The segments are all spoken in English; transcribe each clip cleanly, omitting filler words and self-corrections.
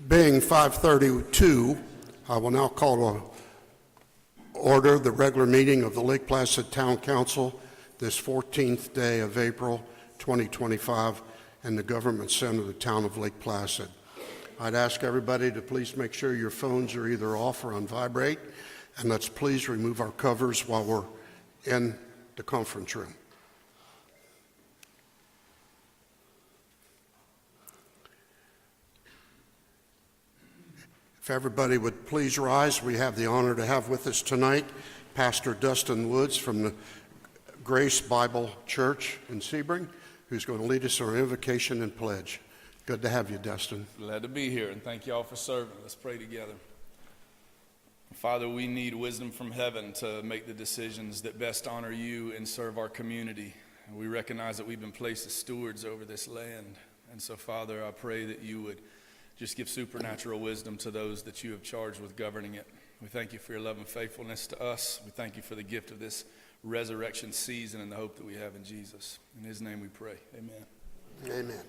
Being 5:32, I will now call to order the regular meeting of the Lake Placid Town Council this 14th day of April 2025 in the Government Center of the Town of Lake Placid. I'd ask everybody to please make sure your phones are either off or on vibrate, and let's please remove our covers while we're in the conference room. If everybody would please rise, we have the honor to have with us tonight Pastor Dustin Woods from the Grace Bible Church in Sebring, who's going to lead us in our invocation and pledge. Good to have you, Dustin. Glad to be here, and thank you all for serving. Let's pray together. Father, we need wisdom from heaven to make the decisions that best honor you and serve our community. And we recognize that we've been placed as stewards over this land. And so, Father, I pray that you would just give supernatural wisdom to those that you have charged with governing it. We thank you for your love and faithfulness to us. We thank you for the gift of this resurrection season and the hope that we have in Jesus. In his name we pray. Amen. Amen.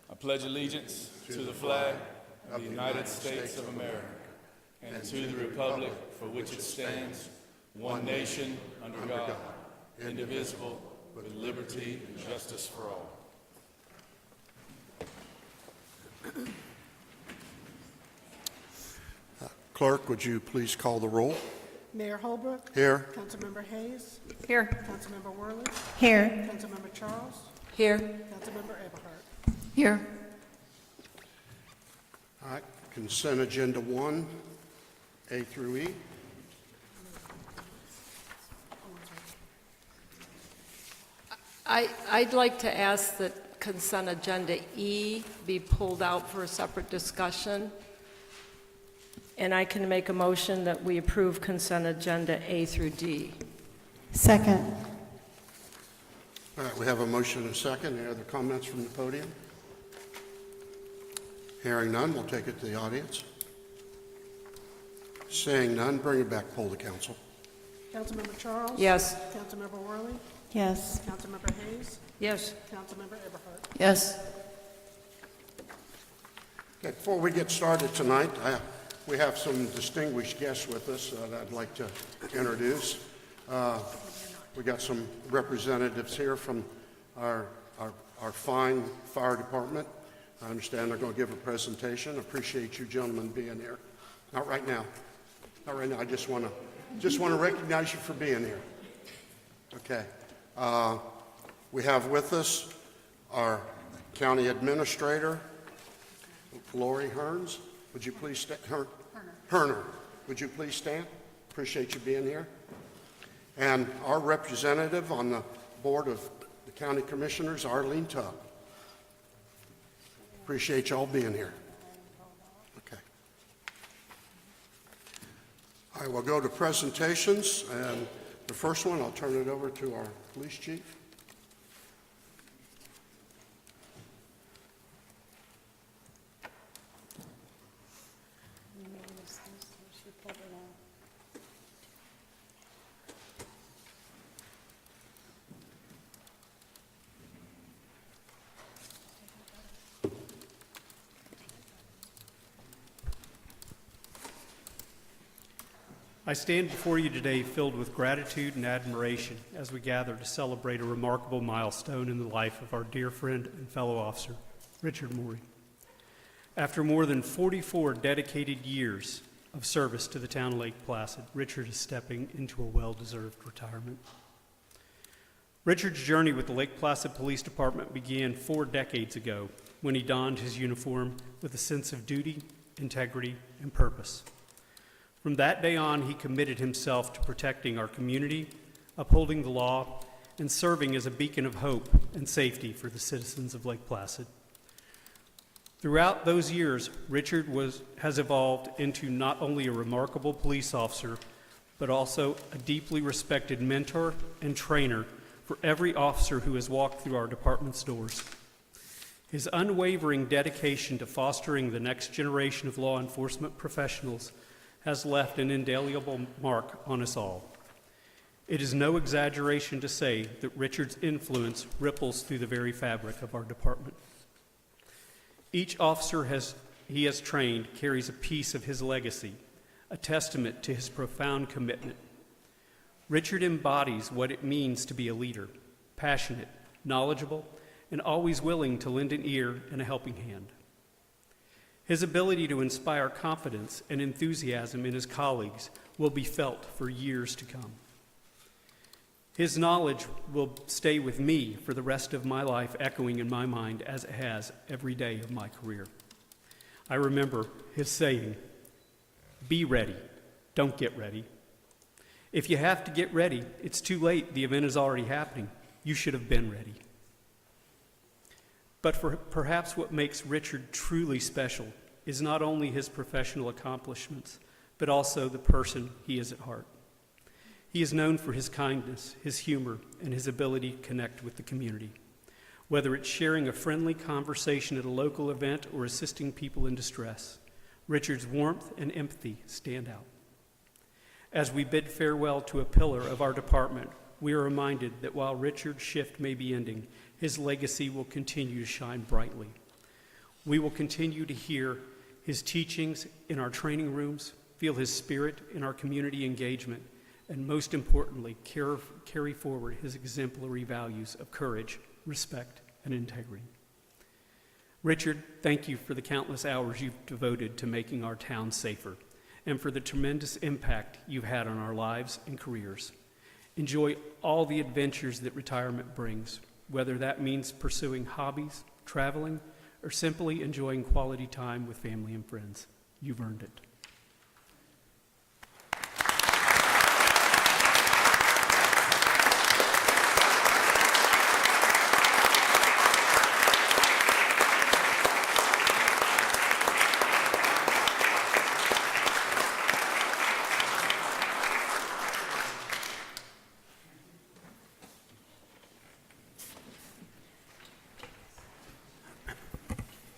I pledge allegiance to the flag of the United States of America and to the republic for which it stands, one nation under God, indivisible, with liberty and justice for all. Clerk, would you please call the roll? Mayor Holbrook. Here. Councilmember Hayes. Here. Councilmember Worley. Here. Councilmember Charles. Here. Councilmember Eberhardt. Here. All right, consent agenda 1, A through E. I'd like to ask that consent agenda E be pulled out for a separate discussion. And I can make a motion that we approve consent agenda A through D. Second. All right, we have a motion and a second. Any other comments from the podium? Hearing none, we'll take it to the audience. Seeing none, bring it back, poll the council. Councilmember Charles. Yes. Councilmember Worley. Yes. Councilmember Hayes. Yes. Councilmember Eberhardt. Yes. Okay, before we get started tonight, we have some distinguished guests with us that I'd like to introduce. We got some representatives here from our fine fire department. I understand they're going to give a presentation. Appreciate you gentlemen being here. Not right now. Not right now. I just want to recognize you for being here. Okay. We have with us our county administrator, Lori Hearns. Would you please stand? Herner. Would you please stand? Appreciate you being here. And our representative on the board of the county commissioners, Arlene Tubb. Appreciate y'all being here. Okay. All right, we'll go to presentations, and the first one, I'll turn it over to our police chief. I stand before you today filled with gratitude and admiration as we gather to celebrate a remarkable milestone in the life of our dear friend and fellow officer, Richard Morey. After more than 44 dedicated years of service to the town of Lake Placid, Richard is stepping into a well-deserved retirement. Richard's journey with the Lake Placid Police Department began 4 decades ago when he donned his uniform with a sense of duty, integrity, and purpose. From that day on, he committed himself to protecting our community, upholding the law, and serving as a beacon of hope and safety for the citizens of Lake Placid. Throughout those years, Richard has evolved into not only a remarkable police officer, but also a deeply respected mentor and trainer for every officer who has walked through our department's doors. His unwavering dedication to fostering the next generation of law enforcement professionals has left an indelible mark on us all. It is no exaggeration to say that Richard's influence ripples through the very fabric of our department. Each officer he has trained carries a piece of his legacy, a testament to his profound commitment. Richard embodies what it means to be a leader, passionate, knowledgeable, and always willing to lend an ear and a helping hand. His ability to inspire confidence and enthusiasm in his colleagues will be felt for years to come. His knowledge will stay with me for the rest of my life, echoing in my mind as it has every day of my career. I remember his saying, "Be ready, don't get ready." If you have to get ready, it's too late. The event is already happening. You should have been ready. But perhaps what makes Richard truly special is not only his professional accomplishments, but also the person he is at heart. He is known for his kindness, his humor, and his ability to connect with the community. Whether it's sharing a friendly conversation at a local event or assisting people in distress, Richard's warmth and empathy stand out. As we bid farewell to a pillar of our department, we are reminded that while Richard's shift may be ending, his legacy will continue to shine brightly. We will continue to hear his teachings in our training rooms, feel his spirit in our community engagement, and most importantly, carry forward his exemplary values of courage, respect, and integrity. Richard, thank you for the countless hours you've devoted to making our town safer and for the tremendous impact you've had on our lives and careers. Enjoy all the adventures that retirement brings, whether that means pursuing hobbies, traveling, or simply enjoying quality time with family and friends. You've earned it.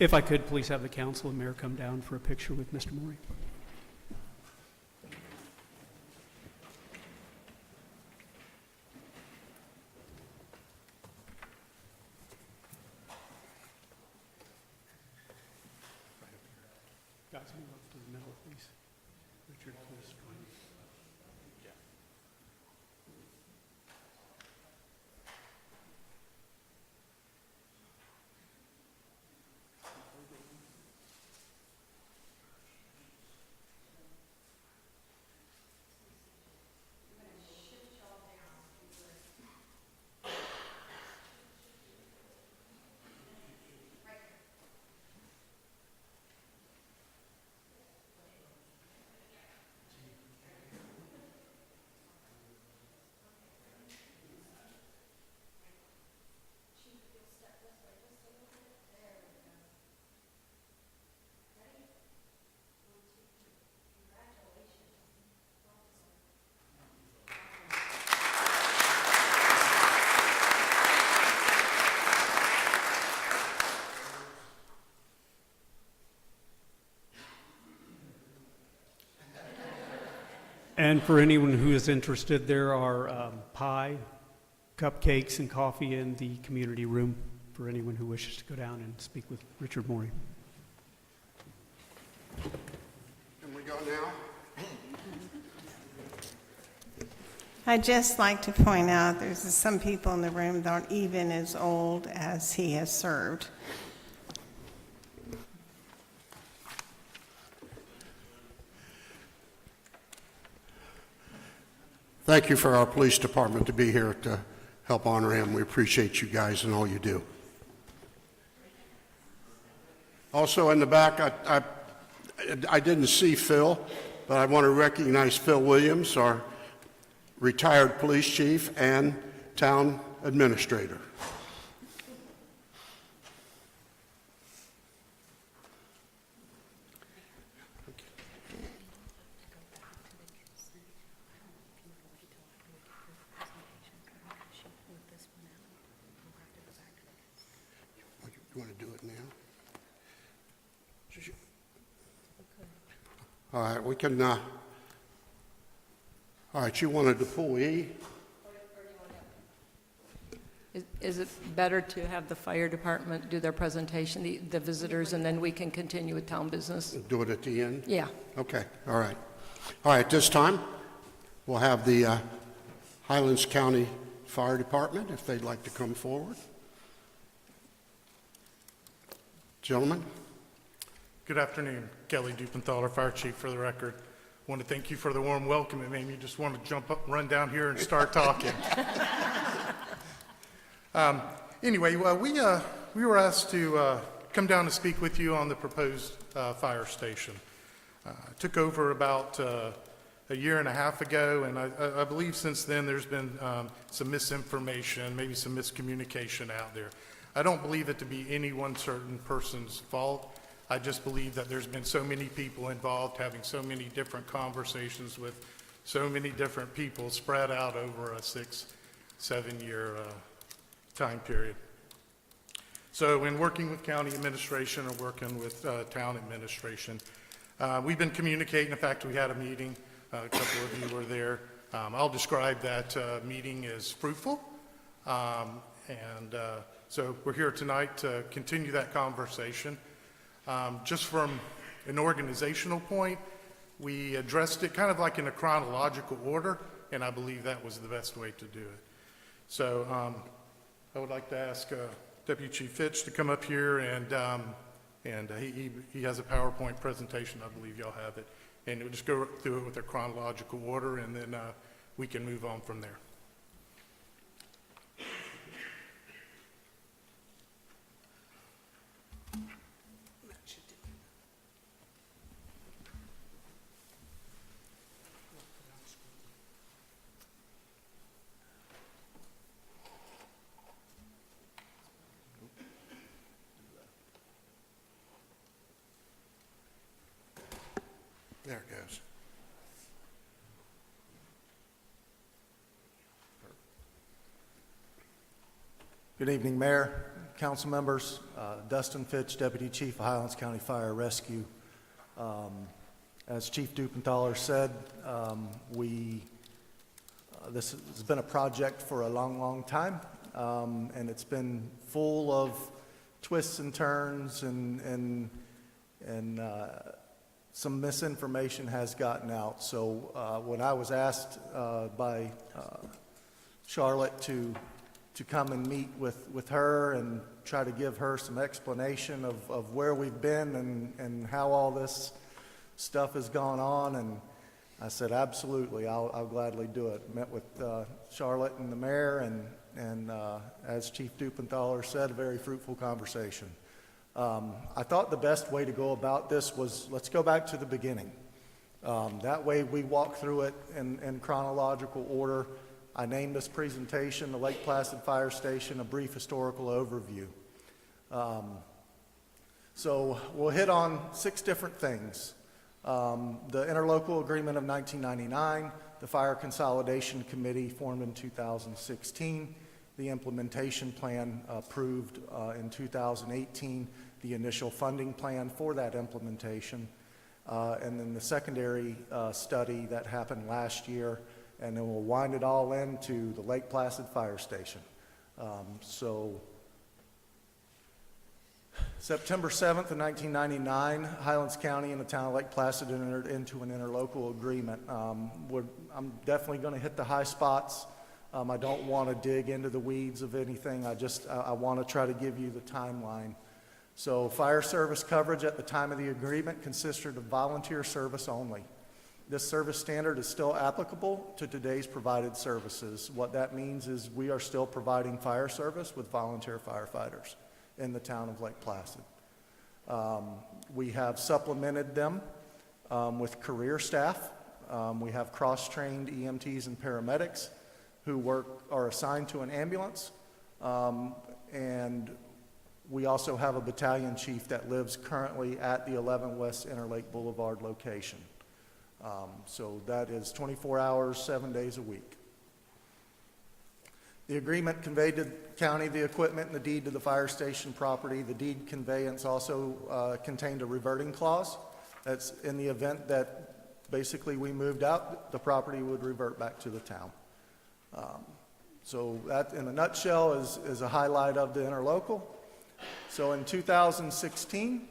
If I could, please have the council and mayor come down for a picture with Mr. Morey. Guys, move up to the middle, please. Richard, please. And for anyone who is interested, there are pie, cupcakes, and coffee in the community room for anyone who wishes to go down and speak with Richard Morey. Can we go now? I'd just like to point out there's some people in the room that aren't even as old as he has served. Thank you for our police department to be here to help honor him. We appreciate you guys and all you do. Also in the back, I didn't see Phil, but I want to recognize Phil Williams, our retired police chief and town administrator. You want to do it now? All right, we can, all right, you wanted to pull E? Is it better to have the fire department do their presentation, the visitors, and then we can continue with town business? Do it at the end? Yeah. Okay, all right. All right, this time, we'll have the Highlands County Fire Department, if they'd like to come forward. Gentlemen? Good afternoon. Kelly Dupenthaler, Fire Chief, for the record. I want to thank you for the warm welcome. It made me just want to jump up, run down here, and start talking. Anyway, we were asked to come down to speak with you on the proposed fire station. Took over about a year and a half ago, and I believe since then there's been some misinformation, maybe some miscommunication out there. I don't believe it to be any one certain person's fault. I just believe that there's been so many people involved, having so many different conversations with so many different people spread out over a 6-7 year time period. So in working with county administration or working with town administration, we've been communicating. In fact, we had a meeting. A couple of you were there. I'll describe that meeting as fruitful. So we're here tonight to continue that conversation. Just from an organizational point, we addressed it kind of like in a chronological order, and I believe that was the best way to do it. So I would like to ask Deputy Chief Fitch to come up here, and he has a PowerPoint presentation. I believe y'all have it. And we'll just go through it with a chronological order, and then we can move on from there. There it goes. Good evening, Mayor, council members. Dustin Fitch, Deputy Chief of Highlands County Fire Rescue. As Chief Dupenthaler said, this has been a project for a long, long time, and it's been full of twists and turns, and some misinformation has gotten out. So when I was asked by Charlotte to come and meet with her and try to give her some explanation of where we've been and how all this stuff has gone on, and I said, absolutely, I'll gladly do it. Met with Charlotte and the mayor, and as Chief Dupenthaler said, a very fruitful conversation. I thought the best way to go about this was, let's go back to the beginning. That way we walk through it in chronological order. I named this presentation, the Lake Placid Fire Station, a brief historical overview. So we'll hit on 6 different things. The interlocal agreement of 1999, the Fire Consolidation Committee formed in 2016, the implementation plan approved in 2018, the initial funding plan for that implementation, and then the secondary study that happened last year, and then we'll wind it all into the Lake Placid Fire Station. So September 7th of 1999, Highlands County and the town of Lake Placid entered into an interlocal agreement. I'm definitely going to hit the high spots. I don't want to dig into the weeds of anything. I want to try to give you the timeline. So fire service coverage at the time of the agreement consisted of volunteer service only. This service standard is still applicable to today's provided services. What that means is we are still providing fire service with volunteer firefighters in the town of Lake Placid. We have supplemented them with career staff. We have cross-trained EMTs and paramedics who are assigned to an ambulance, and we also have a battalion chief that lives currently at the 11 West Interlake Boulevard location. So that is 24 hours, 7 days a week. The agreement conveyed to the county the equipment and the deed to the fire station property. The deed conveyance also contained a reverting clause. That's in the event that basically we moved out, the property would revert back to the town. So that, in a nutshell, is a highlight of the interlocal. So in 2016,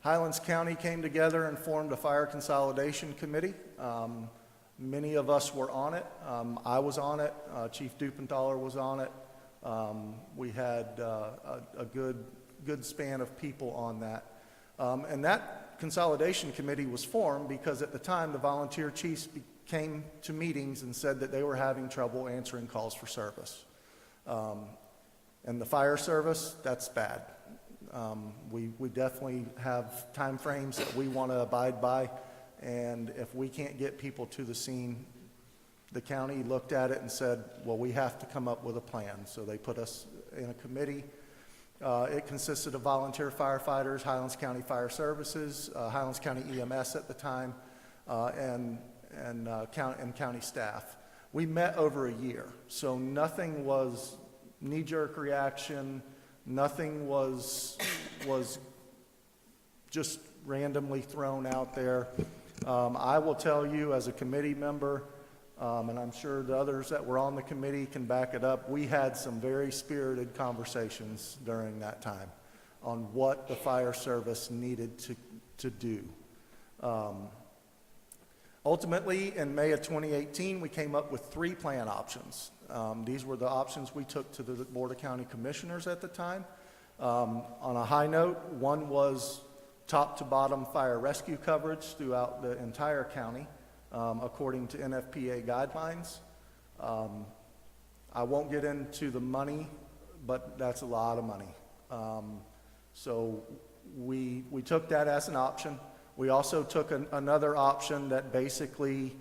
Highlands County came together and formed a fire consolidation committee. Many of us were on it. I was on it. Chief Dupenthaler was on it. We had a good span of people on that. And that consolidation committee was formed because at the time the volunteer chiefs came to meetings and said that they were having trouble answering calls for service. And the fire service, that's bad. We definitely have time frames that we want to abide by, and if we can't get people to the scene, the county looked at it and said, well, we have to come up with a plan. So they put us in a committee. It consisted of volunteer firefighters, Highlands County Fire Services, Highlands County EMS at the time, and county staff. We met over a year, so nothing was knee-jerk reaction. Nothing was just randomly thrown out there. I will tell you, as a committee member, and I'm sure the others that were on the committee can back it up, we had some very spirited conversations during that time on what the fire service needed to do. Ultimately, in May of 2018, we came up with 3 plan options. These were the options we took to the Board of County Commissioners at the time. On a high note, one was top to bottom fire rescue coverage throughout the entire county, according to NFPA guidelines. I won't get into the money, but that's a lot of money. So we took that as an option. We also took another option that basically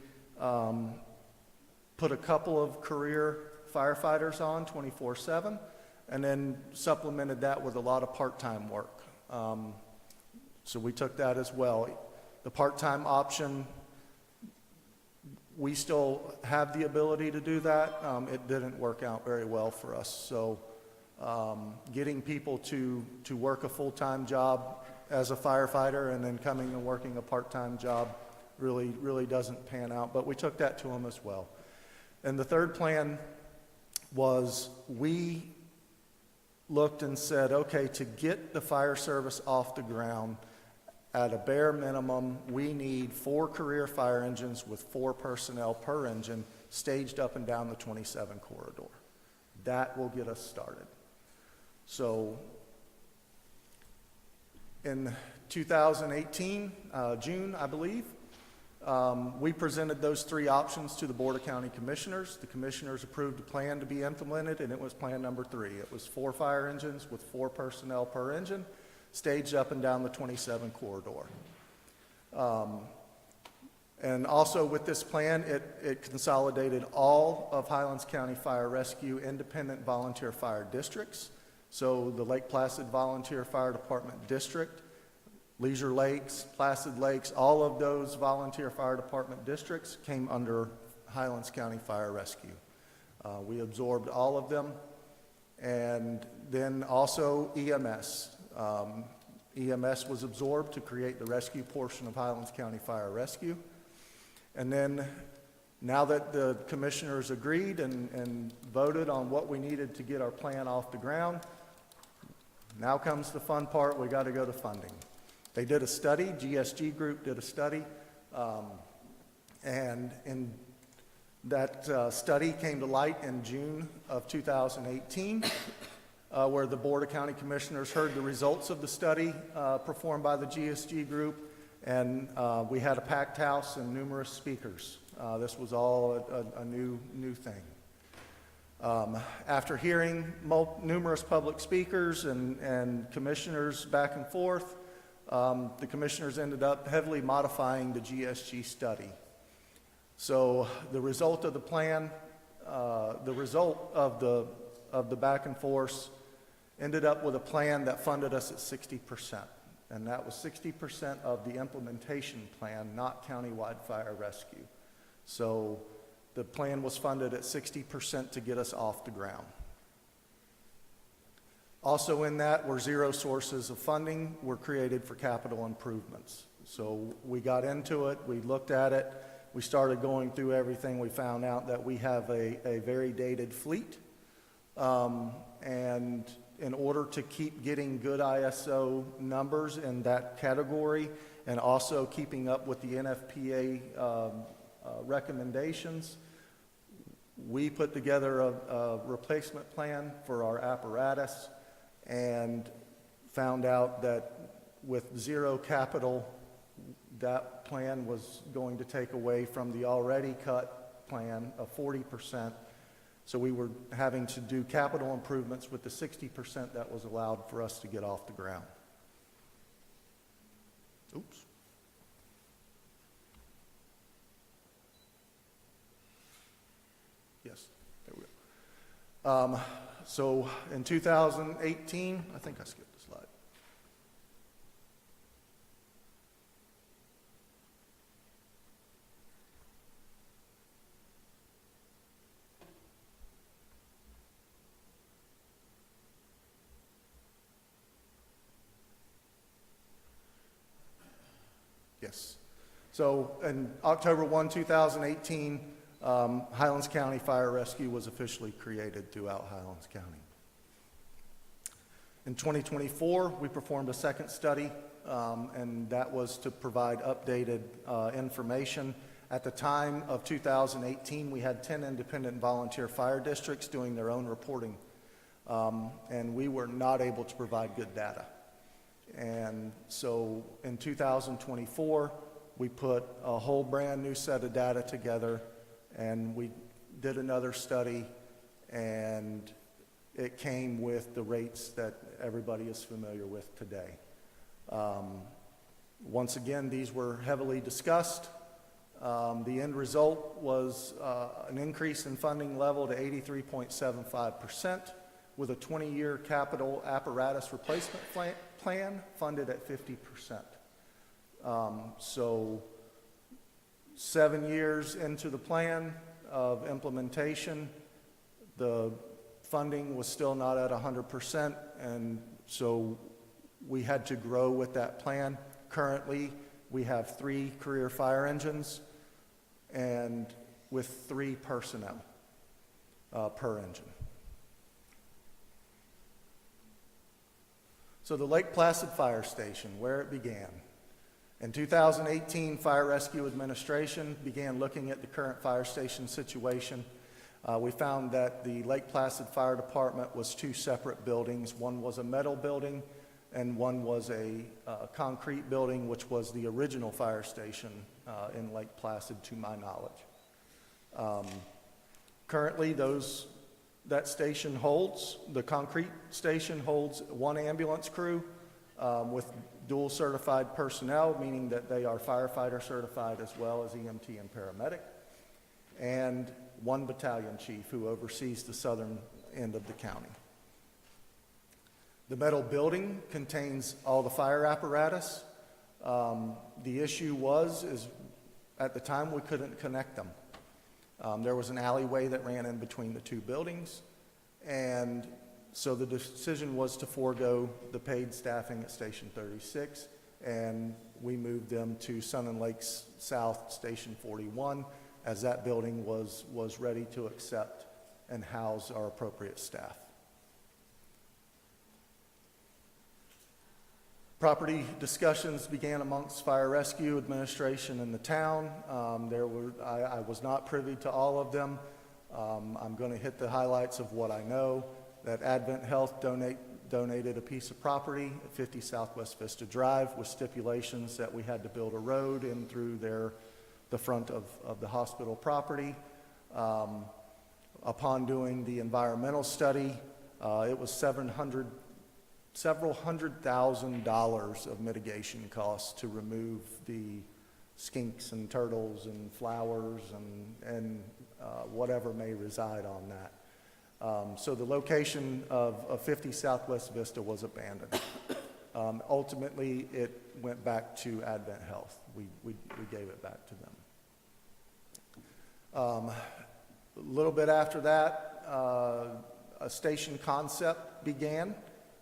put a couple of career firefighters on 24/7, and then supplemented that with a lot of part-time work. So we took that as well. The part-time option, we still have the ability to do that. It didn't work out very well for us. So getting people to work a full-time job as a firefighter and then coming and working a part-time job really doesn't pan out. But we took that to them as well. And the third plan was we looked and said, okay, to get the fire service off the ground, at a bare minimum, we need 4 career fire engines with 4 personnel per engine staged up and down the 27 corridor. That will get us started. So in 2018, June, I believe, we presented those 3 options to the Board of County Commissioners. The commissioners approved a plan to be implemented, and it was plan number 3. It was 4 fire engines with 4 personnel per engine, staged up and down the 27 corridor. And also with this plan, it consolidated all of Highlands County Fire Rescue independent volunteer fire districts. So the Lake Placid Volunteer Fire Department District, Leisure Lakes, Placid Lakes, all of those volunteer fire department districts came under Highlands County Fire Rescue. We absorbed all of them. And then also EMS. EMS was absorbed to create the rescue portion of Highlands County Fire Rescue. And then now that the commissioners agreed and voted on what we needed to get our plan off the ground, now comes the fun part. We got to go to funding. They did a study, GSG Group did a study, and in that study came to light in June of 2018, where the Board of County Commissioners heard the results of the study performed by the GSG Group, and we had a packed house and numerous speakers. This was all a new thing. After hearing numerous public speakers and commissioners back and forth, the commissioners ended up heavily modifying the GSG study. So the result of the plan, the result of the back and forth ended up with a plan that funded us at 60%. And that was 60% of the implementation plan, not countywide fire rescue. So the plan was funded at 60% to get us off the ground. Also in that were 0 sources of funding were created for capital improvements. So we got into it, we looked at it, we started going through everything. We found out that we have a very dated fleet. And in order to keep getting good ISO numbers in that category and also keeping up with the NFPA recommendations, we put together a replacement plan for our apparatus and found out that with zero capital, that plan was going to take away from the already cut plan of 40%. So we were having to do capital improvements with the 60% that was allowed for us to get off the ground. Oops. Yes, there we go. So in 2018, I think I skipped the slide. Yes. So in October 1, 2018, Highlands County Fire Rescue was officially created throughout Highlands County. In 2024, we performed a second study, and that was to provide updated information. At the time of 2018, we had 10 independent volunteer fire districts doing their own reporting, and we were not able to provide good data. And so in 2024, we put a whole brand new set of data together, and we did another study, and it came with the rates that everybody is familiar with today. Once again, these were heavily discussed. The end result was an increase in funding level to 83.75%, with a 20-year capital apparatus replacement plan funded at 50%. So 7 years into the plan of implementation, the funding was still not at 100%, and so we had to grow with that plan. Currently, we have 3 career fire engines and with 3 personnel per engine. So the Lake Placid Fire Station, where it began. In 2018, Fire Rescue Administration began looking at the current fire station situation. We found that the Lake Placid Fire Department was 2 separate buildings. One was a metal building and one was a concrete building, which was the original fire station in Lake Placid, to my knowledge. Currently, that station holds, the concrete station holds 1 ambulance crew with dual certified personnel, meaning that they are firefighter certified as well as EMT and paramedic, and 1 battalion chief who oversees the southern end of the county. The metal building contains all the fire apparatus. The issue is at the time we couldn't connect them. There was an alleyway that ran in between the 2 buildings, and so the decision was to forego the paid staffing at Station 36, and we moved them to Sun and Lakes South Station 41, as that building was ready to accept and house our appropriate staff. Property discussions began amongst Fire Rescue Administration and the town. I was not privy to all of them. I'm going to hit the highlights of what I know. That Advent Health donated a piece of property at 50 Southwest Vista Drive with stipulations that we had to build a road in through the front of the hospital property. Upon doing the environmental study, it was several $100,000 of mitigation costs to remove the skinks and turtles and flowers and whatever may reside on that. So the location of 50 Southwest Vista was abandoned. Ultimately, it went back to Advent Health. We gave it back to them. A little bit after that, a station concept began,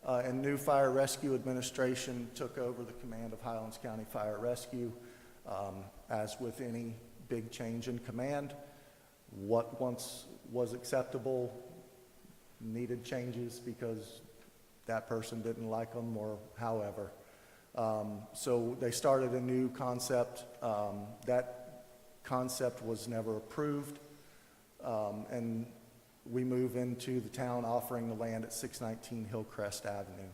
and new Fire Rescue Administration took over the command of Highlands County Fire Rescue. As with any big change in command, what once was acceptable needed changes because that person didn't like them or however. So they started a new concept. That concept was never approved. And we move into the town offering the land at 619 Hillcrest Avenue.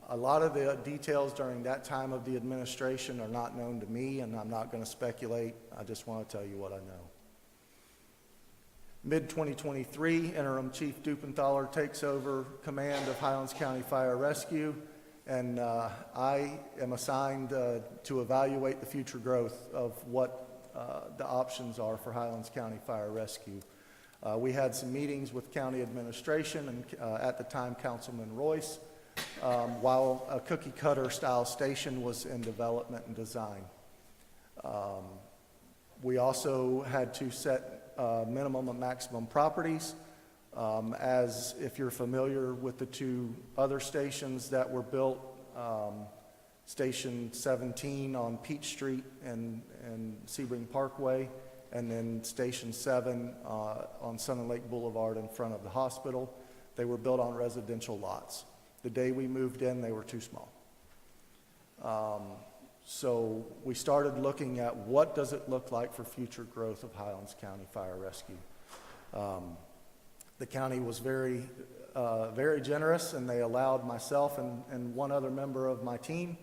A lot of the details during that time of the administration are not known to me, and I'm not going to speculate. I just want to tell you what I know. Mid-2023, Interim Chief Dupenthaler takes over command of Highlands County Fire Rescue, and I am assigned to evaluate the future growth of what the options are for Highlands County Fire Rescue. We had some meetings with county administration and at the time Councilman Royce, while a cookie cutter style station was in development and design. We also had to set minimum and maximum properties. As if you're familiar with the two other stations that were built, Station 17 on Peach Street and Sebring Parkway, and then Station 7 on Sun and Lake Boulevard in front of the hospital. They were built on residential lots. The day we moved in, they were too small. So we started looking at what does it look like for future growth of Highlands County Fire Rescue. The county was very generous, and they allowed myself and one other member of my team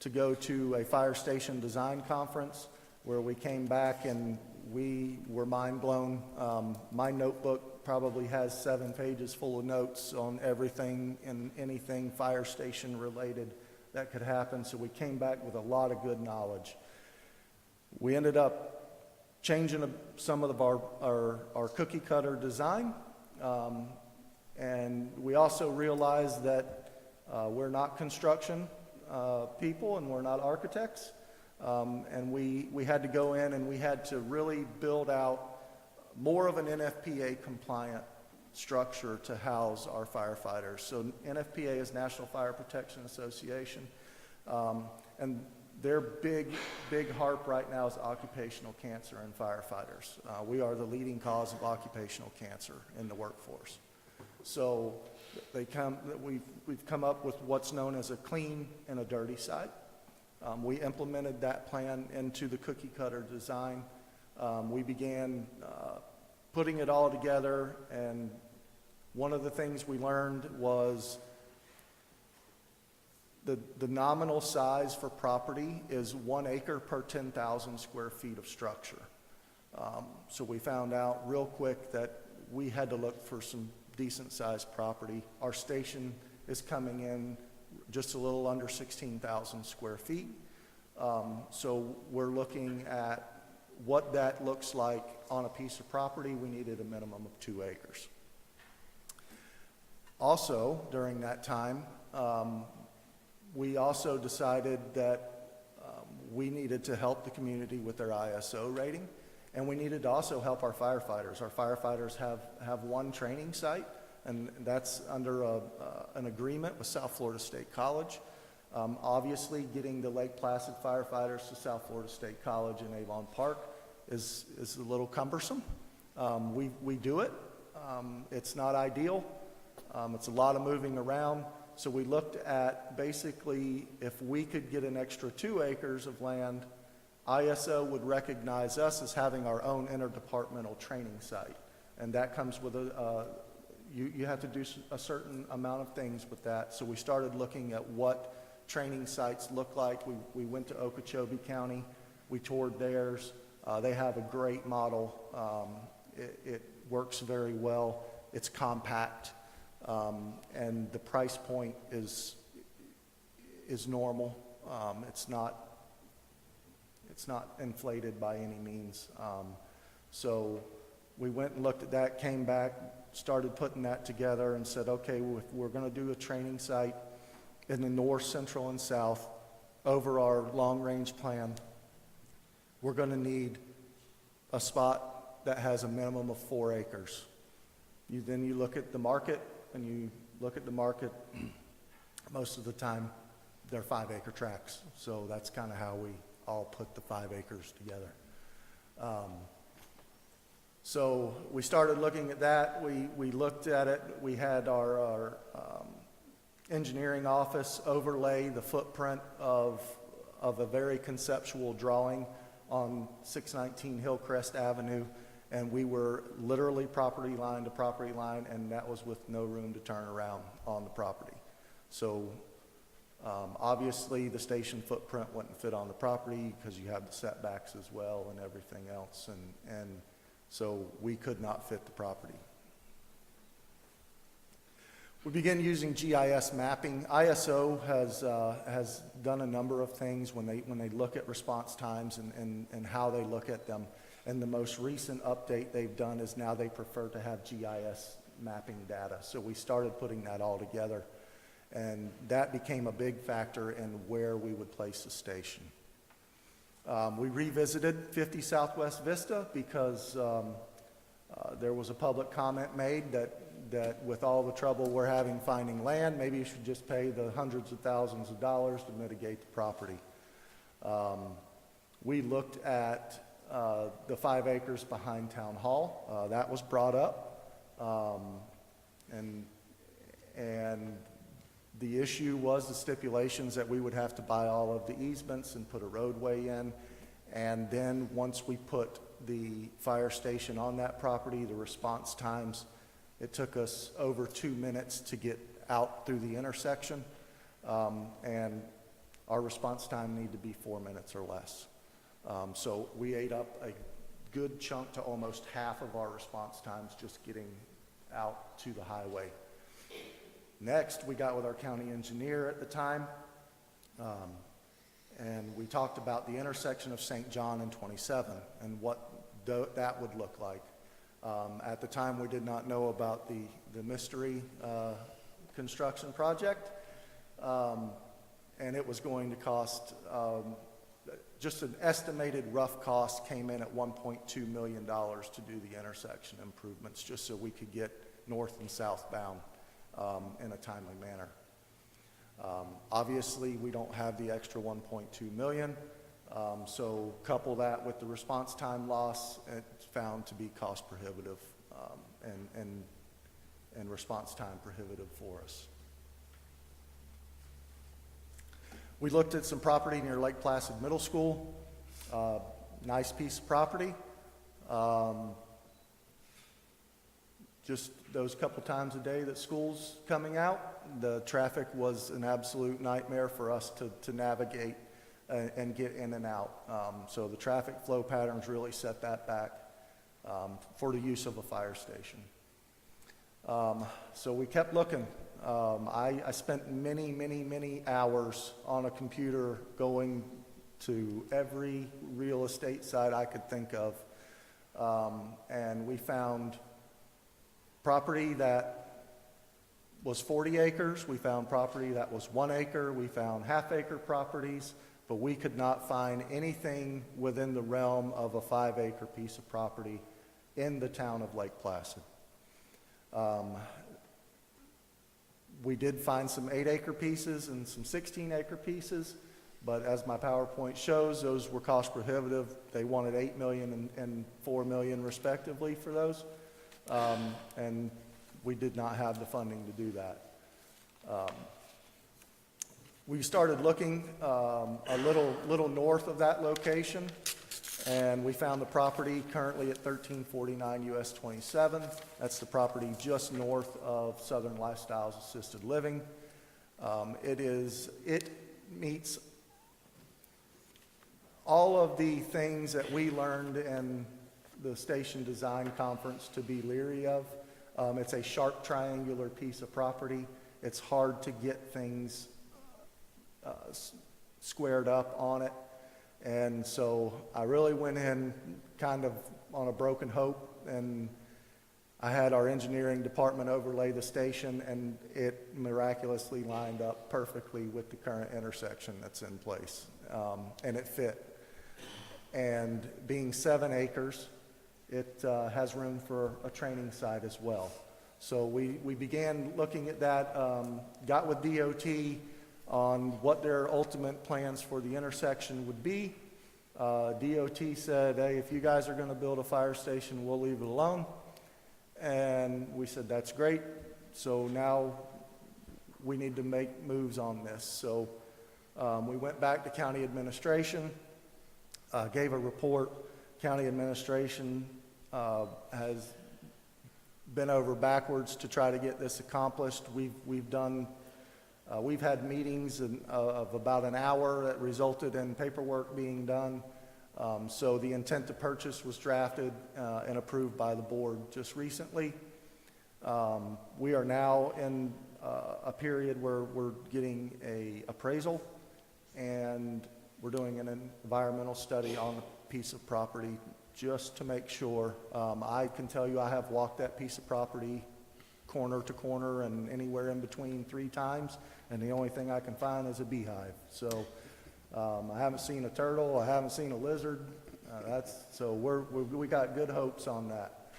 to go to a fire station design conference where we came back and we were mind blown. My notebook probably has 7 pages full of notes on everything and anything fire station related that could happen. So we came back with a lot of good knowledge. We ended up changing some of our cookie cutter design. And we also realized that we're not construction people and we're not architects. And we had to go in and we had to really build out more of an NFPA compliant structure to house our firefighters. So NFPA is National Fire Protection Association. And their big harp right now is occupational cancer in firefighters. We are the leading cause of occupational cancer in the workforce. So we've come up with what's known as a clean and a dirty site. We implemented that plan into the cookie cutter design. We began putting it all together, and one of the things we learned was the nominal size for property is 1 acre per 10,000 square feet of structure. So we found out real quick that we had to look for some decent sized property. Our station is coming in just a little under 16,000 square feet. So we're looking at what that looks like on a piece of property. We needed a minimum of 2 acres. Also, during that time, we also decided that we needed to help the community with their ISO rating, and we needed to also help our firefighters. Our firefighters have one training site, and that's under an agreement with South Florida State College. Obviously, getting the Lake Placid firefighters to South Florida State College in Avon Park is a little cumbersome. We do it. It's not ideal. It's a lot of moving around. So we looked at basically if we could get an extra 2 acres of land, ISO would recognize us as having our own interdepartmental training site. And that comes with you have to do a certain amount of things with that. So we started looking at what training sites look like. We went to Okeechobee County. We toured theirs. They have a great model. It works very well. It's compact. And the price point is normal. It's not inflated by any means. So we went and looked at that, came back, started putting that together and said, okay, we're going to do a training site in the north, central, and south over our long-range plan. We're going to need a spot that has a minimum of 4 acres. Then you look at the market, and you look at the market, most of the time they're 5 acre tracts. So that's kind of how we all put the 5 acres together. So we started looking at that. We looked at it. We had our engineering office overlay the footprint of a very conceptual drawing on 619 Hillcrest Avenue, and we were literally property line to property line, and that was with no room to turn around on the property. So obviously the station footprint wouldn't fit on the property because you have the setbacks as well and everything else, and so we could not fit the property. We began using GIS mapping. ISO has done a number of things when they look at response times and how they look at them. And the most recent update they've done is now they prefer to have GIS mapping data. So we started putting that all together, and that became a big factor in where we would place the station. We revisited 50 Southwest Vista because there was a public comment made that with all the trouble we're having finding land, maybe you should just pay the hundreds of thousands of dollars to mitigate the property. We looked at the 5 acres behind Town Hall. That was brought up. And the issue was the stipulations that we would have to buy all of the easements and put a roadway in. And then once we put the fire station on that property, the response times, it took us over 2 minutes to get out through the intersection, and our response time needed to be 4 minutes or less. So we ate up a good chunk to almost half of our response times just getting out to the highway. Next, we got with our county engineer at the time, and we talked about the intersection of St. John and 27 and what that would look like. At the time, we did not know about the mystery construction project, and it was going to cost, just an estimated rough cost came in at $1.2 million to do the intersection improvements, just so we could get north and southbound in a timely manner. Obviously, we don't have the extra $1.2 million, so couple that with the response time loss, it's found to be cost prohibitive and response time prohibitive for us. We looked at some property near Lake Placid Middle School, nice piece of property. Just those couple times a day that school's coming out, the traffic was an absolute nightmare for us to navigate and get in and out. So the traffic flow patterns really set that back for the use of a fire station. So we kept looking. I spent many hours on a computer going to every real estate site I could think of. And we found property that was 40 acres. We found property that was 1 acre. We found half-acre properties, but we could not find anything within the realm of a 5-acre piece of property in the town of Lake Placid. We did find some 8-acre pieces and some 16-acre pieces, but as my PowerPoint shows, those were cost prohibitive. They wanted $8 million and $4 million respectively for those, and we did not have the funding to do that. We started looking a little north of that location, and we found the property currently at 1349 US 27. That's the property just north of Southern Lifestyles Assisted Living. It meets all of the things that we learned in the station design conference to be leery of. It's a sharp triangular piece of property. It's hard to get things squared up on it. And so I really went in kind of on a broken hope, and I had our engineering department overlay the station, and it miraculously lined up perfectly with the current intersection that's in place, and it fit. And being 7 acres, it has room for a training site as well. So we began looking at that, got with DOT on what their ultimate plans for the intersection would be. DOT said, hey, if you guys are going to build a fire station, we'll leave it alone. And we said, that's great. So now we need to make moves on this. So we went back to county administration, gave a report. County administration has bent over backwards to try to get this accomplished. We've had meetings of about an hour that resulted in paperwork being done. So the intent to purchase was drafted and approved by the board just recently. We are now in a period where we're getting an appraisal, and we're doing an environmental study on the piece of property just to make sure. I can tell you I have walked that piece of property corner to corner and anywhere in between 3 times, and the only thing I can find is a beehive. So I haven't seen a turtle, I haven't seen a lizard. So we got good hopes on that.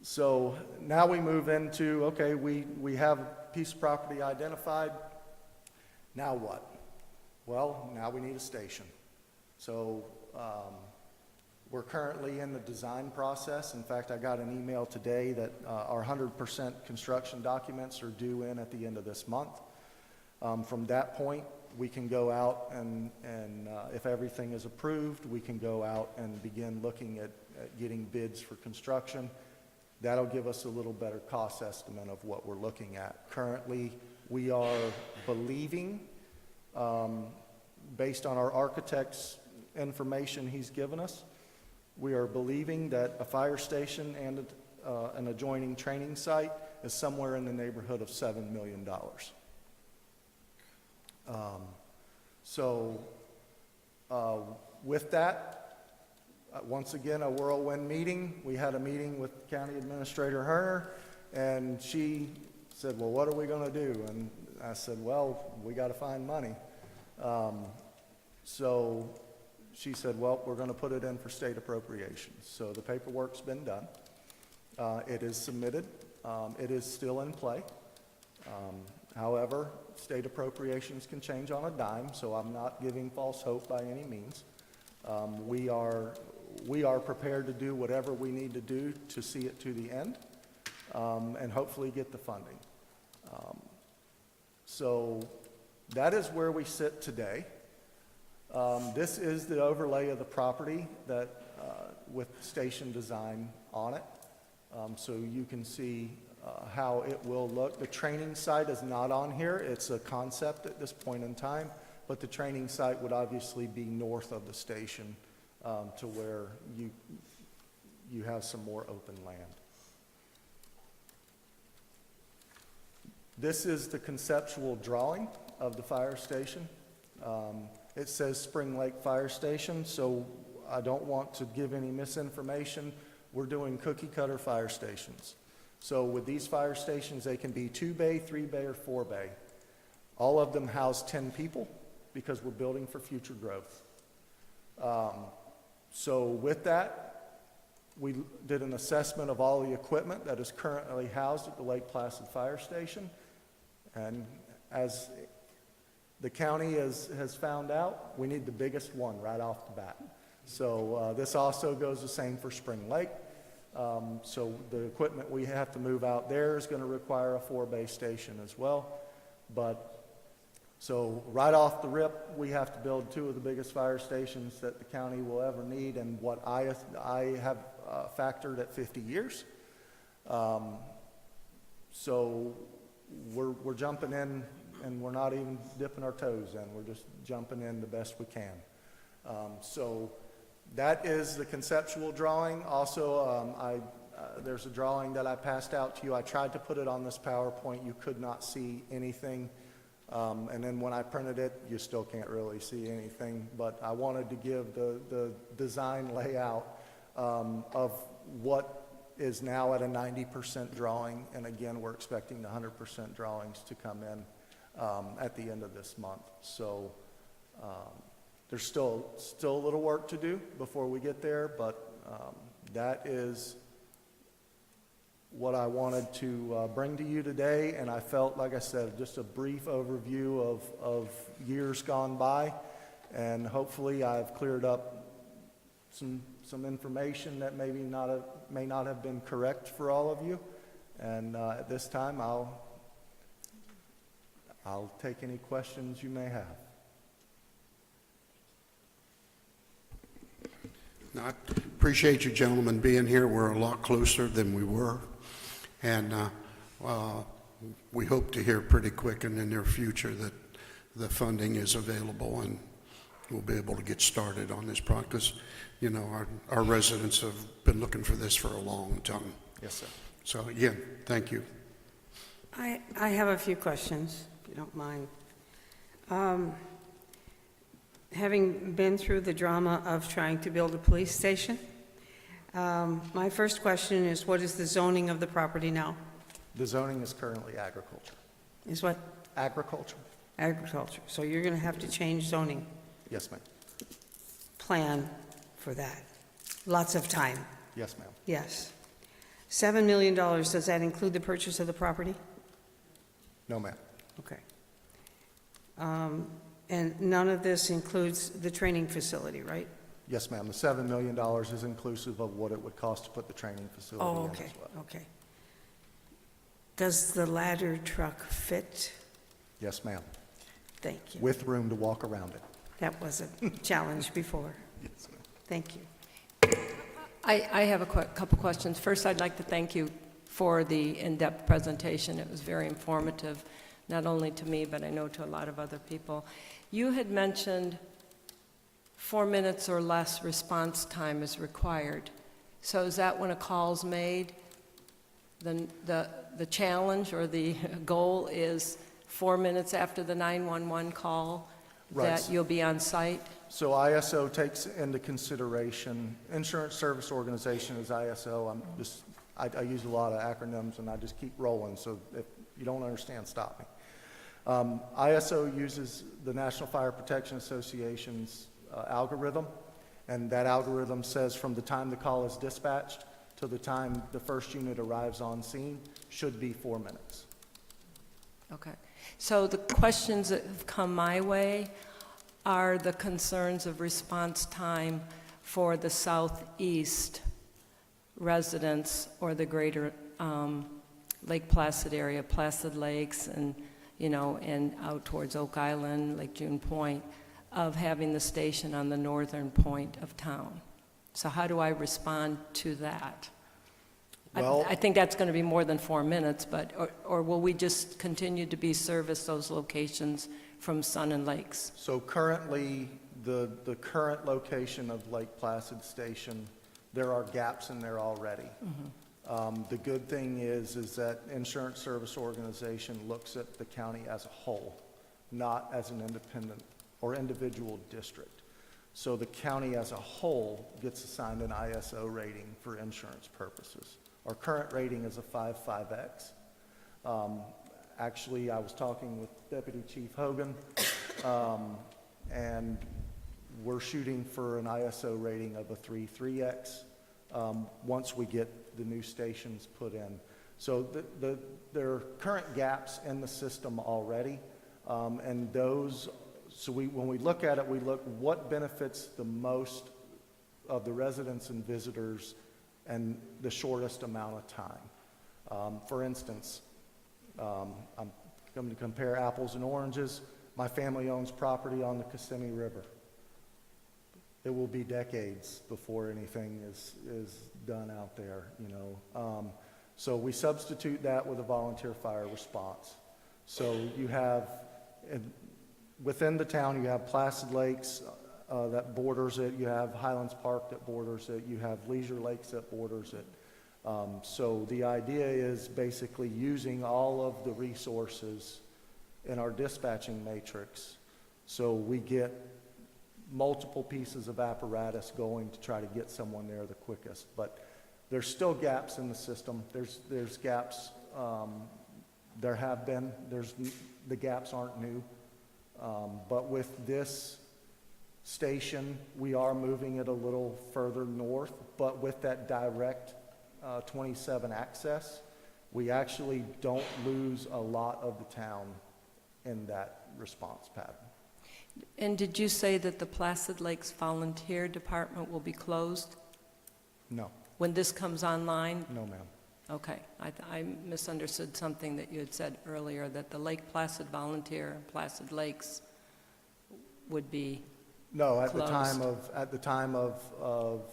So now we move into, okay, we have a piece of property identified. Now what? Well, now we need a station. So we're currently in the design process. In fact, I got an email today that our 100% construction documents are due in at the end of this month. From that point, we can go out and if everything is approved, we can go out and begin looking at getting bids for construction. That'll give us a little better cost estimate of what we're looking at. Currently, we are believing, based on our architect's information he's given us, we are believing that a fire station and an adjoining training site is somewhere in the neighborhood of $7 million. With that, once again, a whirlwind meeting. We had a meeting with County Administrator Herner, and she said, well, what are we going to do? And I said, well, we got to find money. So she said, well, we're going to put it in for state appropriations. So the paperwork's been done. It is submitted. It is still in play. However, state appropriations can change on a dime, so I'm not giving false hope by any means. We are prepared to do whatever we need to do to see it to the end, and hopefully get the funding. So that is where we sit today. This is the overlay of the property that with station design on it, so you can see how it will look. The training site is not on here. It's a concept at this point in time, but the training site would obviously be north of the station to where you have some more open land. This is the conceptual drawing of the fire station. It says Spring Lake Fire Station, so I don't want to give any misinformation. We're doing cookie cutter fire stations. So with these fire stations, they can be 2-bay, 3-bay, or 4-bay. All of them house 10 people because we're building for future growth. So with that, we did an assessment of all the equipment that is currently housed at the Lake Placid Fire Station. And as the county has found out, we need the biggest one right off the bat. So this also goes the same for Spring Lake. So the equipment we have to move out there is going to require a 4-bay station as well. But so right off the rip, we have to build 2 of the biggest fire stations that the county will ever need, and what I have factored at 50 years. So we're jumping in, and we're not even dipping our toes in. We're just jumping in the best we can. So that is the conceptual drawing. Also, there's a drawing that I passed out to you. I tried to put it on this PowerPoint. You could not see anything. And then when I printed it, you still can't really see anything. But I wanted to give the design layout of what is now at a 90% drawing. And again, we're expecting the 100% drawings to come in at the end of this month. So there's still a little work to do before we get there, but that is what I wanted to bring to you today. And I felt, like I said, just a brief overview of years gone by And hopefully I've cleared up some information that may not have been correct for all of you. And at this time, I'll take any questions you may have. I appreciate you gentlemen being here. We're a lot closer than we were. And we hope to hear pretty quick in the near future that the funding is available and we'll be able to get started on this project. Because, you know, our residents have been looking for this for a long time. Yes, sir. So again, thank you. I have a few questions, if you don't mind. Having been through the drama of trying to build a police station, my first question is, what is the zoning of the property now? The zoning is currently agriculture. Is what? Agriculture? Agriculture. So you're going to have to change zoning Yes, ma'am. plan for that. Lots of time. Yes, ma'am. Yes. $7 million, does that include the purchase of the property? No, ma'am. Okay. And none of this includes the training facility, right? Yes, ma'am. The $7 million is inclusive of what it would cost to put the training facility Oh, in okay, as well. okay. Does the ladder truck fit? Yes, ma'am. Thank you. With room to walk around it. That was a challenge before. Yes, ma'am. Thank you. I have a couple questions. First, I'd like to thank you for the in-depth presentation. It was very informative, not only to me, but I know to a lot of other people. You had mentioned 4 minutes or less response time is required. So is that when a call's made? The challenge or the goal is 4 minutes after the 911 call Right. that you'll be on site? So ISO takes into consideration, Insurance Service Organization is ISO. I use a lot of acronyms and I just keep rolling, so if you don't understand, stop me. ISO uses the National Fire Protection Association's algorithm, and that algorithm says from the time the call is dispatched to the time the first unit arrives on scene should be 4 minutes. Okay. So the questions that have come my way are the concerns of response time for the southeast residents or the greater Lake Placid area, Placid Lakes, and, you know, and out towards Oak Island, Lake June Point, of having the station on the northern point of town. So how do I respond to that? Well- I think that's going to be more than 4 minutes, but, or will we just continue to be service those locations from Sun and Lakes? So currently, the current location of Lake Placid Station, there are gaps in there already. The good thing is that Insurance Service Organization looks at the county as a whole, not as an independent or individual district. So the county as a whole gets assigned an ISO rating for insurance purposes. Our current rating is a 5.5X. Actually, I was talking with Deputy Chief Hogan, and we're shooting for an ISO rating of a 3.3X once we get the new stations put in. So there are current gaps in the system already, and those, so when we look at it, we look what benefits the most of the residents and visitors and the shortest amount of time. For instance, I'm going to compare apples and oranges. My family owns property on the Kissimmee River. It will be decades before anything is done out there, you know. So we substitute that with a volunteer fire response. So you have, within the town, you have Placid Lakes that borders it, you have Highlands Park that borders it, you have Leisure Lakes that borders it. So the idea is basically using all of the resources in our dispatching matrix so we get multiple pieces of apparatus going to try to get someone there the quickest. But there's still gaps in the system. There's gaps. There have been. The gaps aren't new. But with this station, we are moving it a little further north, but with that direct 27 access, we actually don't lose a lot of the town in that response pattern. And did you say that the Placid Lakes Volunteer Department will be closed No, when this comes online? no, ma'am. Okay, I misunderstood something that you had said earlier, that the Lake Placid Volunteer, Placid Lakes would be, No, at Closed. the time of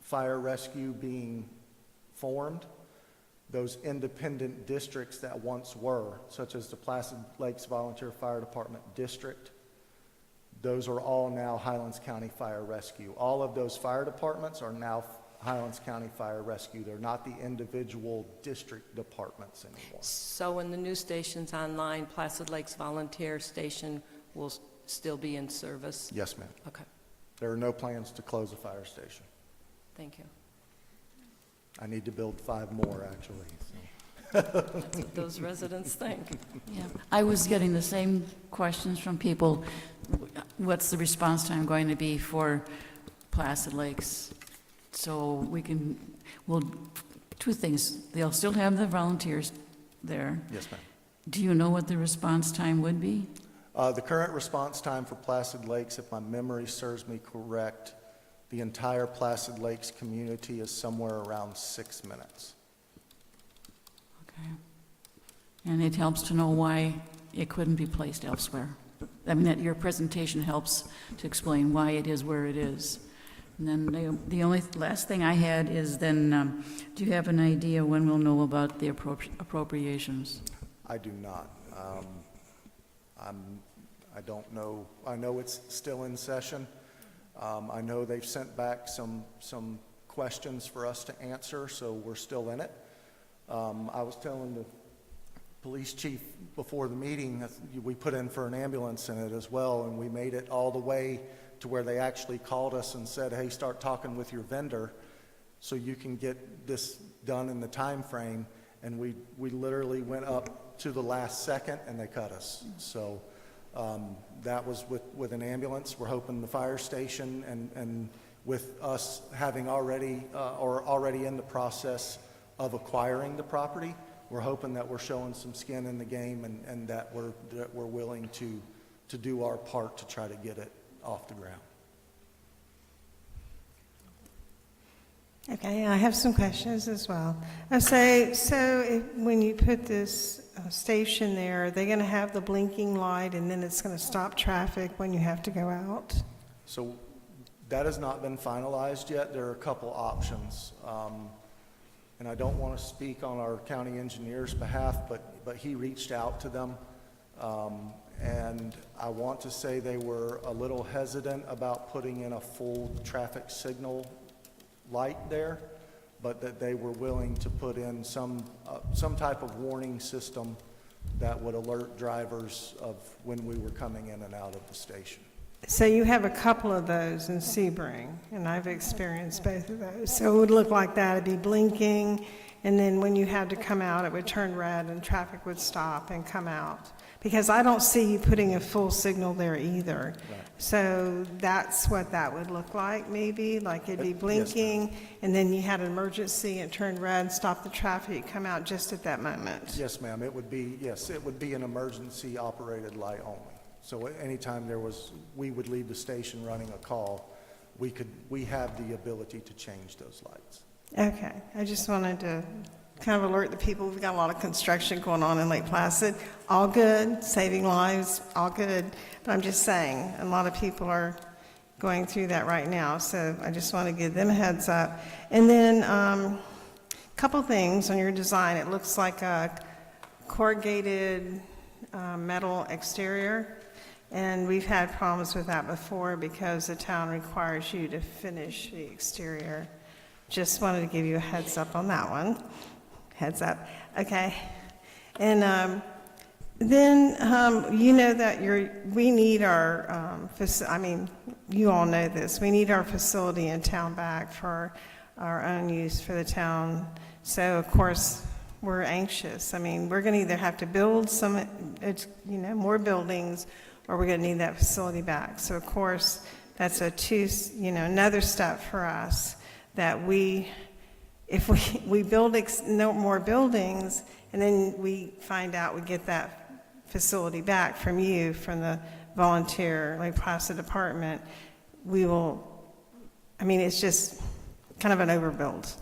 fire rescue being formed, those independent districts that once were, such as the Placid Lakes Volunteer Fire Department District, those are all now Highlands County Fire Rescue. All of those fire departments are now Highlands County Fire Rescue. They're not the individual district departments anymore. so when the new station's online, Placid Lakes Volunteer Station will still be in service? Yes, ma'am. Okay, There are no plans to close a fire station. thank you. I need to build 5 more, actually. so. That's what those residents think. Yeah, I was getting the same questions from people. What's the response time going to be for Placid Lakes? So well, 2 things. They'll still have the volunteers there. Yes, ma'am. Do you know what the response time would be? The current response time for Placid Lakes, if my memory serves me correct, the entire Placid Lakes community is somewhere around 6 minutes. Okay. And it helps to know why it couldn't be placed elsewhere. I mean, that your presentation helps to explain why it is where it is. And then the only last thing I had is then, do you have an idea when we'll know about the appropriations? I do not. I don't know. I know it's still in session. I know they've sent back some questions for us to answer, so we're still in it. I was telling the police chief before the meeting that we put in for an ambulance in it as well, and we made it all the way to where they actually called us and said, hey, start talking with your vendor so you can get this done in the time frame. And we literally went up to the last second and they cut us. So that was with an ambulance. We're hoping the fire station and with us having already in the process of acquiring the property, we're hoping that we're showing some skin in the game and that we're willing to do our part to try to get it off the ground. Okay, I have some questions as well. When you put this station there, are they going to have the blinking light and then it's going to stop traffic when you have to go out? So that has not been finalized yet. There are a couple options. And I don't want to speak on our county engineer's behalf, but he reached out to them. And I want to say they were a little hesitant about putting in a full traffic signal light there, but that they were willing to put in some type of warning system that would alert drivers of when we were coming in and out of the station. So you have a couple of those in Sebring, and I've experienced both of those. So it would look like that, it'd be blinking, and then when you had to come out, it would turn red and traffic would stop and come out. Because I don't see you putting a full signal there either. Right. So that's what that would look like, maybe, like it'd be Yes, blinking, and then you had an emergency, it turned red, stopped the traffic, come out just at that moment. Yes, ma'am. It would be an emergency operated light only. So anytime we would leave the station running a call, we have the ability to change those lights. Okay, I just wanted to kind of alert the people. We've got a lot of construction going on in Lake Placid. All good, saving lives, all good. But I'm just saying, a lot of people are going through that right now. So I just want to give them a heads up. And then a couple things on your design. It looks like a corrugated metal exterior. And we've had problems with that before because the town requires you to finish the exterior. Just wanted to give you a heads up on that one. Heads up. Okay. And then you know that we need our, you all know this, we need our facility in town back for our own use for the town. So of course, we're anxious. I mean, we're going to either have to build some, more buildings, or we're going to need that facility back. So of course, that's another step for us that if we build no more buildings and then we find out we get that facility back from you, from the volunteer Lake Placid Department, we will, I mean, it's just kind of an overbuild.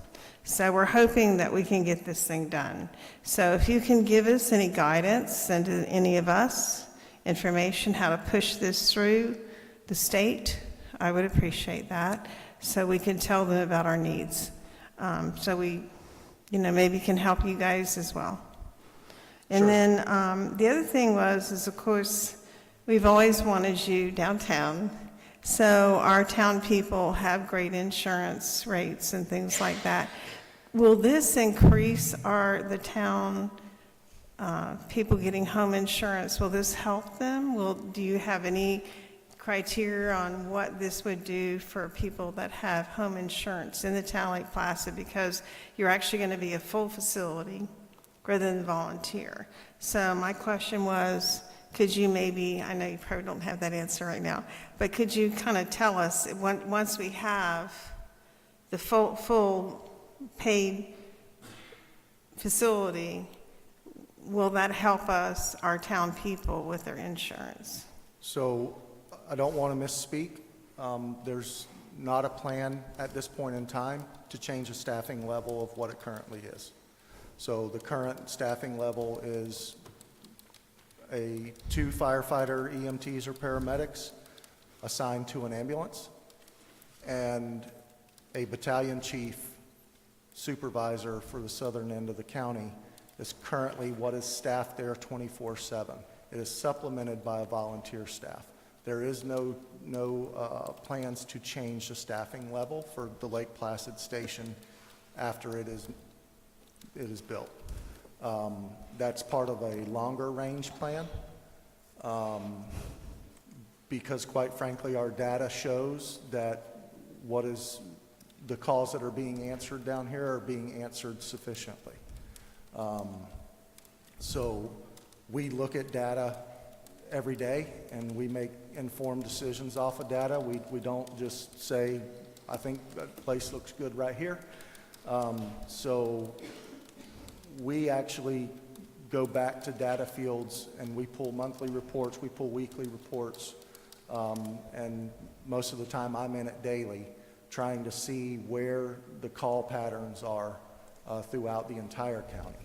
So we're hoping that we can get this thing done. So if you can give us any guidance, send to any of us information how to push this through the state, I would appreciate that, so we can tell them about our needs. So we, maybe can help you guys as well. And then the other thing is of course, we've always wanted you downtown. So our town people have great insurance rates and things like that. Will this increase the town people getting home insurance? Will this help them? Do you have any criteria on what this would do for people that have home insurance in the town of Lake Placid? Because you're actually going to be a full facility rather than volunteer. So my question was, could you maybe, I know you probably don't have that answer right now, but could you kind of tell us, once we have the full paid facility, will that help us, our town people, with their insurance? So I don't want to misspeak. There's not a plan at this point in time to change the staffing level of what it currently is. So the current staffing level is 2 firefighter EMTs or paramedics assigned to an ambulance, and a battalion chief supervisor for the southern end of the county is currently what is staffed there 24/7. It is supplemented by a volunteer staff. There is no plans to change the staffing level for the Lake Placid station after it is built. That's part of a longer range plan, because quite frankly, our data shows that the calls that are being answered down here are being answered sufficiently. So we look at data every day and we make informed decisions off of data. We don't just say, I think that place looks good right here. So we actually go back to data fields and we pull monthly reports, we pull weekly reports, and most of the time I'm in it daily, trying to see where the call patterns are throughout the entire county.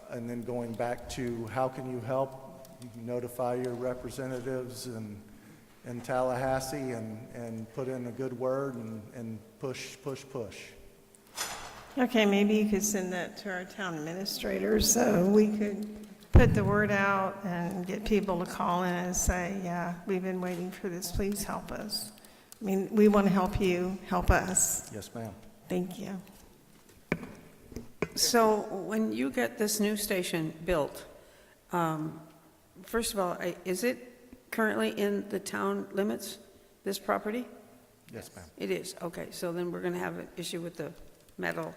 And then going back to how can you help, you can notify your representatives in Tallahassee and put in a good word and push. Okay, maybe you could send that to our town administrator so we could put the word out and get people to call in and say, yeah, we've been waiting for this, please help us. I mean, we want to help you, help us. Yes, ma'am. Thank you. So when you get this new station built, first of all, is it currently in the town limits, this property? Yes, ma'am. It is, okay, so then we're going to have an issue with the metal,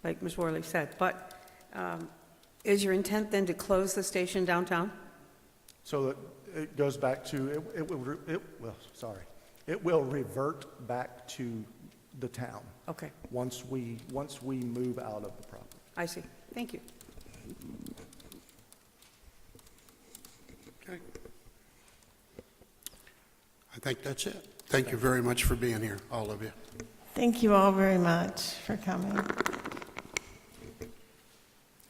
like Ms. Worley said. But is your intent then to close the station downtown? So it goes back to, it will revert back to the town Okay, once we move out of the property. I see. Thank you. Okay. I think that's it. Thank you very much for being here, all of you. Thank you all very much for coming.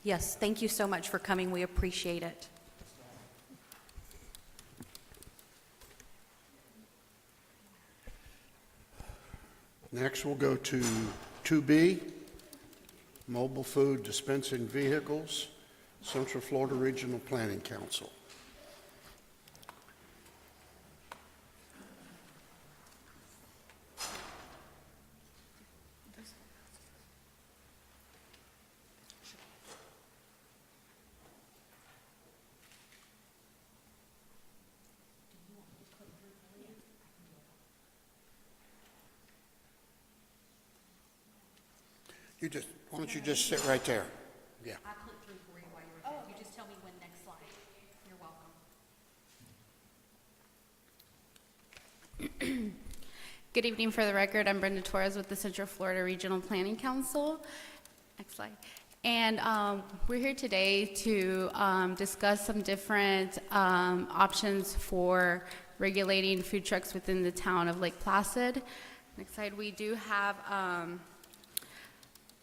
Yes, thank you so much for coming. We appreciate it. Next, we'll go to 2B, Mobile Food Dispensing Vehicles, Central Florida Regional Planning Council. Why don't you just sit right there? Yeah. I clicked through for you while you were there. You just tell me when next slide. You're welcome. Good evening. For the record, I'm Brenda Torres with the Central Florida Regional Planning Council. Next slide. And we're here today to discuss some different options for regulating food trucks within the town of Lake Placid. Next slide, we do have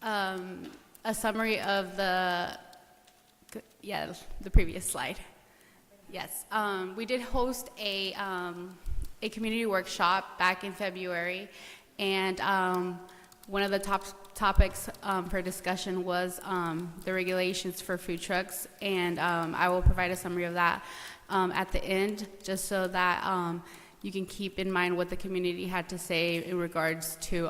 a summary of the previous slide. Yes, we did host a community workshop back in February, and one of the top topics for discussion was the regulations for food trucks, and I will provide a summary of that at the end, just so that you can keep in mind what the community had to say in regards to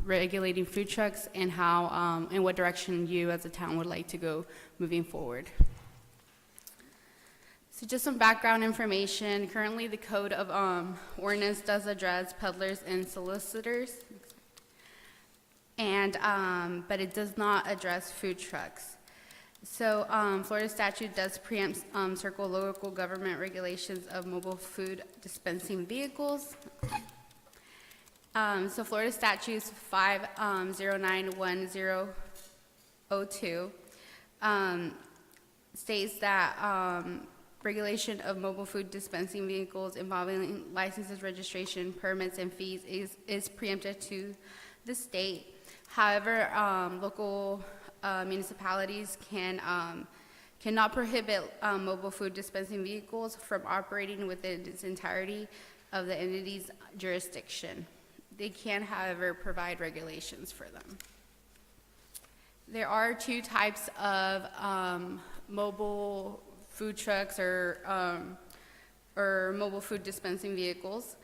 regulating food trucks and how in what direction you as a town would like to go moving forward. So just some background information. Currently, the code of ordinance does address peddlers and solicitors, and but it does not address food trucks. So Florida statute does preempt circle local government regulations of mobile food dispensing vehicles. So Florida statutes 5091002 states that regulation of mobile food dispensing vehicles involving licenses, registration, permits, and fees is preempted to the state. However, local municipalities cannot prohibit mobile food dispensing vehicles from operating within its entirety of the entity's jurisdiction. They can, however, provide regulations for them. There are two types of mobile food trucks or mobile food dispensing vehicles,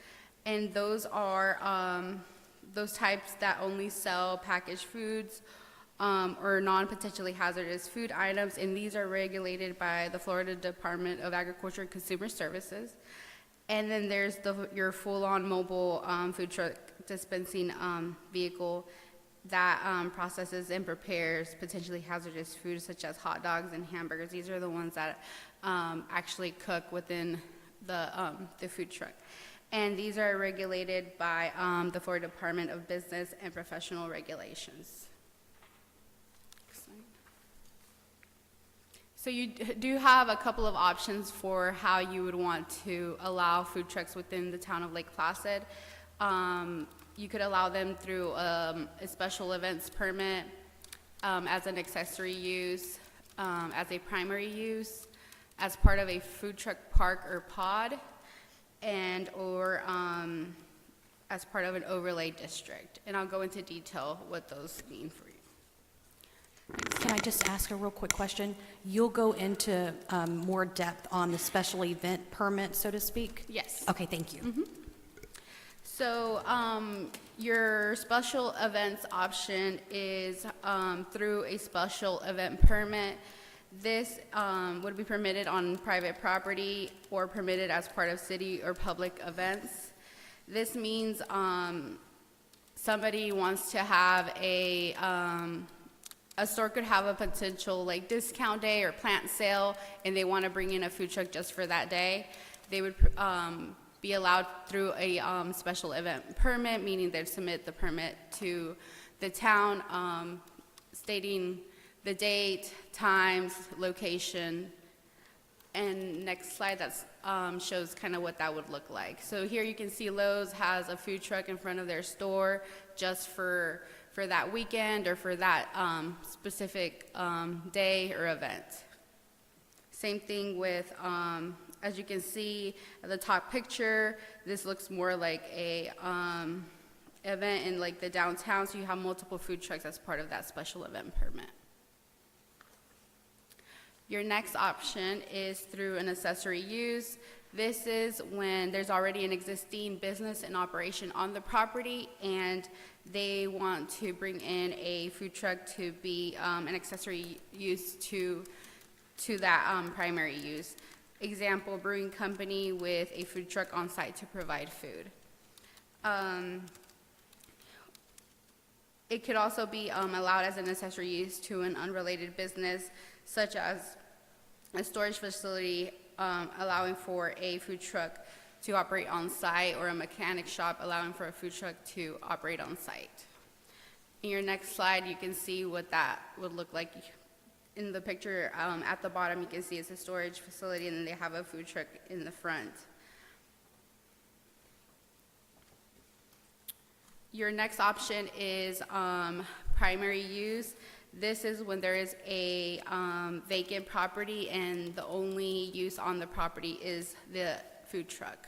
and those are those types that only sell packaged foods or non-potentially hazardous food items, and these are regulated by the Florida Department of Agriculture and Consumer Services. And then there's your full-on mobile food truck dispensing vehicle that processes and prepares potentially hazardous foods such as hot dogs and hamburgers. These are the ones that actually cook within the food truck. And these are regulated by the Florida Department of Business and Professional Regulations. So you do have a couple of options for how you would want to allow food trucks within the town of Lake Placid. You could allow them through a special events permit as an accessory use, as a primary use, as part of a food truck park or pod, and or as part of an overlay district. And I'll go into detail what those mean for you. Can I just ask a real quick question? You'll go into more depth on the special event permit, so to speak? Yes. Okay, thank you. Mm-hmm. So your special events option is through a special event permit. This would be permitted on private property or permitted as part of city or public events. This means somebody wants to have a store could have a potential like discount day or plant sale, and they want to bring in a food truck just for that day. They would be allowed through a special event permit, meaning they'd submit the permit to the town stating the date, times, location, and next slide that shows kind of what that would look like. So here you can see Lowe's has a food truck in front of their store just for that weekend or for that specific day or event. Same thing with, as you can see at the top picture, this looks more like a event in like the downtown, so you have multiple food trucks as part of that special event permit. Your next option is through an accessory use. This is when there's already an existing business and operation on the property, and they want to bring in a food truck to be an accessory use to that primary use. Example, brewing company with a food truck on site to provide food. It could also be allowed as an accessory use to an unrelated business, such as a storage facility allowing for a food truck to operate on site, or a mechanic shop allowing for a food truck to operate on site. In your next slide, you can see what that would look like. In the picture at the bottom, you can see it's a storage facility, and then they have a food truck in the front. Your next option is primary use. This is when there is a vacant property and the only use on the property is the food truck.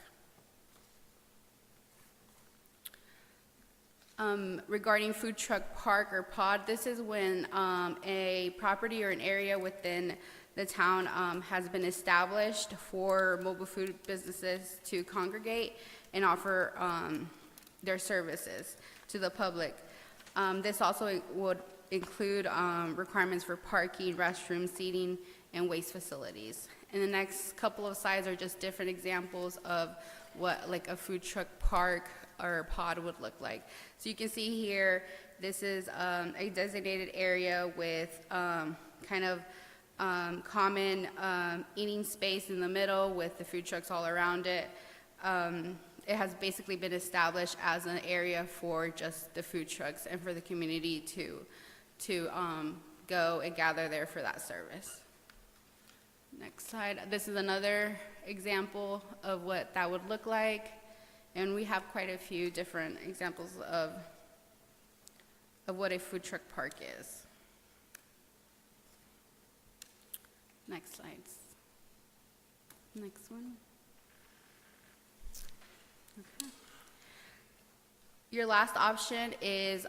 Regarding food truck park or pod, this is when a property or an area within the town has been established for mobile food businesses to congregate and offer their services to the public. This also would include requirements for parking, restrooms, seating, and waste facilities. And the next couple of slides are just different examples of what like a food truck park or a pod would look like. So you can see here, this is a designated area with kind of common eating space in the middle with the food trucks all around it. It has basically been established as an area for just the food trucks and for the community to go and gather there for that service. Next slide. This is another example of what that would look like. And we have quite a few different examples of what a food truck park is. Next slides. Next one. Okay. Your last option is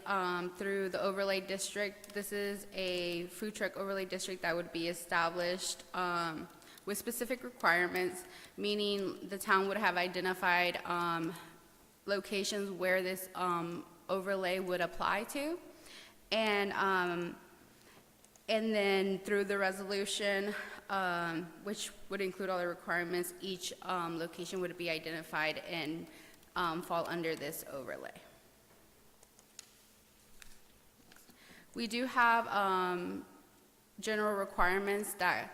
through the overlay district. This is a food truck overlay district that would be established with specific requirements, meaning the town would have identified locations where this overlay would apply to. And then through the resolution, which would include all the requirements, each location would be identified and fall under this overlay. We do have general requirements that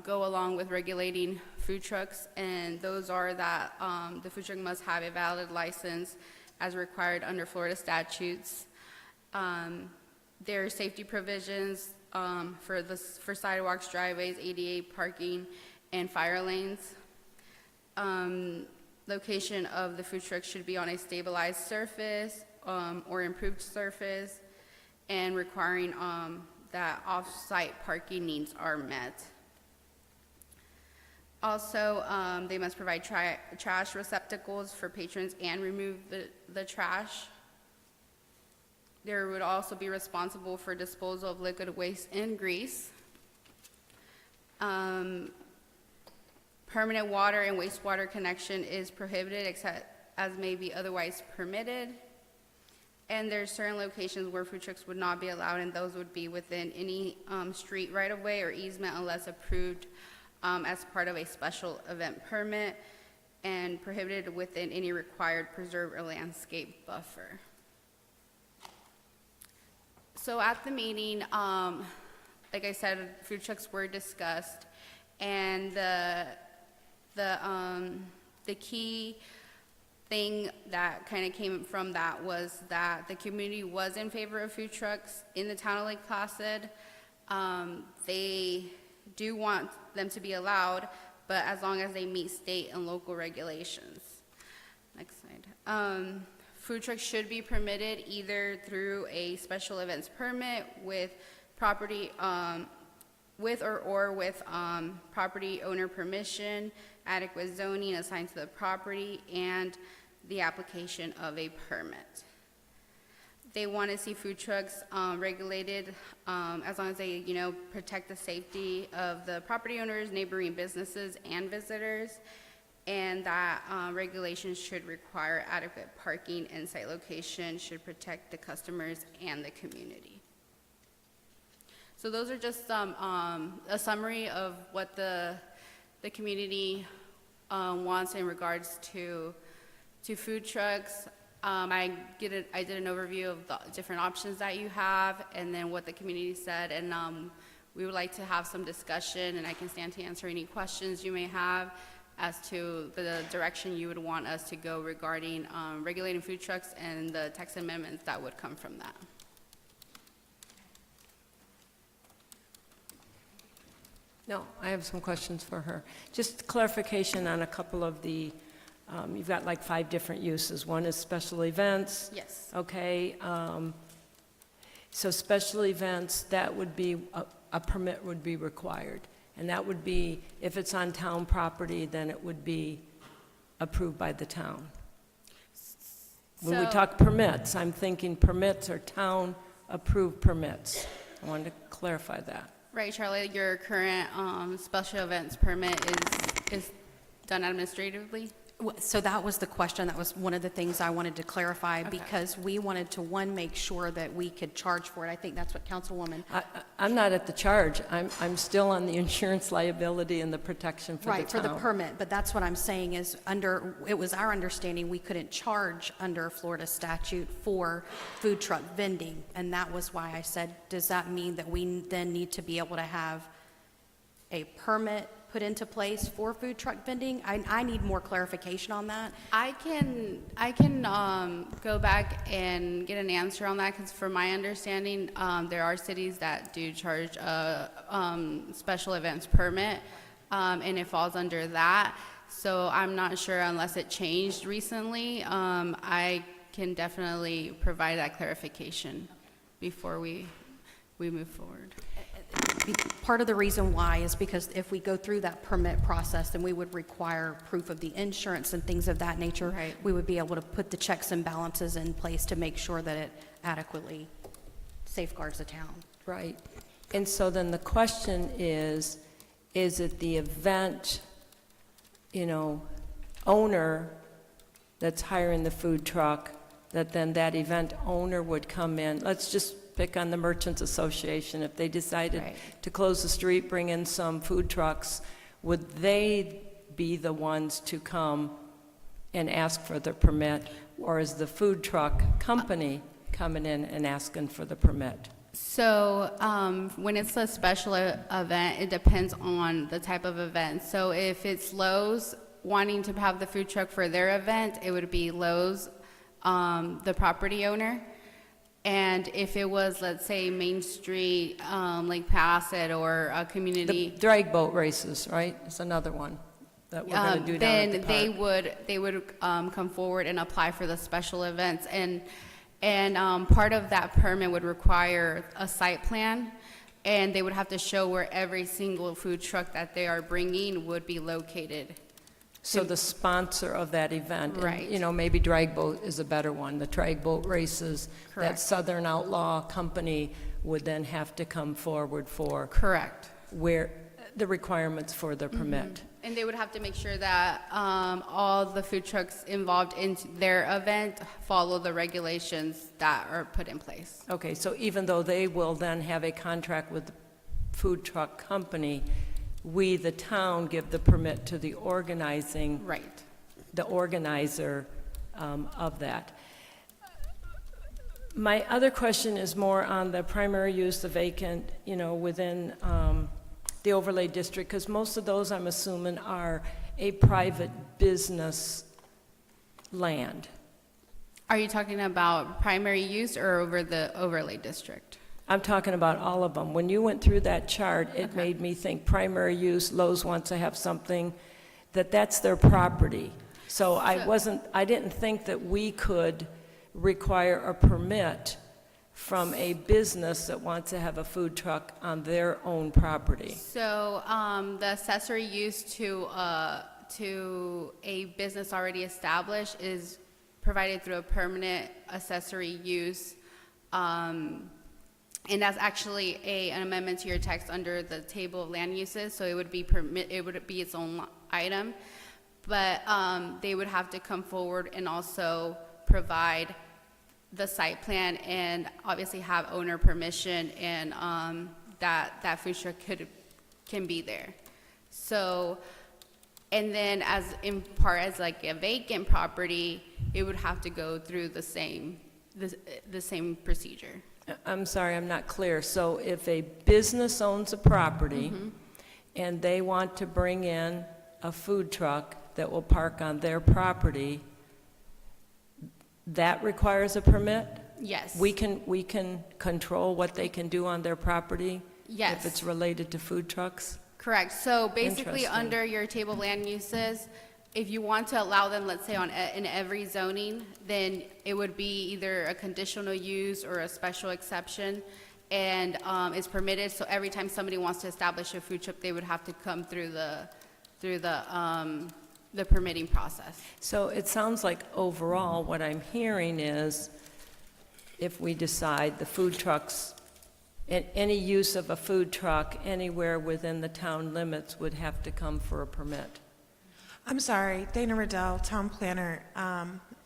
go along with regulating food trucks, and those are that the food truck must have a valid license as required under Florida statutes. There are safety provisions for sidewalks, driveways, ADA parking, and fire lanes. Location of the food truck should be on a stabilized surface or improved surface, and requiring that off-site parking needs are met. Also, they must provide trash receptacles for patrons and remove the trash. They would also be responsible for disposal of liquid waste and grease. Permanent water and wastewater connection is prohibited except as may be otherwise permitted. And there's certain locations where food trucks would not be allowed, and those would be within any street right-of-way or easement unless approved as part of a special event permit, and prohibited within any required preserve or landscape buffer. So at the meeting, like I said, food trucks were discussed, and the key thing that kind of came from that was that the community was in favor of food trucks in the town of Lake Placid. They do want them to be allowed, but as long as they meet state and local regulations. Next slide. Food trucks should be permitted either through a special events permit with property, with property owner permission, adequate zoning assigned to the property, and the application of a permit. They want to see food trucks regulated as long as they, protect the safety of the property owners, neighboring businesses, and visitors, and that regulations should require adequate parking and site location, should protect the customers and the community. So those are just a summary of what the community wants in regards to food trucks. I did an overview of the different options that you have, and then what the community said, and we would like to have some discussion, and I can stand to answer any questions you may have as to the direction you would want us to go regarding regulating food trucks and the text amendments that would come from that. No, I have some questions for her. Just clarification on a couple of the, you've got like 5 different uses. One is special events. Yes. Okay, so special events, that would be, a permit would be required. And that would be, if it's on town property, then it would be approved by the town. When we So- talk permits, I'm thinking permits are town-approved permits. I wanted to clarify that. Right, Charlotte, your current special events permit is done administratively? So that was the question, that was one of the things I wanted to clarify, because we wanted to, one, make sure that we could charge for it. I think that's what Councilwoman. I'm not at the charge. I'm still on the insurance liability and the protection for the town. Right, for the permit, but that's what I'm saying is it was our understanding we couldn't charge under Florida statute for food truck vending. And that was why I said, does that mean that we then need to be able to have a permit put into place for food truck vending? I need more clarification on that. I can go back and get an answer on that, because from my understanding, there are cities that do charge a special events permit, and it falls under that. So I'm not sure unless it changed recently. I can definitely provide that clarification before we move forward. Part of the reason why is because if we go through that permit process, then we would require proof of the insurance and things of that nature. Right. We would be able to put the checks and balances in place to make sure that it adequately safeguards the town. Right. And so then the question is it the event, owner that's hiring the food truck, that then that event owner would come in? Let's just pick on the Merchants Association. If they decided Right. to close the street, bring in some food trucks, would they be the ones to come and ask for the permit? Or is the food truck company coming in and asking for the permit? So when it's a special event, it depends on the type of event. So if it's Lowe's wanting to have the food truck for their event, it would be Lowe's, the property owner. And if it was, let's say, Main Street, Lake Placid, or a The community, drag boat races, right? It's another one that we're going to do down at the then park. they would come forward and apply for the special events. And part of that permit would require a site plan, and they would have to show where every single food truck that they are bringing would be located. So the sponsor of that event. and, Right. Maybe drag boat is a better one. The drag boat races, that Correct. Southern Outlaw company would then have to come forward for Correct. where the requirements for the permit. And they would have to make sure that all the food trucks involved in their event follow the regulations that are put in place. Okay, so even though they will then have a contract with the food truck company, we, the town, give the permit to the organizing, Right. the organizer of that. My other question is more on the primary use, the vacant, within the overlay district, because most of those, I'm assuming, are a private business land. Are you talking about primary use or over the overlay district? I'm talking about all of them. When you went through that chart, it made me think primary use, Lowe's wants to have something, that's their property. So I didn't think that we could require a permit from a business that wants to have a food truck on their own property. So the accessory use to a business already established is provided through a permanent accessory use. And that's actually an amendment to your text under the table of land uses, so it would be its own item. But they would have to come forward and also provide the site plan and obviously have owner permission, and that food truck can be there. So, and then as like a vacant property, it would have to go through the same procedure. I'm sorry, I'm not clear. So if a business owns a property and they want to bring in a food truck that will park on their property, that requires a permit? Yes. We can control what they can do on their property? Yes. If it's related to food trucks? Correct. So basically, Interesting. under your table of land uses, if you want to allow them, let's say in every zoning, then it would be either a conditional use or a special exception, and it's permitted. So every time somebody wants to establish a food truck, they would have to come through the permitting process. So it sounds like overall, what I'm hearing is, if we decide the food trucks, any use of a food truck anywhere within the town limits would have to come for a permit. I'm sorry, Dana Riddell, town planner,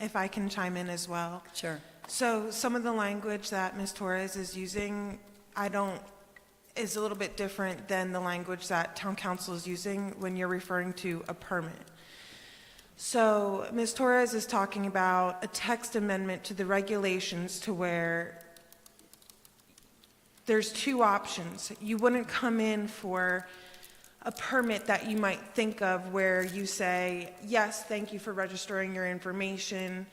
if I can chime in as well. Sure. So some of the language that Ms. Torres is using, is a little bit different than the language that town council is using when you're referring to a permit. So Ms. Torres is talking about a text amendment to the regulations to where there's two options. You wouldn't come in for a permit that you might think of where you say, yes, thank you for registering your information.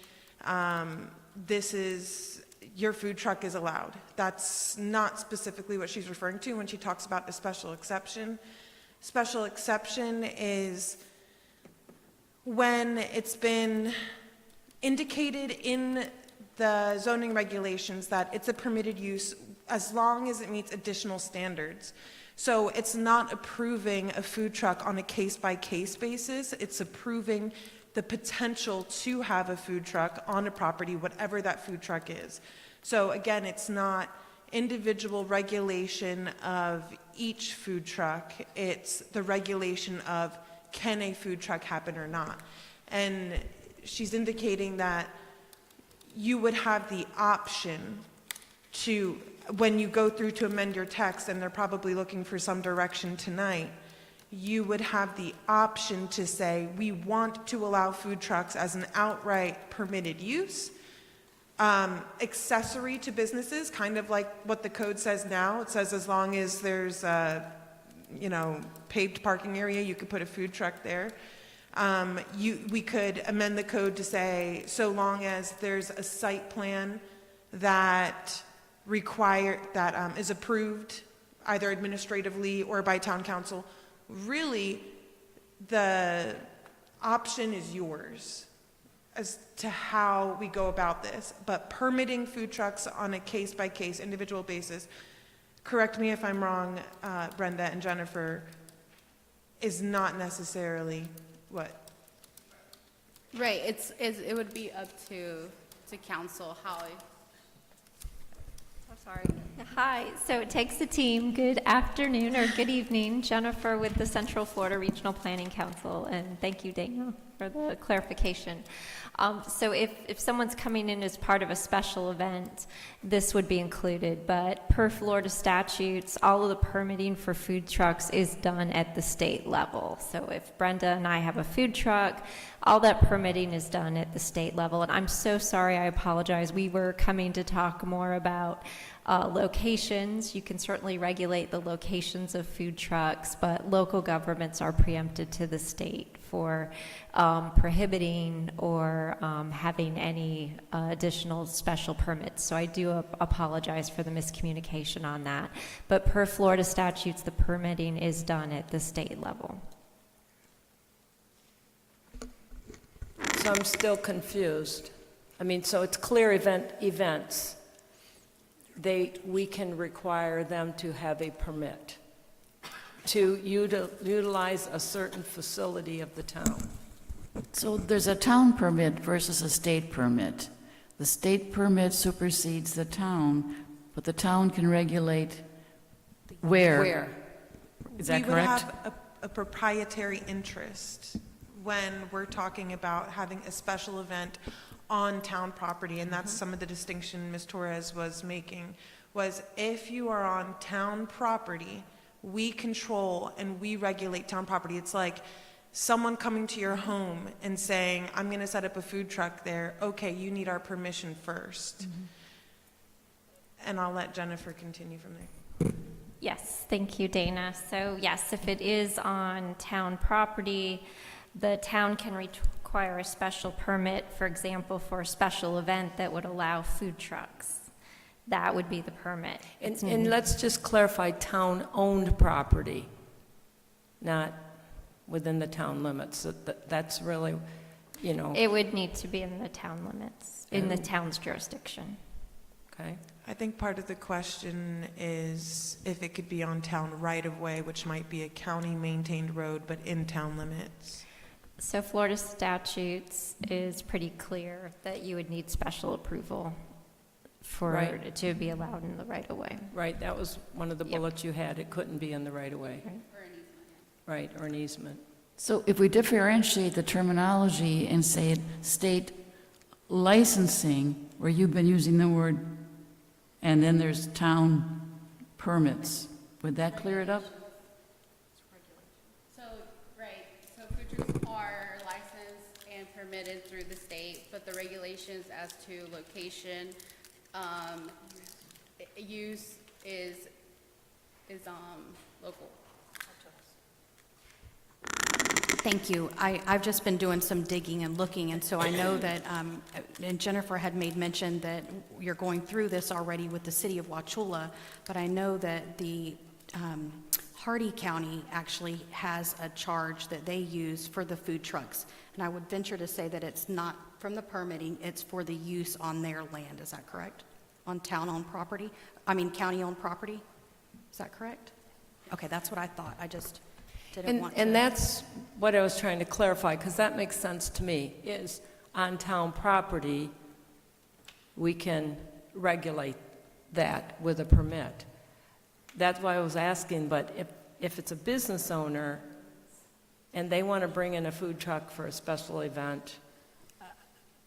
Your food truck is allowed. That's not specifically what she's referring to when she talks about a special exception. Special exception is when it's been indicated in the zoning regulations that it's a permitted use as long as it meets additional standards. So it's not approving a food truck on a case-by-case basis. It's approving the potential to have a food truck on a property, whatever that food truck is. So again, it's not individual regulation of each food truck. It's the regulation of can a food truck happen or not. And she's indicating that you would have the option to, when you go through to amend your text, and they're probably looking for some direction tonight, you would have the option to say, we want to allow food trucks as an outright permitted use, accessory to businesses, kind of like what the code says now. It says as long as there's a, paved parking area, you could put a food truck there. We could amend the code to say, so long as there's a site plan that is approved either administratively or by town council. Really, the option is yours as to how we go about this, but permitting food trucks on a case-by-case individual basis, correct me if I'm wrong, Brenda and Jennifer, is not necessarily what? Right, it would be up to council how. Sorry. Hi, so it takes a team. Good afternoon or good evening. Jennifer with the Central Florida Regional Planning Council, and thank you, Dana, for the clarification. So if someone's coming in as part of a special event, this would be included, but per Florida statutes, all of the permitting for food trucks is done at the state level. So if Brenda and I have a food truck, all that permitting is done at the state level. And I'm so sorry, I apologize. We were coming to talk more about locations. You can certainly regulate the locations of food trucks, but local governments are preempted to the state for prohibiting or having any additional special permits. So I do apologize for the miscommunication on that. But per Florida statutes, the permitting is done at the state level. So I'm still confused. So it's clear events. We can require them to have a permit to utilize a certain facility of the town. So there's a town permit versus a state permit. The state permit supersedes the town, but the town can regulate where. Is that correct? We would have a proprietary interest when we're talking about having a special event on town property, and that's some of the distinction Ms. Torres was making, was if you are on town property, we control and we regulate town property. It's like someone coming to your home and saying, I'm going to set up a food truck there. Okay, you need our permission first. Mm-hmm. And I'll let Jennifer continue from there. Yes, thank you, Dana. So yes, if it is on town property, the town can require a special permit, for example, for a special event that would allow food trucks. That would be the permit. And let's just clarify town-owned property. not within the town limits. That's really, you know, It would need to be in the town limits, in the town's jurisdiction. okay? I think part of the question is if it could be on town right-of-way, which might be a county-maintained road, but in town limits. So Florida statutes is pretty clear that you would need special approval for Right. it to be allowed in the right-of-way. Right, that was one of the Yep. bullets you had. It couldn't be in the right-of-way. Right. Right, or an easement. So if we differentiate the terminology and say state licensing, where you've been using the word, and then there's town permits, would that clear it up? So, right, so food trucks are licensed and permitted through the state, but the regulations as to location, use is local. Thank you. I've just been doing some digging and looking, and so I know that, and Jennifer had made mention that you're going through this already with the city of Wauchula, but I know that the Hardy County actually has a charge that they use for the food trucks. And I would venture to say that it's not from the permitting, it's for the use on their land. Is that correct? On town-owned property? County-owned property? Is that correct? Okay, that's what I thought. I just didn't want to. And that's what I was trying to clarify, because that makes sense to me, is on town property, we can regulate that with a permit. That's why I was asking, but if it's a business owner and they want to bring in a food truck for a special event,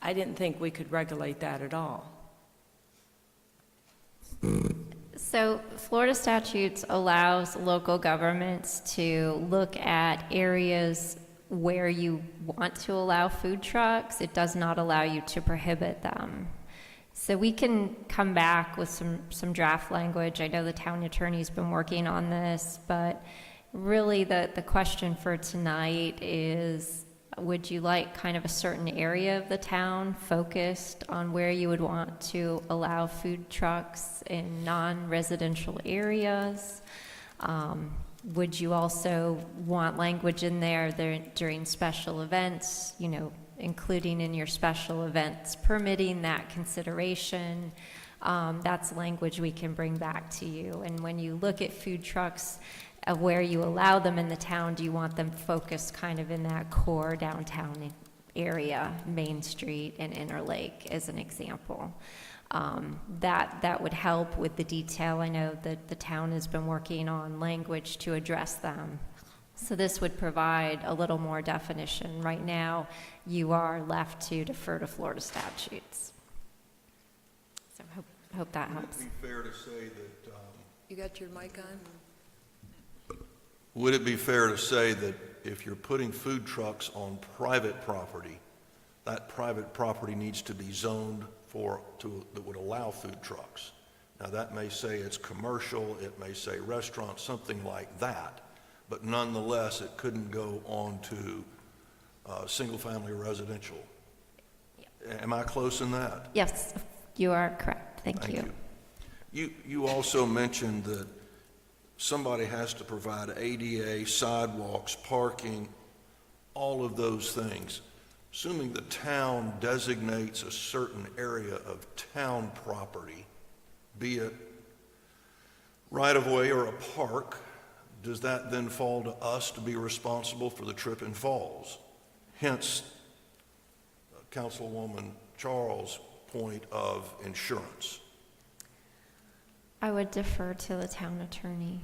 I didn't think we could regulate that at all. So Florida statutes allows local governments to look at areas where you want to allow food trucks. It does not allow you to prohibit them. So we can come back with some draft language. I know the town attorney's been working on this, but really the question for tonight is, would you like kind of a certain area of the town focused on where you would want to allow food trucks in non-residential areas? Would you also want language in there during special events, you know, including in your special events, permitting that consideration? That's language we can bring back to you. And when you look at food trucks, where you allow them in the town, do you want them focused kind of in that core downtown area, Main Street and Interlake as an example? That would help with the detail. I know that the town has been working on language to address them. So this would provide a little more definition. Right now, you are left to defer to Florida statutes. So hope that helps. Would it be fair to say that, You got your mic on? would it be fair to say that if you're putting food trucks on private property, that private property needs to be zoned that would allow food trucks? Now, that may say it's commercial, it may say restaurant, something like that, but nonetheless, it couldn't go on to single-family residential. Am I close in that? Yes, you are correct. Thank you. You also mentioned that somebody has to provide ADA, sidewalks, parking, all of those things. Assuming the town designates a certain area of town property, be it right-of-way or a park, does that then fall to us to be responsible for the trip and falls? Hence, Councilwoman Charles' point of insurance. I would defer to the town attorney.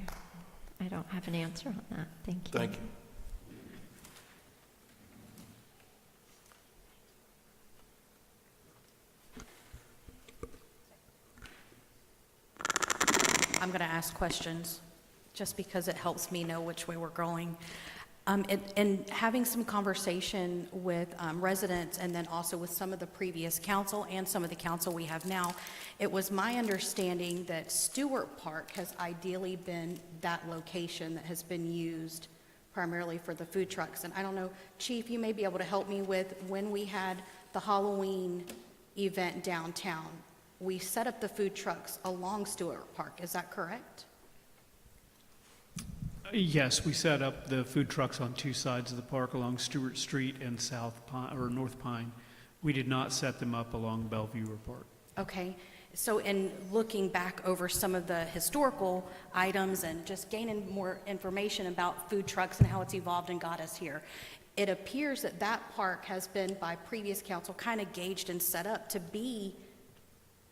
I don't have an answer on that. Thank you. Thank you. I'm going to ask questions, just because it helps me know which way we're going. And having some conversation with residents, and then also with some of the previous council and some of the council we have now, it was my understanding that Stewart Park has ideally been that location that has been used primarily for the food trucks. And I don't know, Chief, you may be able to help me with when we had the Halloween event downtown. We set up the food trucks along Stewart Park. Is that correct? Yes, we set up the food trucks on two sides of the park along Stewart Street and South Pine, or North Pine. We did not set them up along Bellevue or Park. Okay, so in looking back over some of the historical items and just gaining more information about food trucks and how it's evolved and got us here, it appears that that park has been, by previous council, kind of gauged and set up to be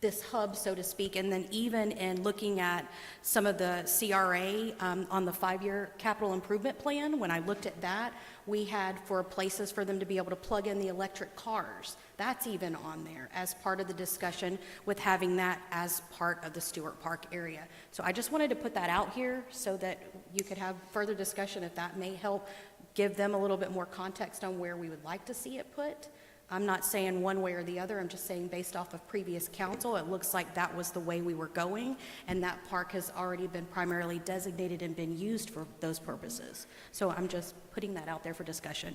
this hub, so to speak. And then even in looking at some of the CRA on the 5-year capital improvement plan, when I looked at that, we had for places for them to be able to plug in the electric cars. That's even on there as part of the discussion with having that as part of the Stewart Park area. So I just wanted to put that out here so that you could have further discussion if that may help give them a little bit more context on where we would like to see it put. I'm not saying one way or the other, I'm just saying based off of previous council, it looks like that was the way we were going, and that park has already been primarily designated and been used for those purposes. So I'm just putting that out there for discussion.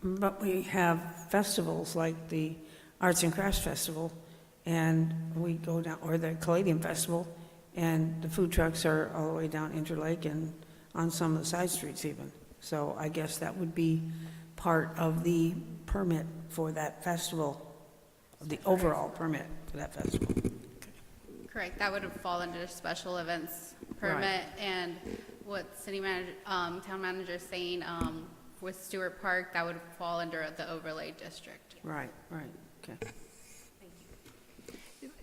But we have festivals like the Arts and Crafts Festival, and we go down, or the Caladium Festival, and the food trucks are all the way down Interlake and on some of the side streets even. So I guess that would be part of the permit for that festival, the overall permit for that festival. Correct, that would fall under special events permit, and what city manager, town manager is saying, with Stewart Park, that would fall under the overlay district. Right, okay.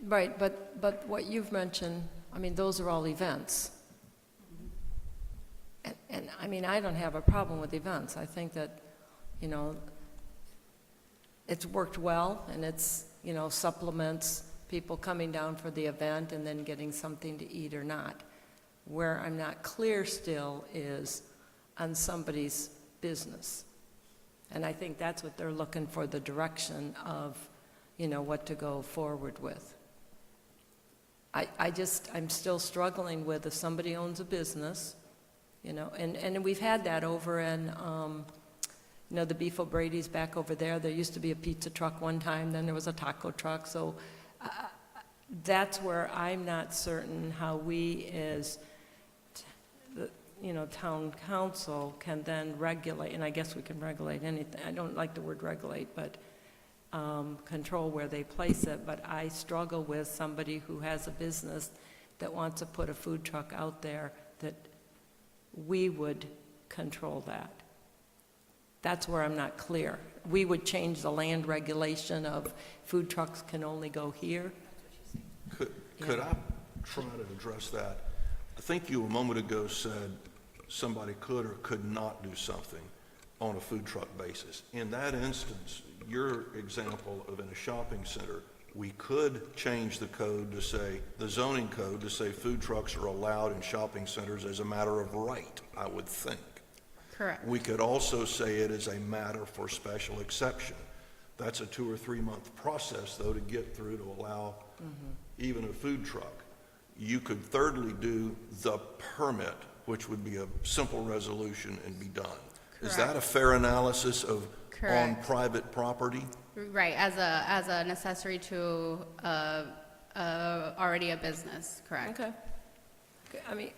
Right, but what you've mentioned, I mean, those are all events. And I mean, I don't have a problem with events. I think that, you know, it's worked well, and it's, you know, supplements people coming down for the event and then getting something to eat or not. Where I'm not clear still is on somebody's business. And I think that's what they're looking for, the direction of, you know, what to go forward with. I'm still struggling with if somebody owns a business, you know, and we've had that over in, you know, the Beef O'Brady's back over there. There used to be a pizza truck one time, then there was a taco truck. So that's where I'm not certain how we as, you know, town council can then regulate, and I guess we can regulate anything. I don't like the word regulate, but control where they place it. But I struggle with somebody who has a business that wants to put a food truck out there, that we would control that. That's where I'm not clear. We would change the land regulation of food trucks can only go here. Could I try to address that? I think you a moment ago said somebody could or could not do something on a food truck basis. In that instance, your example of in a shopping center, we could change the code to say, the zoning code to say food trucks are allowed in shopping centers as a matter of right, I would think. Correct. We could also say it is a matter for special exception. That's a 2 or 3 month process, though, to get through to allow even a food truck. You could thirdly do the permit, which would be a simple resolution and be done. Is that a fair analysis of on private property? Right, as an accessory to already a business, correct? Okay. I mean,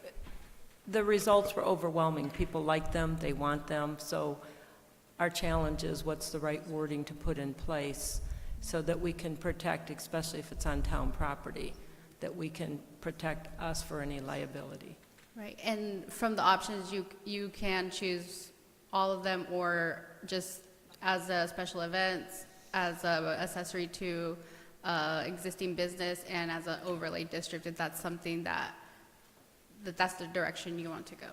the results were overwhelming. People like them, they want them. So our challenge is what's the right wording to put in place so that we can protect, especially if it's on town property, that we can protect us for any liability. Right, and from the options, you can choose all of them, or just as a special events, as a accessory to existing business, and as an overlay district, if that's something that's the direction you want to go.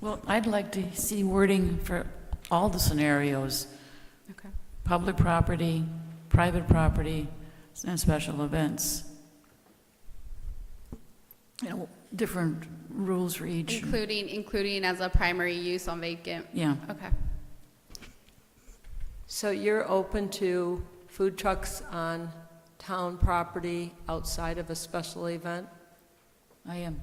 Well, I'd like to see wording for all the scenarios. Okay. Public property, private property, and special events. You know, different rules for each. Including as a primary use on vacant? Yeah. Okay. So you're open to food trucks on town property outside of a special event? I am.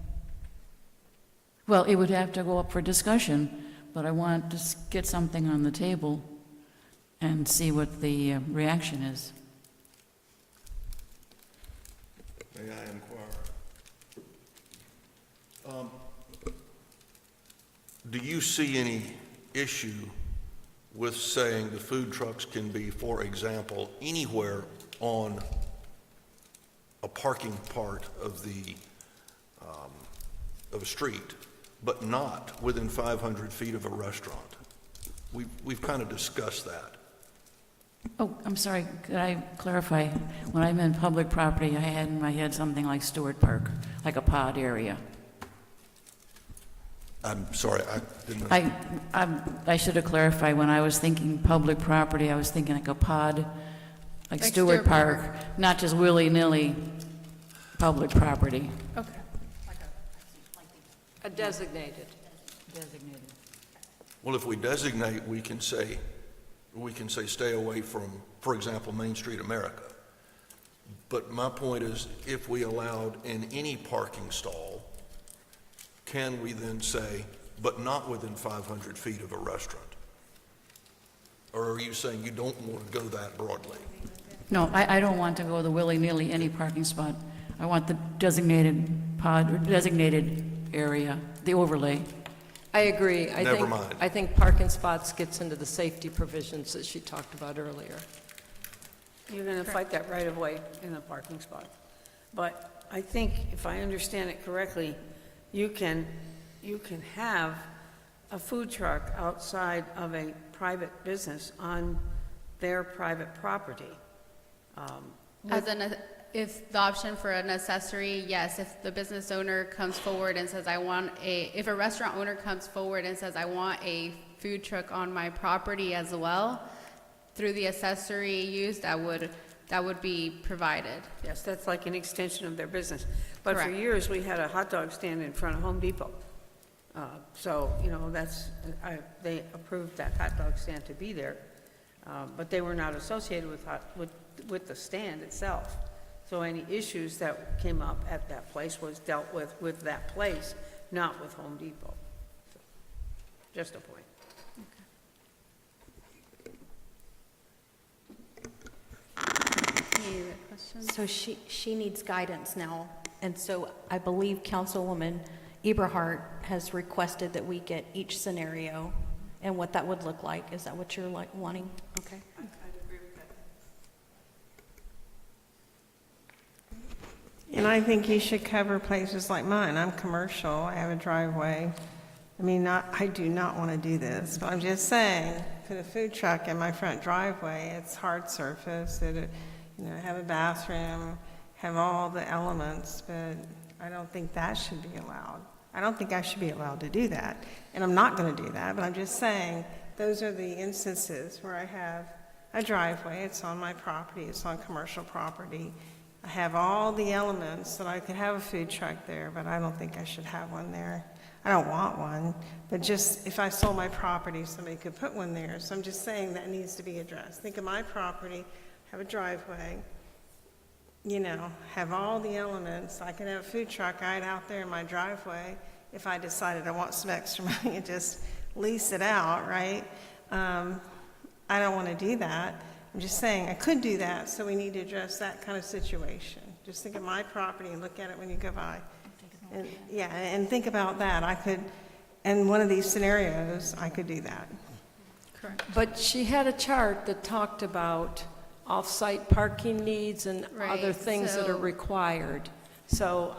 Well, it would have to go up for discussion, but I want to get something on the table and see what the reaction is. May I inquire? Do you see any issue with saying the food trucks can be, for example, anywhere on a parking part of a street, but not within 500 feet of a restaurant? We've kind of discussed that. Oh, I'm sorry, could I clarify? When I meant public property, I had in my head something like Stewart Park, like a pod area. I'm sorry, I didn't. I should have clarified, when I was thinking public property, I was thinking like a pod, like Stewart Park, not just willy-nilly public property. Okay. A designated. Well, if we designate, we can say stay away from, for example, Main Street America. But my point is, if we allowed in any parking stall, can we then say, but not within 500 feet of a restaurant? Or are you saying you don't want to go that broadly? No, I don't want to go the willy-nilly any parking spot. I want the designated pod, or designated area, the overlay. I agree. Never mind. I think parking spots gets into the safety provisions that she talked about earlier. You're going to fight that right away in a parking spot. But I think, if I understand it correctly, you can have a food truck outside of a private business on their private property. If the option for an accessory, yes, if the business owner comes forward and says, if a restaurant owner comes forward and says, I want a food truck on my property as well, through the accessory use, that would be provided. Yes, that's like an extension of their business. But for Correct. years, we had a hot dog stand in front of Home Depot. So, they approved that hot dog stand to be there, but they were not associated with the stand itself. So any issues that came up at that place was dealt with that place, not with Home Depot. So, just a point. Any other questions? So she needs guidance now, and so I believe Councilwoman Eberhardt has requested that we get each scenario and what that would look like. Is that what you're wanting? Okay. And I think you should cover places like mine. I'm commercial, I have a driveway. I mean, I do not want to do this, but I'm just saying, put a food truck in my front driveway, it's hard surface, have a bathroom, have all the elements, but I don't think that should be allowed. I don't think I should be allowed to do that, and I'm not going to do that, but I'm just saying, those are the instances where I have a driveway, it's on my property, it's on commercial property, I have all the elements that I could have a food truck there, but I don't think I should have one there. I don't want one, but just if I sold my property, somebody could put one there. So I'm just saying that needs to be addressed. Think of my property, have a driveway, have all the elements. I could have a food truck right out there in my driveway if I decided I want some extra money and just lease it out, right? I don't want to do that. I'm just saying I could do that, so we need to address that kind of situation. Just think of my property and look at it when you go by. And think about that. In one of these scenarios, I could do that. Correct. But she had a chart that talked about off-site parking needs and Right, other things that are so- required. So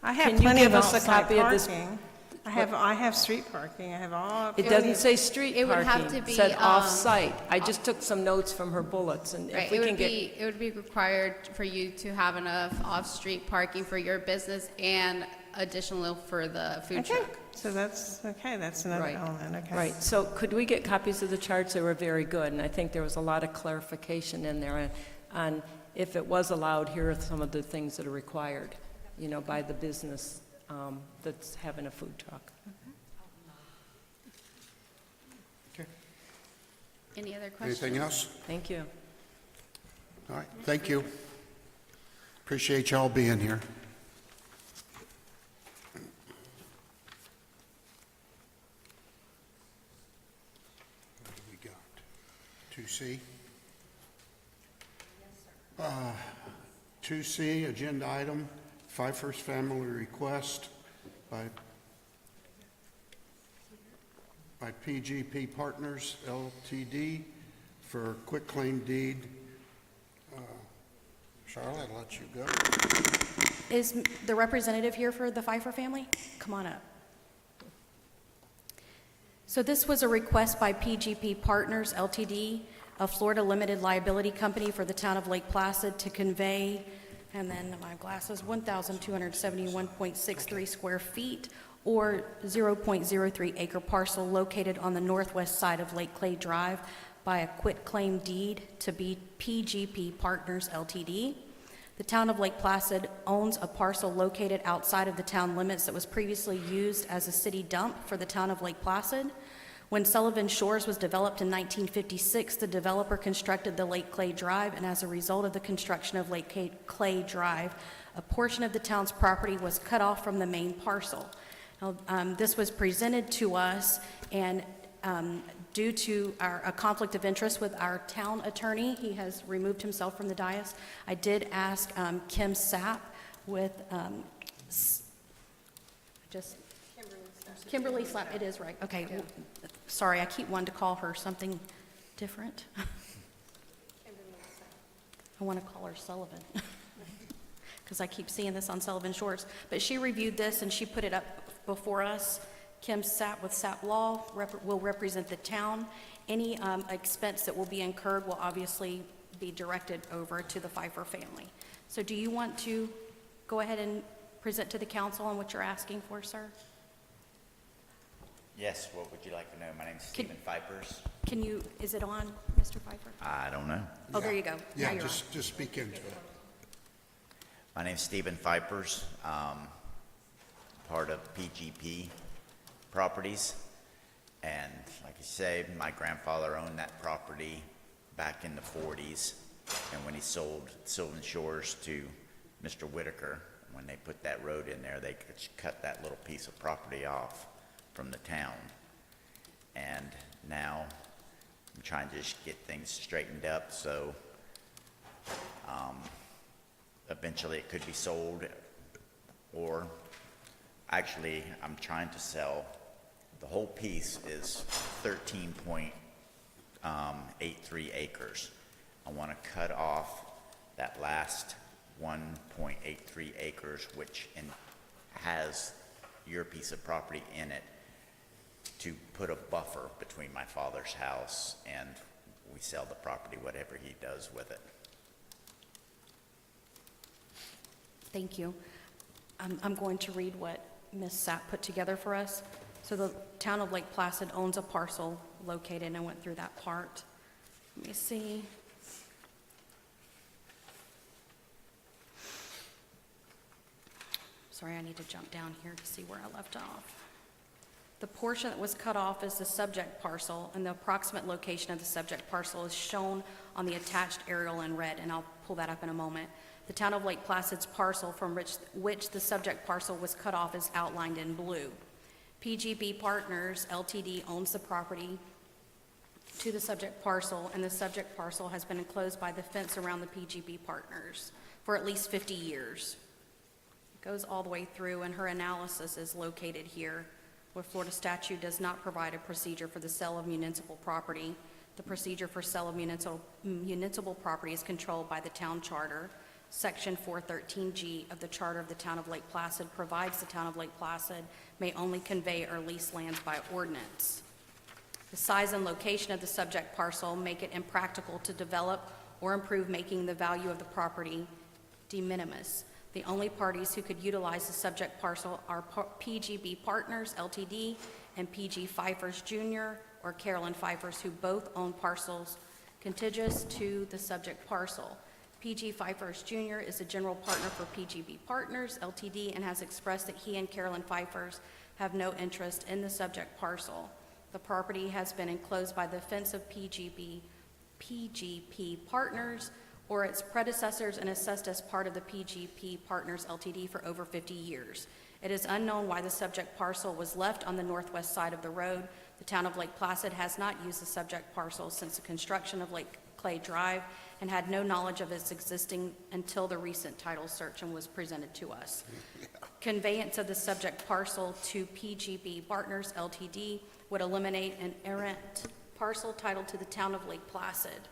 I have Can you plenty give of us a off-site copy of this? parking. I have street parking. I have all. it doesn't say street it would have parking, to it be, said off-site. I just took some notes from her bullets, and Right, if we can get... it would be required for you to have enough off-street parking for your business and additional for the food Okay, truck. so that's, okay, that's another Right. element, okay. Right, so could we get copies of the charts? They were very good, and I think there was a lot of clarification in there on if it was allowed, here are some of the things that are required, by the business that's having a food truck. Any other questions? Anything else? Thank you. All right, thank you. Appreciate y'all being here. What do we got? 2C? 2C, agenda item, Phypher's family request, by PGP Partners LTD for quitclaim deed. Charlotte, I'll let you go. Is the representative here for the Phypher family? Come on up. So this was a request by PGP Partners LTD, a Florida limited liability company for the town of Lake Placid to convey, and then my glasses, 1,271.63 square feet or 0.03 acre parcel located on the northwest side of Lake Clay Drive by a quitclaim deed to be PGP Partners LTD. The town of Lake Placid owns a parcel located outside of the town limits that was previously used as a city dump for the town of Lake Placid. When Sullivan Shores was developed in 1956, the developer constructed the Lake Clay Drive, and as a result of the construction of Lake Clay Drive, a portion of the town's property was cut off from the main parcel. Now, this was presented to us, and due to a conflict of interest with our town attorney, he has removed himself from the dais. I did ask Kim Sapp with Kimberly Sapp. It is right. Okay. Well, sorry, I keep wanting to call her something different. I want to call her Sullivan because I keep seeing this on Sullivan Shores. But she reviewed this and she put it up before us. Kim Sapp with Sapp Law will represent the town. Any expense that will be incurred will obviously be directed over to the Phypher family. So do you want to go ahead and present to the council on what you're asking for, sir? Yes, what would you like to know? My name's Stephen Vipers. Can you, is it on, Mr. Phypher? I don't know. Oh, there you go. Yeah, Now you're on. just speak into it. My name's Stephen Vipers, part of PGP Properties. And like you say, my grandfather owned that property back in the 40s. And when he sold Sylvan Shores to Mr. Whitaker, when they put that road in there, they could cut that little piece of property off from the town. And now I'm trying to just get things straightened up, so eventually it could be sold, or actually I'm trying to sell. The whole piece is 13.83 acres. I want to cut off that last 1.83 acres, which has your piece of property in it, to put a buffer between my father's house and we sell the property, whatever he does with it. Thank you. I'm going to read what Ms. Sapp put together for us. So the town of Lake Placid owns a parcel located, and I went through that part. Let me see. Sorry, I need to jump down here to see where I left off. The portion that was cut off is the subject parcel, and the approximate location of the subject parcel is shown on the attached aerial in red, and I'll pull that up in a moment. The town of Lake Placid's parcel from which the subject parcel was cut off is outlined in blue. PGP Partners LTD owns the property to the subject parcel, and the subject parcel has been enclosed by the fence around the PGP Partners for at least 50 years. It goes all the way through, and her analysis is located here, where Florida statute does not provide a procedure for the sale of municipal property. The procedure for sale of municipal property is controlled by the town charter. Section 413G of the Charter of the Town of Lake Placid provides the Town of Lake Placid may only convey or lease lands by ordinance. The size and location of the subject parcel make it impractical to develop or improve, making the value of the property de minimis. The only parties who could utilize the subject parcel are PGB Partners LTD and PG Phyphers Jr. or Carolyn Phyphers, who both own parcels contiguous to the subject parcel. PG Phyphers Jr. is a general partner for PGB Partners LTD and has expressed that he and Carolyn Phyphers have no interest in the subject parcel. The property has been enclosed by the fence of PGP Partners or its predecessors and assessed as part of the PGP Partners LTD for over 50 years. It is unknown why the subject parcel was left on the northwest side of the road. The town of Lake Placid has not used the subject parcel since the construction of Lake Clay Drive and had no knowledge of its existing until the recent title search and was presented to us. Conveyance of the subject parcel to PGB Partners LTD would eliminate an errant parcel titled to the town of Lake Placid.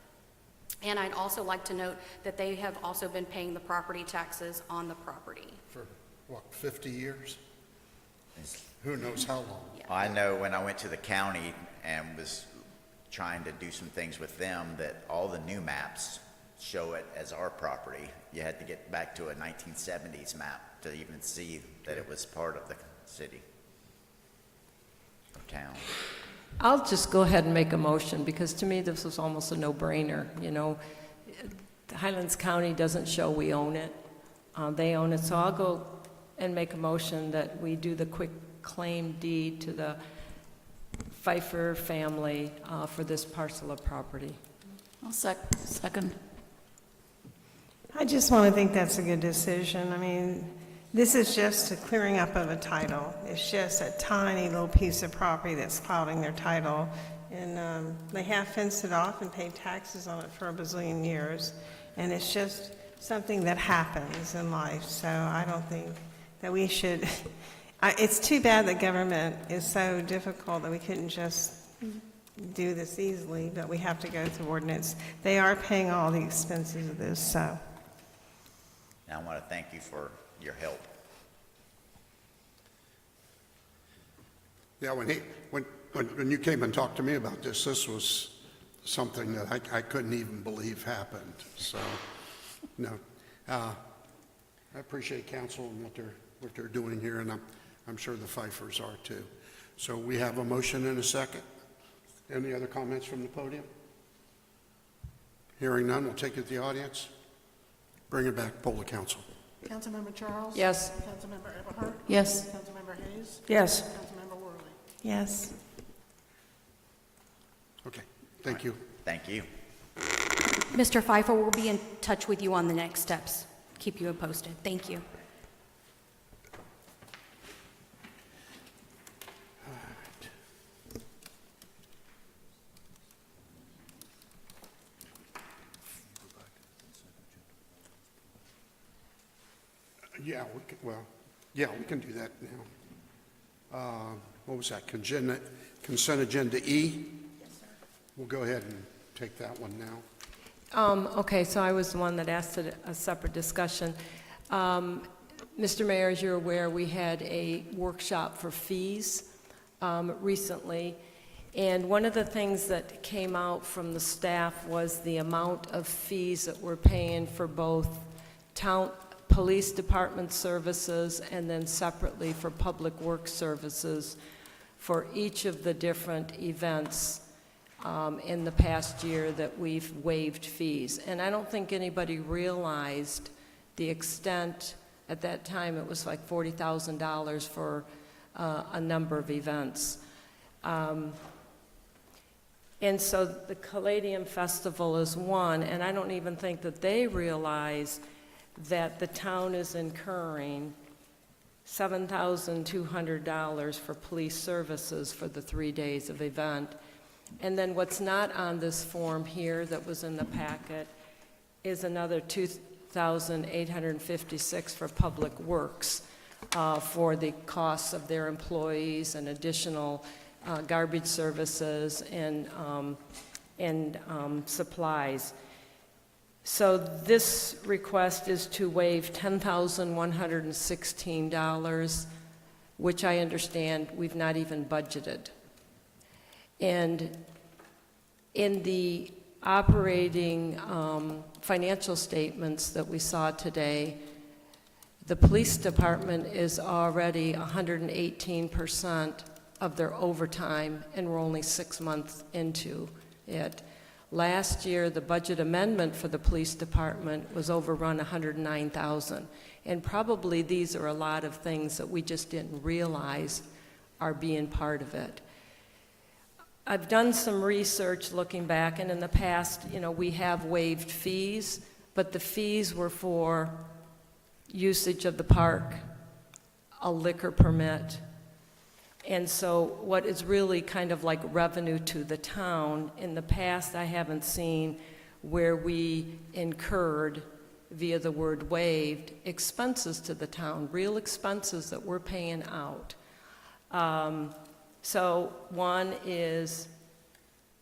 And I'd also like to note that they have also been paying the property taxes on the property. For, what, 50 years? Who knows how long? I know when I went to the county and was trying to do some things with them, that all the new maps show it as our property. You had to get back to a 1970s map to even see that it was part of the city or town. I'll just go ahead and make a motion, because to me, this was almost a no-brainer, you know. Highlands County doesn't show we own it. They own it, so I'll go and make a motion that we do the quitclaim deed to the Phypher family for this parcel of property. I'll second. I just want to think that's a good decision. I mean, this is just a clearing up of a title. It's just a tiny little piece of property that's clouding their title. And they have fenced it off and paid taxes on it for a bazillion years. And it's just something that happens in life. So I don't think that we should, it's too bad that government is so difficult that we couldn't just do this easily, but we have to go through ordinance. They are paying all the expenses of this, so. And I want to thank you for your help. Yeah, when you came and talked to me about this, this was something that I couldn't even believe happened. So, no, I appreciate council and what they're doing here, and I'm sure the Pfeiffers are too. So we have a motion and a second. Any other comments from the podium? Hearing none, we'll take it to the audience. Bring it back, poll the council. Councilmember Charles? Yes. Councilmember Eberhardt? Yes. Councilmember Hayes? Yes. Councilmember Worley? Yes. Okay, thank you. Thank you. Mr. Pfeiffer will be in touch with you on the next steps. Keep you posted. Thank you. Yeah, we can do that now. What was that, consent agenda E? Yes, sir. We'll go ahead and take that one now. Okay, so I was the one that asked a separate discussion. Mr. Mayor, as you're aware, we had a workshop for fees recently, and one of the things that came out from the staff was the amount of fees that we're paying for both town police department services and then separately for public works services for each of the different events in the past year that we've waived fees. And I don't think anybody realized the extent. At that time, it was like $40,000 for a number of events. And so the Caladium Festival is one, and I don't even think that they realize that the town is incurring $7,200 for police services for the 3 days of event. And then what's not on this form here that was in the packet is another $2,856 for public works for the costs of their employees and additional garbage services and supplies. So this request is to waive $10,116, which I understand we've not even budgeted. And in the operating financial statements that we saw today, the police department is already 118% of their overtime, and we're only 6 months into it. Last year, the budget amendment for the police department was overrun $109,000. And probably these are a lot of things that we just didn't realize are being part of it. I've done some research looking back, and in the past, we have waived fees, but the fees were for usage of the park, a liquor permit. And so what is really kind of like revenue to the town, in the past I haven't seen where we incurred via the word waived, expenses to the town, real expenses that we're paying out. So one is,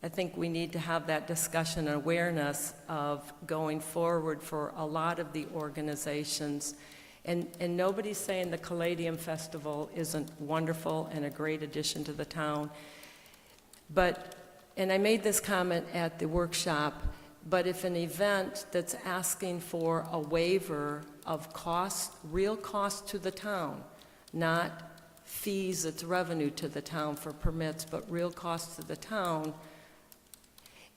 I think we need to have that discussion and awareness of going forward for a lot of the organizations. And nobody's saying the Caladium Festival isn't wonderful and a great addition to the town. But, and I made this comment at the workshop, but if an event that's asking for a waiver of cost, real cost to the town, not fees, it's revenue to the town for permits, but real cost to the town,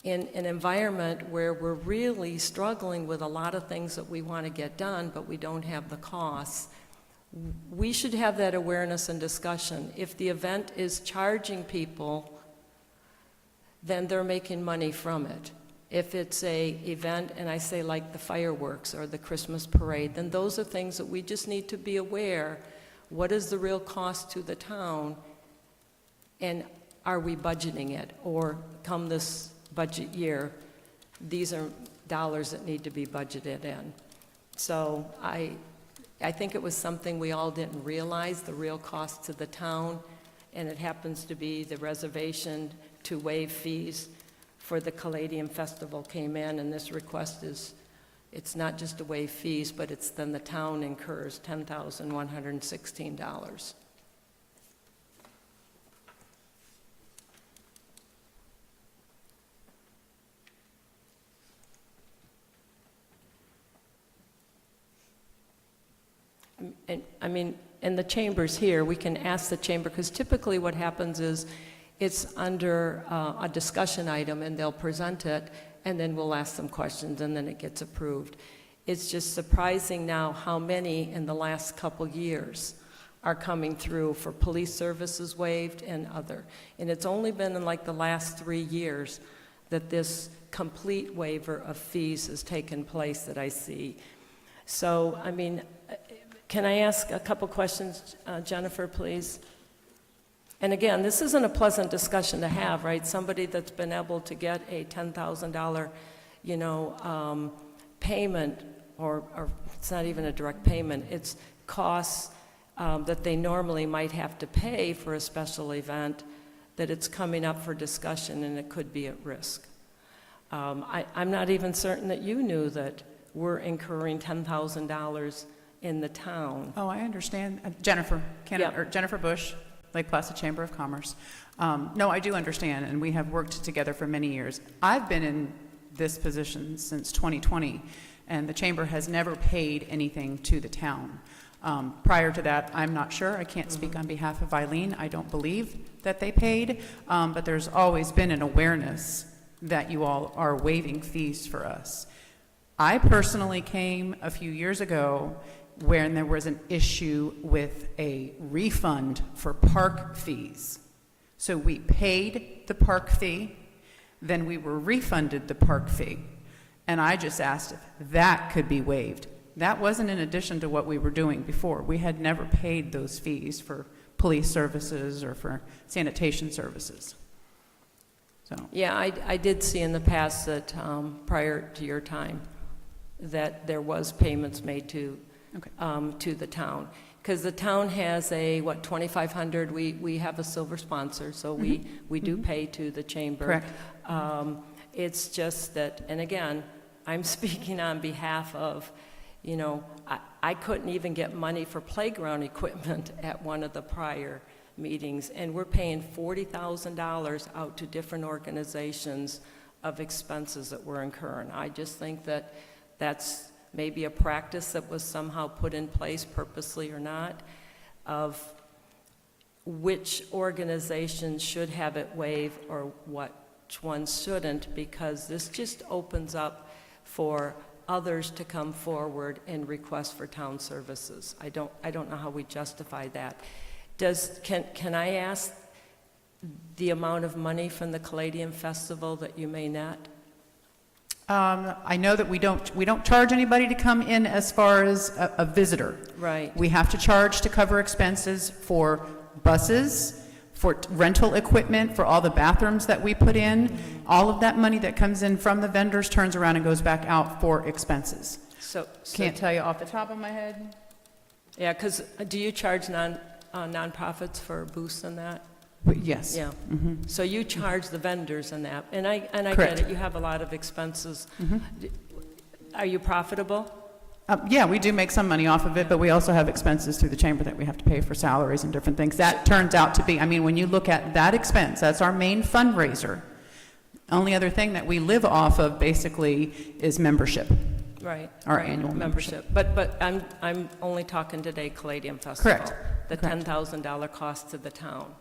in an environment where we're really struggling with a lot of things that we want to get done, but we don't have the costs, we should have that awareness and discussion. If the event is charging people, then they're making money from it. If it's a event, and I say like the fireworks or the Christmas parade, then those are things that we just need to be aware. What is the real cost to the town, and are we budgeting it? Or come this budget year, these are dollars that need to be budgeted in. So I think it was something we all didn't realize, the real cost to the town, and it happens to be the reservation to waive fees for the Caladium Festival came in, and this request is, it's not just to waive fees, but it's then the town incurs $10,116. And I mean, and the chamber's here, we can ask the chamber, because typically what happens is it's under a discussion item and they'll present it, and then we'll ask them questions and then it gets approved. It's just surprising now how many in the last couple years are coming through for police services waived and other. And it's only been in like the last 3 years that this complete waiver of fees has taken place that I see. So, I mean, can I ask a couple questions, Jennifer, please? And again, this isn't a pleasant discussion to have, right? Somebody that's been able to get a $10,000, payment, or it's not even a direct payment, it's costs that they normally might have to pay for a special event, that it's coming up for discussion and it could be at risk. I'm not even certain that you knew that we're incurring $10,000 in the town. Oh, I understand. Jennifer, Yeah. Jennifer Bush, Lake Placid Chamber of Commerce. No, I do understand, and we have worked together for many years. I've been in this position since 2020, and the chamber has never paid anything to the town. Prior to that, I'm not sure. I can't speak on behalf of Eileen. I don't believe that they paid, but there's always been an awareness that you all are waiving fees for us. I personally came a few years ago when there was an issue with a refund for park fees. So we paid the park fee, then we were refunded the park fee. And I just asked if that could be waived. That wasn't in addition to what we were doing before. We had never paid those fees for police services or for sanitation services. So. Yeah, I did see in the past that prior to your time that there was payments made to the town. Because the town has a, what, 2,500, we have a silver sponsor, so we do pay to the chamber. Correct. It's just that, and again, I'm speaking on behalf of, I couldn't even get money for playground equipment at one of the prior meetings, and we're paying $40,000 out to different organizations of expenses that we're incurring. I just think that that's maybe a practice that was somehow put in place, purposely or not, of which organizations should have it waived or which ones shouldn't, because this just opens up for others to come forward and request for town services. I don't know how we justify that. Can I ask the amount of money from the Caladium Festival that you may net? I know that we don't charge anybody to come in as far as a visitor. Right. We have to charge to cover expenses for buses, for rental equipment, for all the bathrooms that we put in. All of that money that comes in from the vendors turns around and goes back out for expenses. So, Can't tell you off the top of my head. yeah, because do you charge nonprofits for booths and that? But yes. Yeah. So you charge the vendors and that, and I get Correct. it, you have a lot of expenses. Are you profitable? Yeah, we do make some money off of it, but we also have expenses through the chamber that we have to pay for salaries and different things. That turns out to be, I mean, when you look at that expense, that's our main fundraiser. Only other thing that we live off of basically is membership. Right. Our right, annual membership. But I'm only talking today Caladium Festival. Correct. The Correct. $10,000 cost to the town.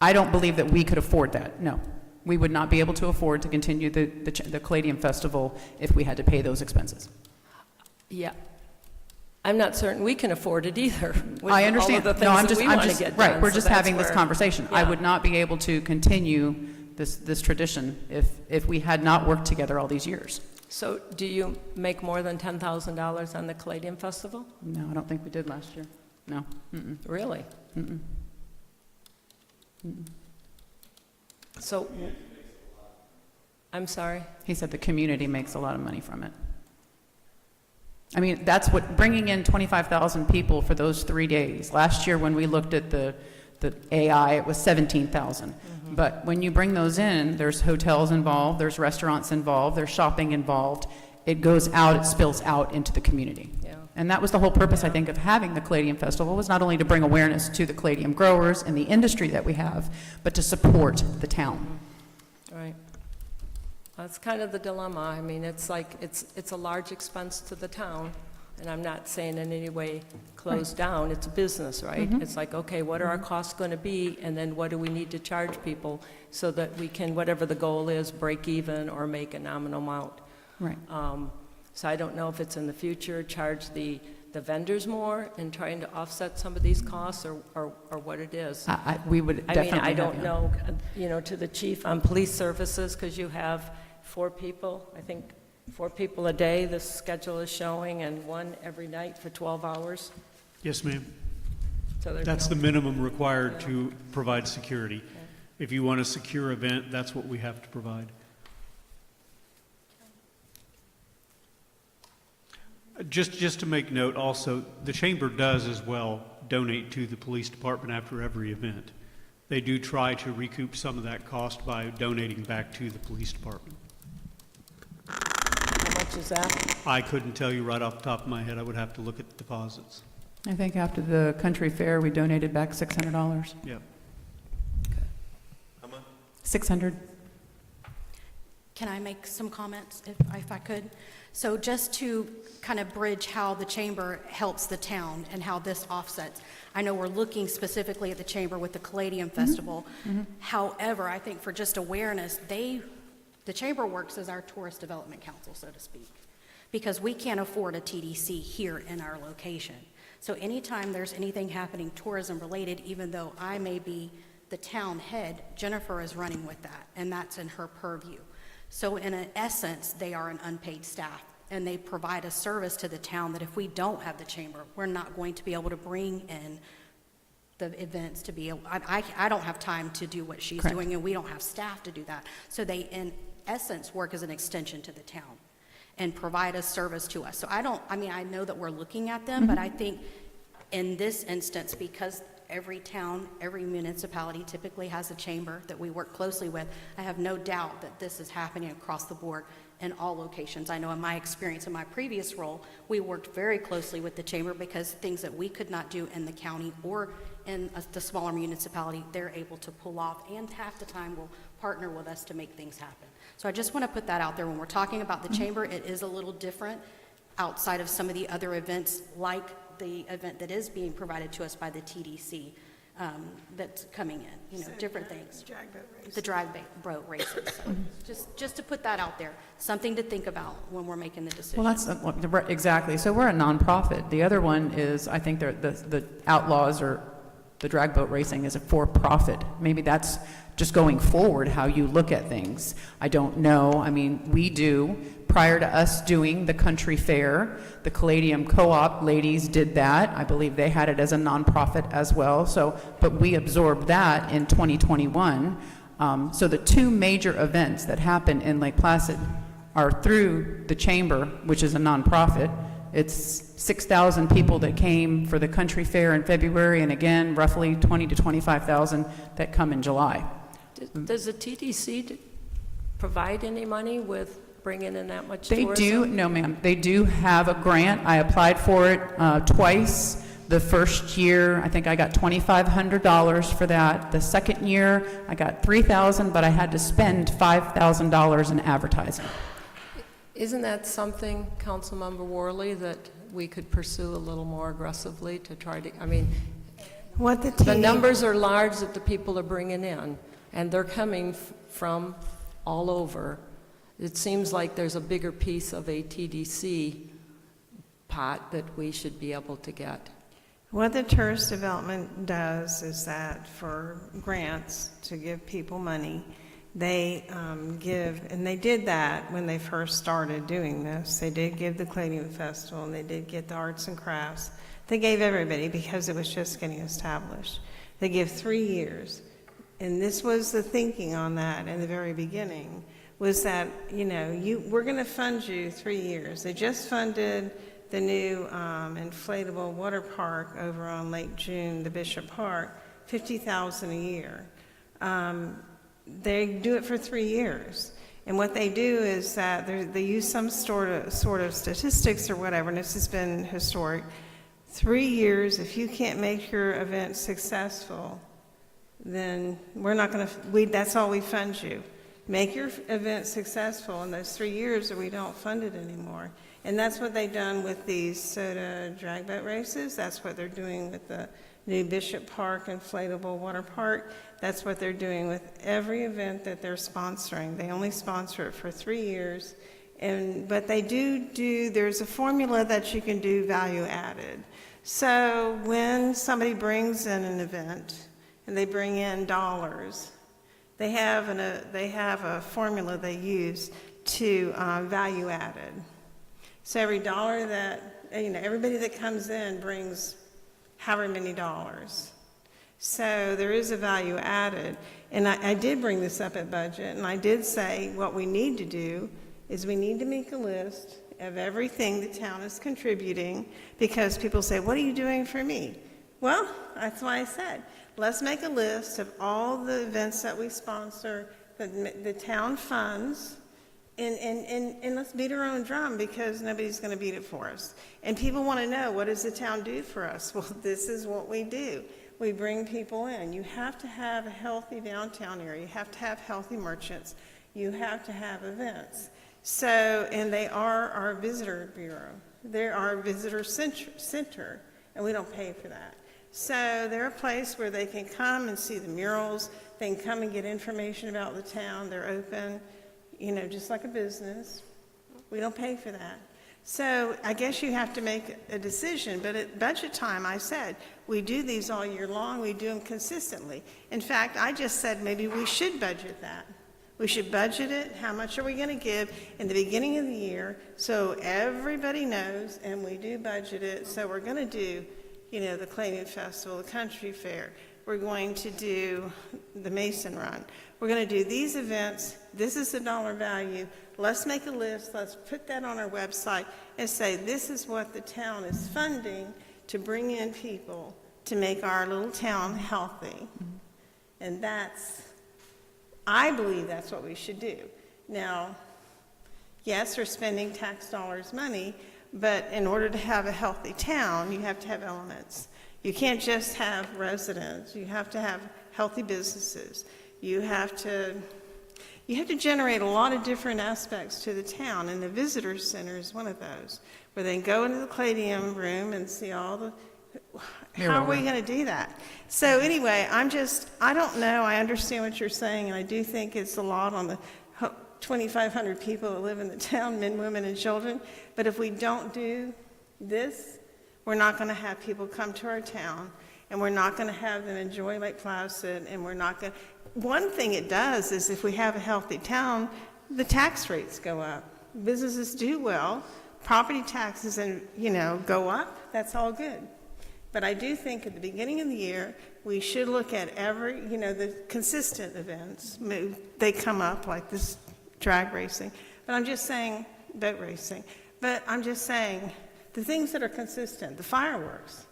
I don't believe that we could afford that, no. We would not be able to afford to continue the Caladium Festival if we had to pay those expenses. Yeah. I'm not certain we can afford it either. with I understand. All of the No, things that we want to get right, done, we're so just that's having this where- conversation. I Yeah. would not be able to continue this tradition if we had not worked together all these years. So do you make more than $10,000 on the Caladium Festival? No, I don't think we did last year. No. Mm-mm. Really? So, I'm sorry? He said the community makes a lot of money from it. I mean, that's what, bringing in 25,000 people for those 3 days. Last year, when we looked at the AI, it was 17,000. But when you bring those in, there's hotels involved, there's restaurants involved, there's shopping involved. It goes out, it spills out into the community. Yeah. And that was the whole purpose, I think, of having the Caladium Festival, was not only to bring awareness to the Caladium growers and the industry that we have, but to support the town. Right. That's kind of the dilemma. I mean, it's like, it's a large expense to the town, and I'm not saying in any way close down. It's a business, right? It's like, okay, what are our costs going to be, and then what do we need to charge people so that we can, whatever the goal is, break even or make a nominal amount. Right. So I don't know if it's in the future, charge the vendors more in trying to offset some of these costs, or what it is. We would I definitely mean, I don't have you. know, to the chief on police services, because you have 4 people, I think 4 people a day, the schedule is showing, and 1 every night for 12 hours. Yes, ma'am. So there's That's no- the minimum required to provide security. If you want a secure event, that's what we have to provide. Just to make note also, the chamber does as well donate to the police department after every event. They do try to recoup some of that cost by donating back to the police department. How much is that? I couldn't tell you right off the top of my head. I would have to look at the deposits. I think after the country fair, we donated back $600. Yep. How much? 600. Can I make some comments if I could? So just to kind of bridge how the chamber helps the town and how this offsets. I know we're looking specifically at the chamber with the Caladium Festival. However, I think for just awareness, the chamber works as our tourist development council, so to speak, because we can't afford a TDC here in our location. So anytime there's anything happening tourism related, even though I may be the town head, Jennifer is running with that, and that's in her purview. So in essence, they are an unpaid staff, and they provide a service to the town that if we don't have the chamber, we're not going to be able to bring in the events to be able, I don't have time to do what she's Correct. doing, and we don't have staff to do that. So they, in essence, work as an extension to the town and provide a service to us. So I know that we're looking at them, but I think in this instance, because every town, every municipality typically has a chamber that we work closely with, I have no doubt that this is happening across the board in all locations. I know in my experience in my previous role, we worked very closely with the chamber because things that we could not do in the county or in the smaller municipality, they're able to pull off, and half the time will partner with us to make things happen. So I just want to put that out there. When we're talking about the chamber, it is a little different outside of some of the other events, like the event that is being provided to us by the TDC that's coming in, different things. The drag boat races. So just to put that out there, something to think about when we're making the decision. Well, that's exactly. So we're a nonprofit. The other one is, I think the Outlaws or the drag boat racing is a for-profit. Maybe that's just going forward how you look at things. I don't know. I mean, we do. Prior to us doing the country fair, the Caladium Co-op ladies did that. I believe they had it as a nonprofit as well. But we absorbed that in 2021. So the 2 major events that happen in Lake Placid are through the chamber, which is a nonprofit. It's 6,000 people that came for the country fair in February, and again, roughly 20 to 25,000 that come in July. Does the TDC provide any money with bringing in that much They tourism? do, no ma'am, they do have a grant. I applied for it twice. The first year, I think I got $2,500 for that. The second year, I got $3,000, but I had to spend $5,000 in advertising. Isn't that something, Councilmember Worley, that we could pursue a little more aggressively to try to, I mean, What the the TV numbers are large that the people are bringing in, and they're coming from all over. It seems like there's a bigger piece of a TDC pot that we should be able to get. What the tourist development does is that for grants to give people money, they give, and they did that when they first started doing this. They did give the Caladium Festival, and they did get the arts and crafts. They gave everybody because it was just getting established. They give 3 years. And this was the thinking on that in the very beginning, was that, you know, we're going to fund you 3 years. They just funded the new inflatable water park over on Lake June, the Bishop Park, $50,000 a year. They do it for 3 years. And what they do is that they use some sort of statistics or whatever, and this has been historic. 3 years, if you can't make your event successful, then we're not going to, that's all we fund you. Make your event successful in those 3 years or we don't fund it anymore. And that's what they've done with these soda drag boat races. That's what they're doing with the new Bishop Park inflatable water park. That's what they're doing with every event that they're sponsoring. They only sponsor it for 3 years. But they do, there's a formula that you can do value added. So when somebody brings in an event and they bring in dollars, they have a formula they use to value added. So every dollar that, you know, everybody that comes in brings however many dollars. So there is a value added. And I did bring this up at budget, and I did say what we need to do is we need to make a list of everything the town is contributing, because people say, what are you doing for me? Well, that's why I said, let's make a list of all the events that we sponsor, that the town funds, and let's beat our own drum, because nobody's going to beat it for us. And people want to know, what does the town do for us? Well, this is what we do. We bring people in. You have to have a healthy downtown area. You have to have healthy merchants. You have to have events. So, and they are our visitor bureau. They're our visitor center, and we don't pay for that. So they're a place where they can come and see the murals. They can come and get information about the town. They're open, you know, just like a business. We don't pay for that. So I guess you have to make a decision. But at budget time, I said, we do these all year long. We do them consistently. In fact, I just said maybe we should budget that. We should budget it. How much are we going to give in the beginning of the year so everybody knows, and we do budget it. So we're going to do, you know, the Caladium Festival, the Country Fair. We're going to do the Mason Run. We're going to do these events. This is the dollar value. Let's make a list. Let's put that on our website and say this is what the town is funding to bring in people to make our little town healthy. And I believe that's what we should do. Now, yes, we're spending tax dollars money, but in order to have a healthy town, you have to have elements. You can't just have residents. You have to have healthy businesses. You have to generate a lot of different aspects to the town, and the visitor center is one of those, where they can go into the Caladium room and see all the, how are we going to do that? So anyway, I don't know. I understand what you're saying, and I do think it's a lot on the 2,500 people that live in the town, men, women, and children. But if we don't do this, we're not going to have people come to our town, and we're not going to have them enjoy Lake Placid, and we're not going to. One thing it does is if we have a healthy town, the tax rates go up. Businesses do well. Property taxes go up. That's all good. But I do think at the beginning of the year, we should look at the consistent events. They come up like this drag racing. But I'm just saying, boat racing, but I'm just saying, the things that are consistent, the fireworks.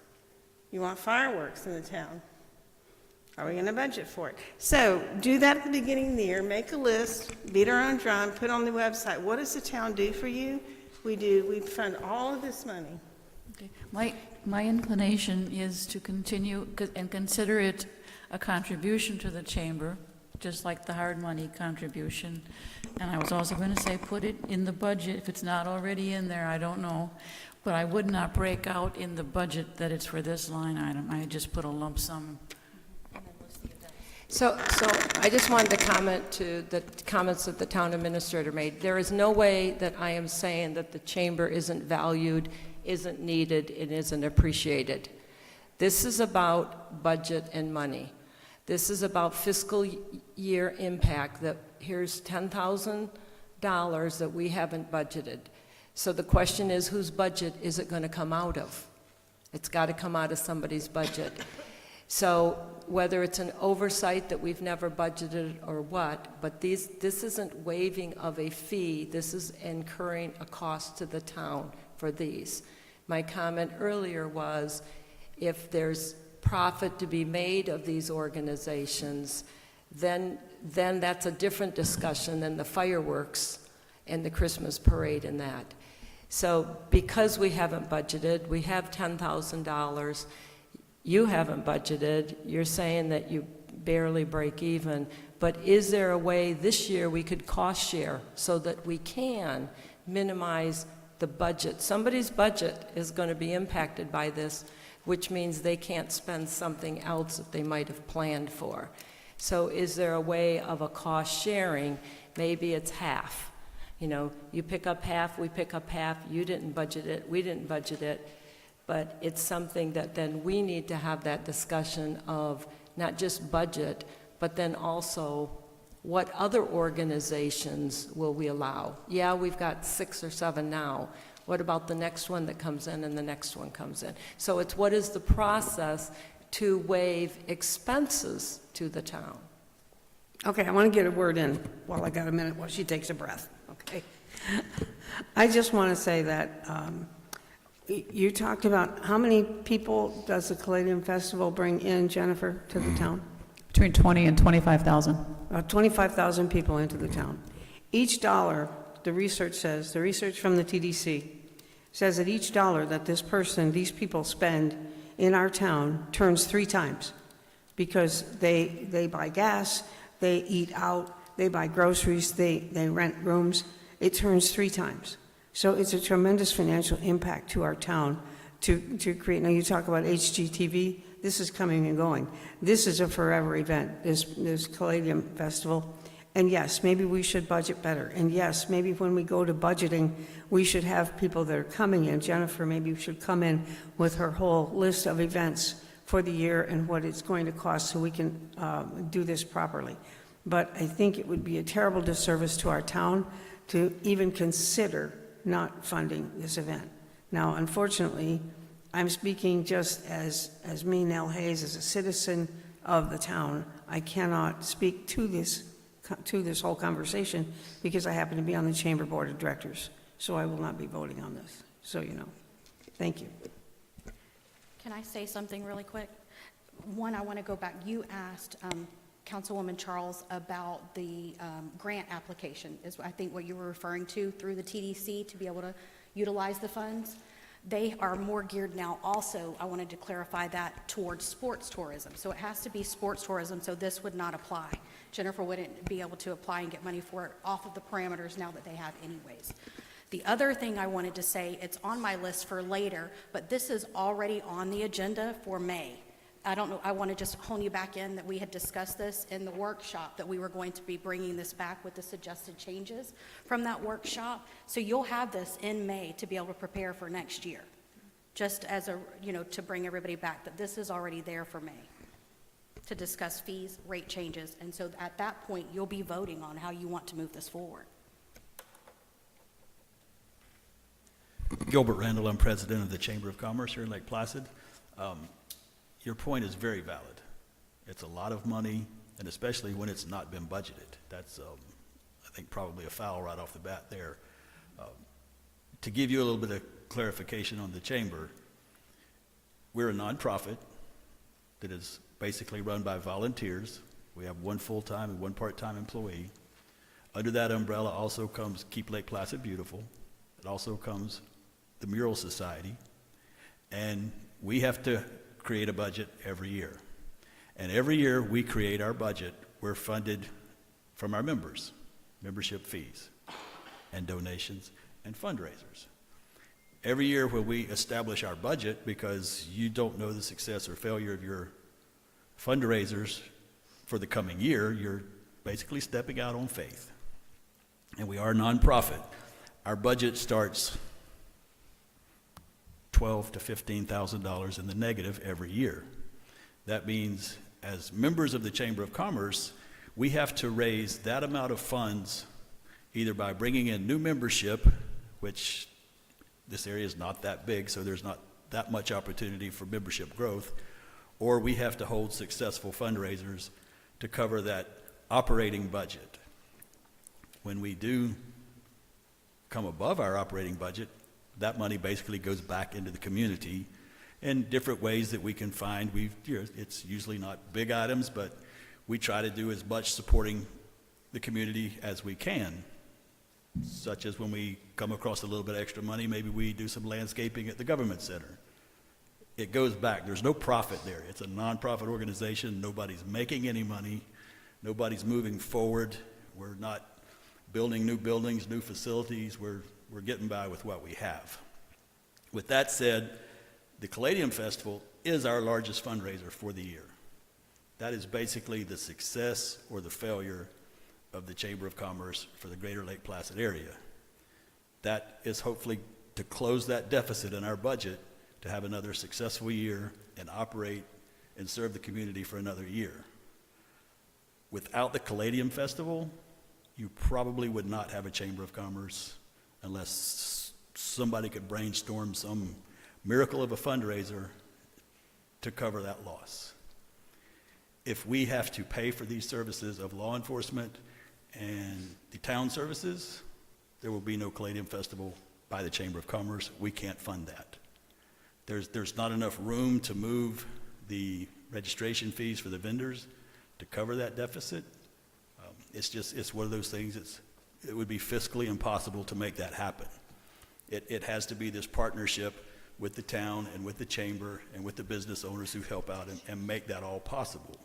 You want fireworks in the town. Are we going to budget for it? So do that at the beginning of the year, make a list, beat our own drum, put on the website. What does the town do for you? We fund all of this money. Okay. My inclination is to continue and consider it a contribution to the chamber, just like the hard money contribution. And I was also going to say, put it in the budget. If it's not already in there, I don't know. But I would not break out in the budget that it's for this line item. I just put a lump sum. So I just wanted to comment to the comments that the town administrator made. There is no way that I am saying that the chamber isn't valued, isn't needed, and isn't appreciated. This is about budget and money. This is about fiscal year impact, that here's $10,000 that we haven't budgeted. So the question is, whose budget is it going to come out of? It's got to come out of somebody's budget. So whether it's an oversight that we've never budgeted or what, but this isn't waiving of a fee, this is incurring a cost to the town for these. My comment earlier was, if there's profit to be made of these organizations, then that's a different discussion than the fireworks and the Christmas parade and that. So because we haven't budgeted, we have $10,000, you haven't budgeted, you're saying that you barely break even, but is there a way this year we could cost share so that we can minimize the budget? Somebody's budget is going to be impacted by this, which means they can't spend something else that they might have planned for. So is there a way of a cost sharing? Maybe it's half. You know, you pick up half, we pick up half, you didn't budget it, we didn't budget it. But it's something that then we need to have that discussion of not just budget, but then also what other organizations will we allow? Yeah, we've got 6 or 7 now. What about the next one that comes in and the next one comes in? So it's what is the process to waive expenses to the town? Okay, I want to get a word in while I got a minute while she takes a breath, okay? I just want to say that you talked about how many people does the Caladium Festival bring in, Jennifer, to the town? Between 20 and 25,000. About 25,000 people into the town. Each dollar, the research says, the research from the TDC says that each dollar that these people spend in our town turns 3 times, because they buy gas, they eat out, they buy groceries, they rent rooms. It turns 3 times. So it's a tremendous financial impact to our town to create. Now you talk about HGTV. This is coming and going. This is a forever event, this Caladium Festival. And yes, maybe we should budget better. And yes, maybe when we go to budgeting, we should have people that are coming in. Jennifer maybe should come in with her whole list of events for the year and what it's going to cost so we can do this properly. But I think it would be a terrible disservice to our town to even consider not funding this event. Now, unfortunately, I'm speaking just as me, Nell Hayes, as a citizen of the town. I cannot speak to this whole conversation because I happen to be on the Chamber Board of Directors. So I will not be voting on this, so you know. Thank you. Can I say something really quick? One, I want to go back. You asked Councilwoman Charles about the grant application, is I think what you were referring to, through the TDC to be able to utilize the funds. They are more geared now also, I wanted to clarify that, towards sports tourism. So it has to be sports tourism, so this would not apply. Jennifer wouldn't be able to apply and get money for it off of the parameters now that they have anyways. The other thing I wanted to say, it's on my list for later, but this is already on the agenda for May. I don't know, I want to just hone you back in that we had discussed this in the workshop, that we were going to be bringing this back with the suggested changes from that workshop. So you'll have this in May to be able to prepare for next year, just as a, to bring everybody back, that this is already there for May to discuss fees, rate changes. And so at that point, you'll be voting on how you want to move this forward. Gilbert Randall, I'm president of the Chamber of Commerce here in Lake Placid. Your point is very valid. It's a lot of money, and especially when it's not been budgeted. That's I think probably a foul right off the bat there. To give you a little bit of clarification on the chamber, we're a nonprofit that is basically run by volunteers. We have one full-time and one part-time employee. Under that umbrella also comes Keep Lake Placid Beautiful. It also comes the Mural Society. And we have to create a budget every year. And every year we create our budget, we're funded from our members, membership fees and donations and fundraisers. Every year when we establish our budget, because you don't know the success or failure of your fundraisers for the coming year, you're basically stepping out on faith. And we are a nonprofit. Our budget starts $12,000 to $15,000 in the negative every year. That means as members of the Chamber of Commerce, we have to raise that amount of funds either by bringing in new membership, which this area is not that big, so there's not that much opportunity for membership growth, or we have to hold successful fundraisers to cover that operating budget. When we do come above our operating budget, that money basically goes back into the community in different ways that we can find. It's usually not big items, but we try to do as much supporting the community as we can, such as when we come across a little bit extra money, maybe we do some landscaping at the government center. It goes back. There's no profit there. It's a nonprofit organization. Nobody's making any money. Nobody's moving forward. We're not building new buildings, new facilities. We're getting by with what we have. With that said, the Caladium Festival is our largest fundraiser for the year. That is basically the success or the failure of the Chamber of Commerce for the Greater Lake Placid area. That is hopefully to close that deficit in our budget to have another successful year and operate and serve the community for another year. Without the Caladium Festival, you probably would not have a Chamber of Commerce unless somebody could brainstorm some miracle of a fundraiser to cover that loss. If we have to pay for these services of law enforcement and the town services, there will be no Caladium Festival by the Chamber of Commerce. We can't fund that. There's not enough room to move the registration fees for the vendors to cover that deficit. It's one of those things, it would be fiscally impossible to make that happen. It has to be this partnership with the town and with the chamber and with the business owners who help out and make that all possible.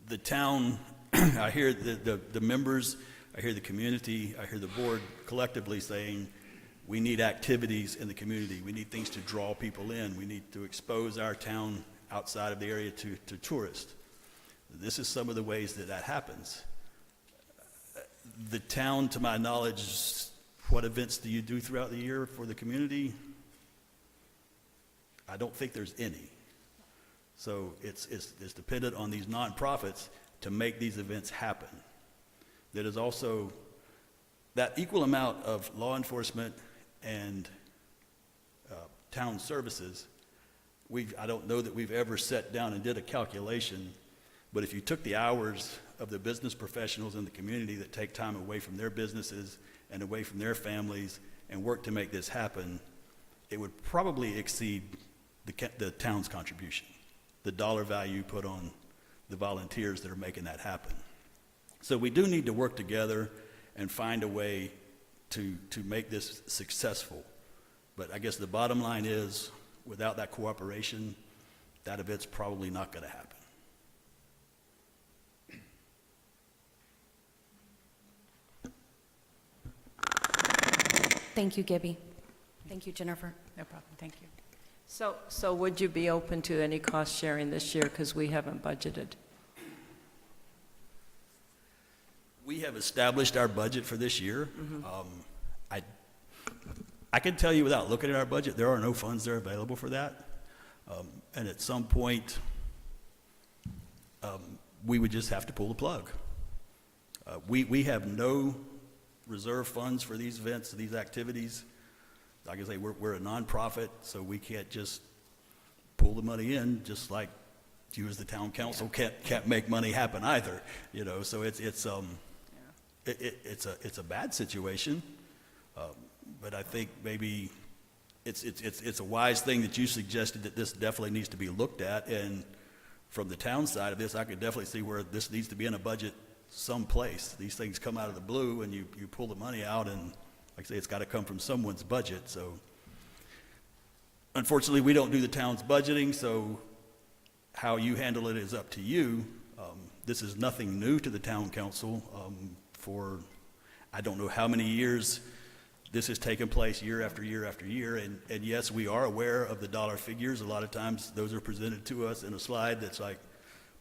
The town, I hear the members, I hear the community, I hear the board collectively saying, we need activities in the community. We need things to draw people in. We need to expose our town outside of the area to tourists. This is some of the ways that happens. The town, to my knowledge, what events do you do throughout the year for the community? I don't think there's any. So it's dependent on these nonprofits to make these events happen. There is also that equal amount of law enforcement and town services. I don't know that we've ever sat down and did a calculation, but if you took the hours of the business professionals in the community that take time away from their businesses and away from their families and work to make this happen, it would probably exceed the town's contribution, the dollar value put on the volunteers that are making that happen. So we do need to work together and find a way to make this successful. But I guess the bottom line is, without that cooperation, that event's probably not going to happen. Thank you, Gibby. Thank you, Jennifer. No problem, thank you. So would you be open to any cost sharing this year, because we haven't budgeted? We have established our budget for this year. I can tell you without looking at our budget, there are no funds that are available for that. And at some point, we would just have to pull the plug. We have no reserve funds for these events, these activities. Like I say, we're a nonprofit, so we can't just pull the money in, just like you as the town council can't make money happen either. So it's a bad situation, but I think maybe it's a wise thing that you suggested that this definitely needs to be looked at, and from the town side of this, I could definitely see where this needs to be in a budget someplace. These things come out of the blue, and you pull the money out, and like I say, it's got to come from someone's budget. So unfortunately, we don't do the town's budgeting, so how you handle it is up to you. This is nothing new to the town council. For I don't know how many years this has taken place, year after year after year, and yes, we are aware of the dollar figures. A lot of times those are presented to us in a slide that's like,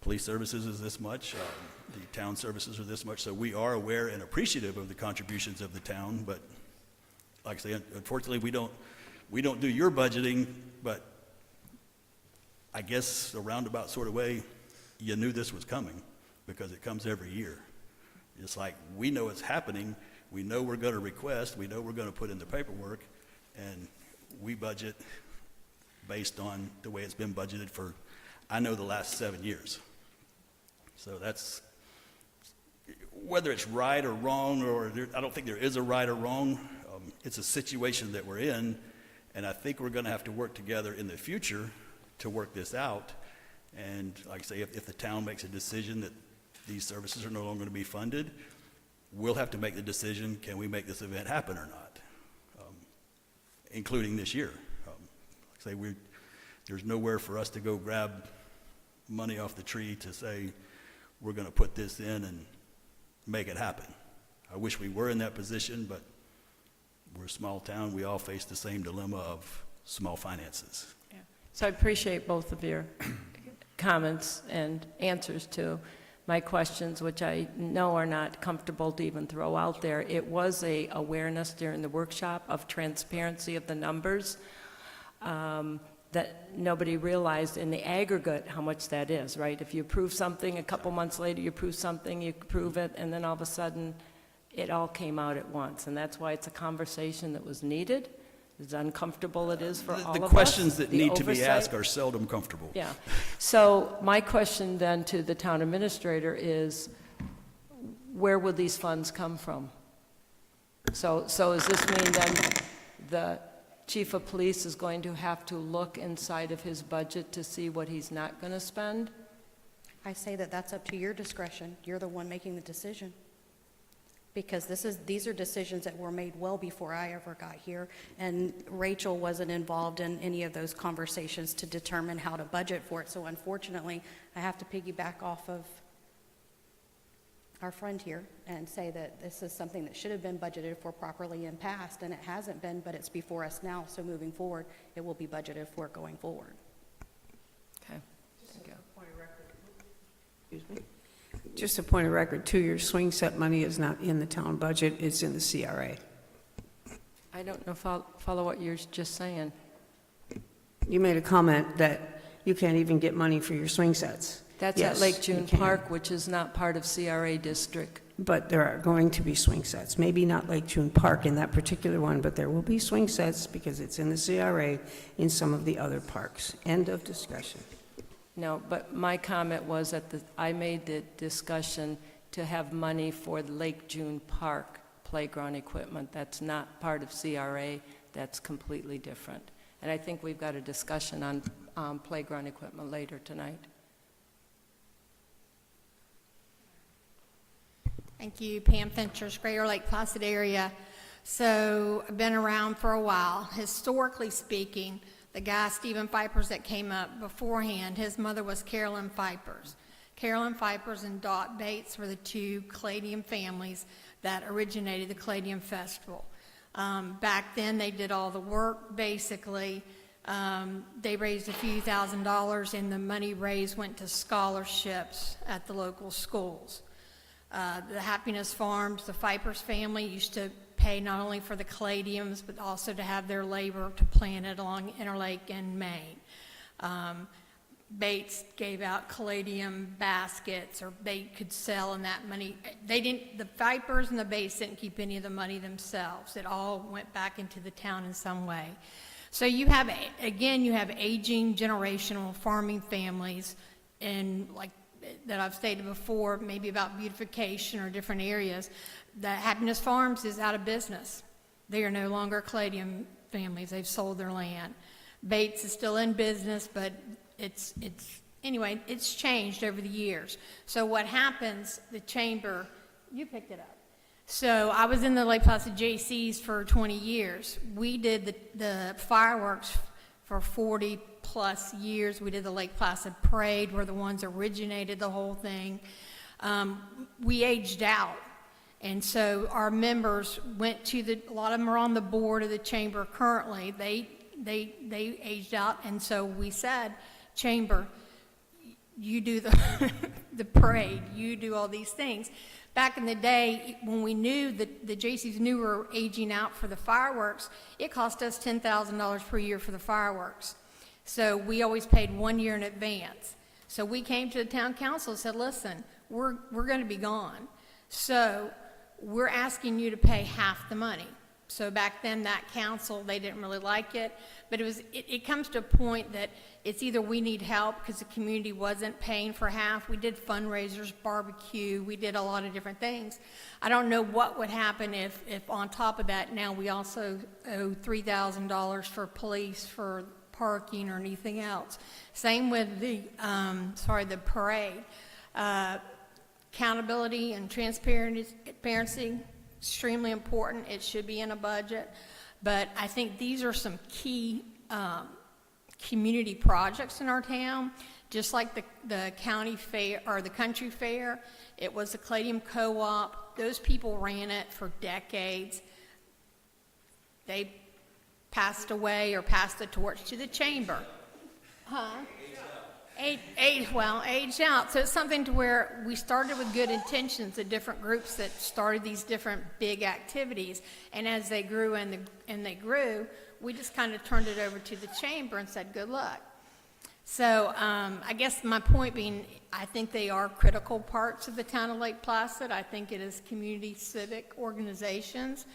police services is this much, the town services are this much, so we are aware and appreciative of the contributions of the town, but like I say, unfortunately, we don't do your budgeting, but I guess a roundabout sort of way, you knew this was coming because it comes every year. It's like, we know it's happening, we know we're going to request, we know we're going to put in the paperwork, and we budget based on the way it's been budgeted for, I know, the last 7 years. So that's, whether it's right or wrong, or I don't think there is a right or wrong. It's a situation that we're in, and I think we're going to have to work together in the future to work this out. And like I say, if the town makes a decision that these services are no longer going to be funded, we'll have to make the decision, can we make this event happen or not, including this year. Like I say, there's nowhere for us to go grab money off the tree to say we're going to put this in and make it happen. I wish we were in that position, but we're a small town. We all face the same dilemma of small finances. Yeah. So I appreciate both of your comments and answers to my questions, which I know are not comfortable to even throw out there. It was a awareness during the workshop of transparency of the numbers, that nobody realized in the aggregate how much that is, right? If you approve something, a couple months later you approve something, you approve it, and then all of a sudden it all came out at once. And that's why it's a conversation that was needed. As uncomfortable it is for all of us. The questions that need to be oversight. asked are seldom comfortable. Yeah. So my question then to the town administrator is, where will these funds come from? So does this mean then the chief of police is going to have to look inside of his budget to see what he's not going to spend? I say that that's up to your discretion. You're the one making the decision. Because these are decisions that were made well before I ever got here, and Rachel wasn't involved in any of those conversations to determine how to budget for it. So unfortunately, I have to piggyback off of our friend here and say that this is something that should have been budgeted for properly in past, and it hasn't been, but it's before us now. So moving forward, it will be budgeted for going forward. Okay. Thank you. Excuse me. Just a point of record, too, your swing set money is not in the town budget, it's in the CRA. I don't know, follow what you're just saying. You made a comment that you can't even get money for your swing sets. That's Yes, at Lake you June can. Park, which is not part of CRA district. But there are going to be swing sets. Maybe not Lake June Park in that particular one, but there will be swing sets because it's in the CRA in some of the other parks. End of discussion. No, but my comment was that I made the discussion to have money for the Lake June Park playground equipment. That's not part of CRA. That's completely different. And I think we've got a discussion on playground equipment later tonight. Thank you, Pam Finchers, Greater Lake Placid area. So I've been around for a while. Historically speaking, the guy, Stephen Phypers, that came up beforehand, his mother was Carolyn Phypers. Carolyn Phypers and Dot Bates were the two Caladium families that originated the Caladium Festival. Back then, they did all the work, basically. They raised a few $1,000s, and the money raised went to scholarships at the local schools. The Happiness Farms, the Phypers family used to pay not only for the Caladiums, but also to have their labor to plant it along Interlake and Maine. Bates gave out Caladium baskets, or they could sell, and that money, the Phypers and the Bates didn't keep any of the money themselves. It all went back into the town in some way. So you have, again, you have aging generational farming families in like that I've stated before, maybe about beautification or different areas, that Happiness Farms is out of business. They are no longer Caladium families. They've sold their land. Bates is still in business, but anyway, it's changed over the years. So what happens, the chamber, you picked it up. So I was in the Lake Placid JCs for 20 years. We did the fireworks for 40 plus years. We did the Lake Placid Parade. We're the ones that originated the whole thing. We aged out. And so our members went to a lot of them are on the board of the chamber currently. They aged out. And so we said, chamber, you do the parade, you do all these things. Back in the day, when we knew that the JCs knew we were aging out for the fireworks, it cost us $10,000 per year for the fireworks. So we always paid 1 year in advance. So we came to the town council and said, listen, we're going to be gone. So we're asking you to pay half the money. So back then, that council, they didn't really like it, but it comes to a point that it's either we need help because the community wasn't paying for half. We did fundraisers, barbecue, we did a lot of different things. I don't know what would happen if on top of that, now we also owe $3,000 for police, for parking or anything else. Same with the parade. Accountability and transparency, extremely important. It should be in a budget. But I think these are some key community projects in our town. Just like the county fair or the country fair, it was the Caladium Co-op. Those people ran it for decades. They passed away or passed the torch to the chamber. Aged out. So it's something to where we started with good intentions, the different groups that started these different big activities, and as they grew and they grew, we just kind of turned it over to the chamber and said, good luck. So I guess my point being, I think they are critical parts of the town of Lake Placid. I think it is community civic organizations.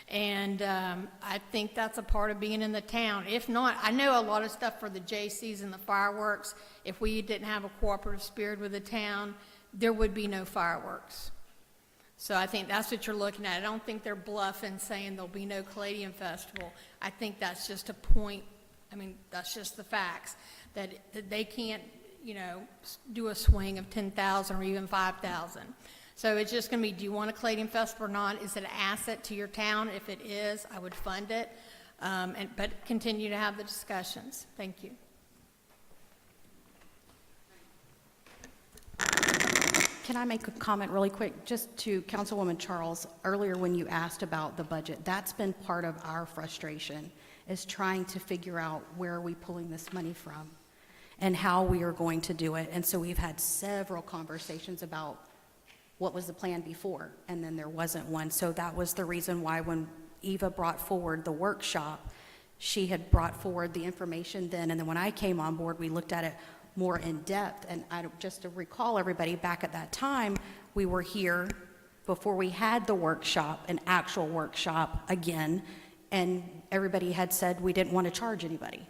And I think that's a part of being in the town. If not, I know a lot of stuff for the JCs and the fireworks. If we didn't have a cooperative spirit with the town, there would be no fireworks. So I think that's what you're looking at. I don't think they're bluffing saying there'll be no Caladium Festival. I think that's just a point. I mean, that's just the facts, that they can't, do a swing of 10,000 or even 5,000. So it's just going to be, do you want a Caladium Festival or not? Is it an asset to your town? If it is, I would fund it, but continue to have the discussions. Thank you. Can I make a comment really quick, just to Councilwoman Charles? Earlier when you asked about the budget, that's been part of our frustration, is trying to figure out where are we pulling this money from and how we are going to do it. And so we've had several conversations about what was the plan before, and then there wasn't one. So that was the reason why when Eva brought forward the workshop, she had brought forward the information then, and then when I came on board, we looked at it more in depth. And just to recall everybody, back at that time, we were here before we had the workshop, an actual workshop again, and everybody had said we didn't want to charge anybody.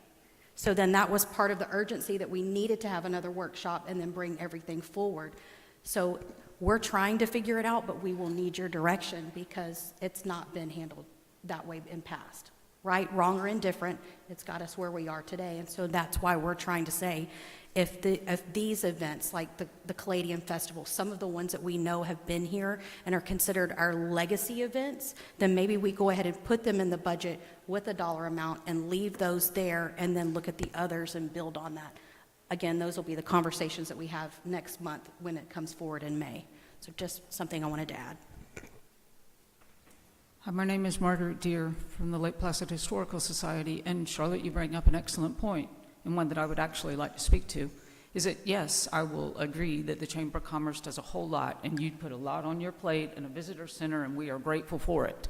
So then that was part of the urgency, that we needed to have another workshop and then bring everything forward. So we're trying to figure it out, but we will need your direction because it's not been handled that way in past. Right, wrong, or indifferent, it's got us where we are today. And so that's why we're trying to say, if these events like the Caladium Festival, some of the ones that we know have been here and are considered our legacy events, then maybe we go ahead and put them in the budget with a dollar amount and leave those there and then look at the others and build on that. Again, those will be the conversations that we have next month when it comes forward in May. So just something I wanted to add. Hi, my name is Margaret Deere from the Lake Placid Historical Society, and Charlotte, you bring up an excellent point, and one that I would actually like to speak to, is that yes, I will agree that the Chamber of Commerce does a whole lot, and you put a lot on your plate and a visitor center, and we are grateful for it.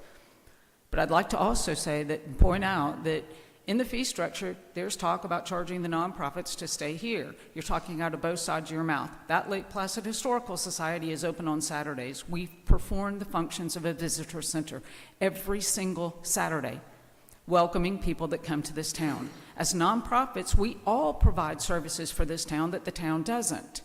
But I'd like to also say that, point out that in the fee structure, there's talk about charging the nonprofits to stay here. You're talking out of both sides of your mouth. That Lake Placid Historical Society is open on Saturdays. We perform the functions of a visitor center every single Saturday, welcoming people that come to this town. As nonprofits, we all provide services for this town that the town doesn't.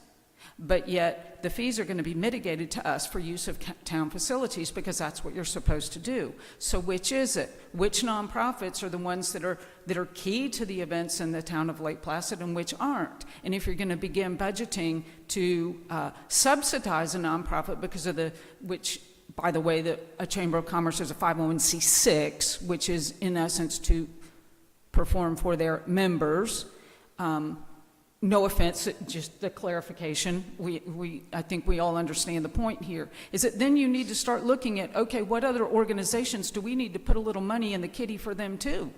but yet the fees are going to be mitigated to us for use of town facilities because that's what you're supposed to do. So which is it? Which nonprofits are the ones that are key to the events in the town of Lake Placid and which aren't? And if you're going to begin budgeting to subsidize a nonprofit because of which, by the way, a Chamber of Commerce is a 501c6, which is in essence to perform for their members. No offense, just the clarification. I think we all understand the point here. Is that then you need to start looking at, okay, what other organizations do we need to put a little money in the kitty for them too?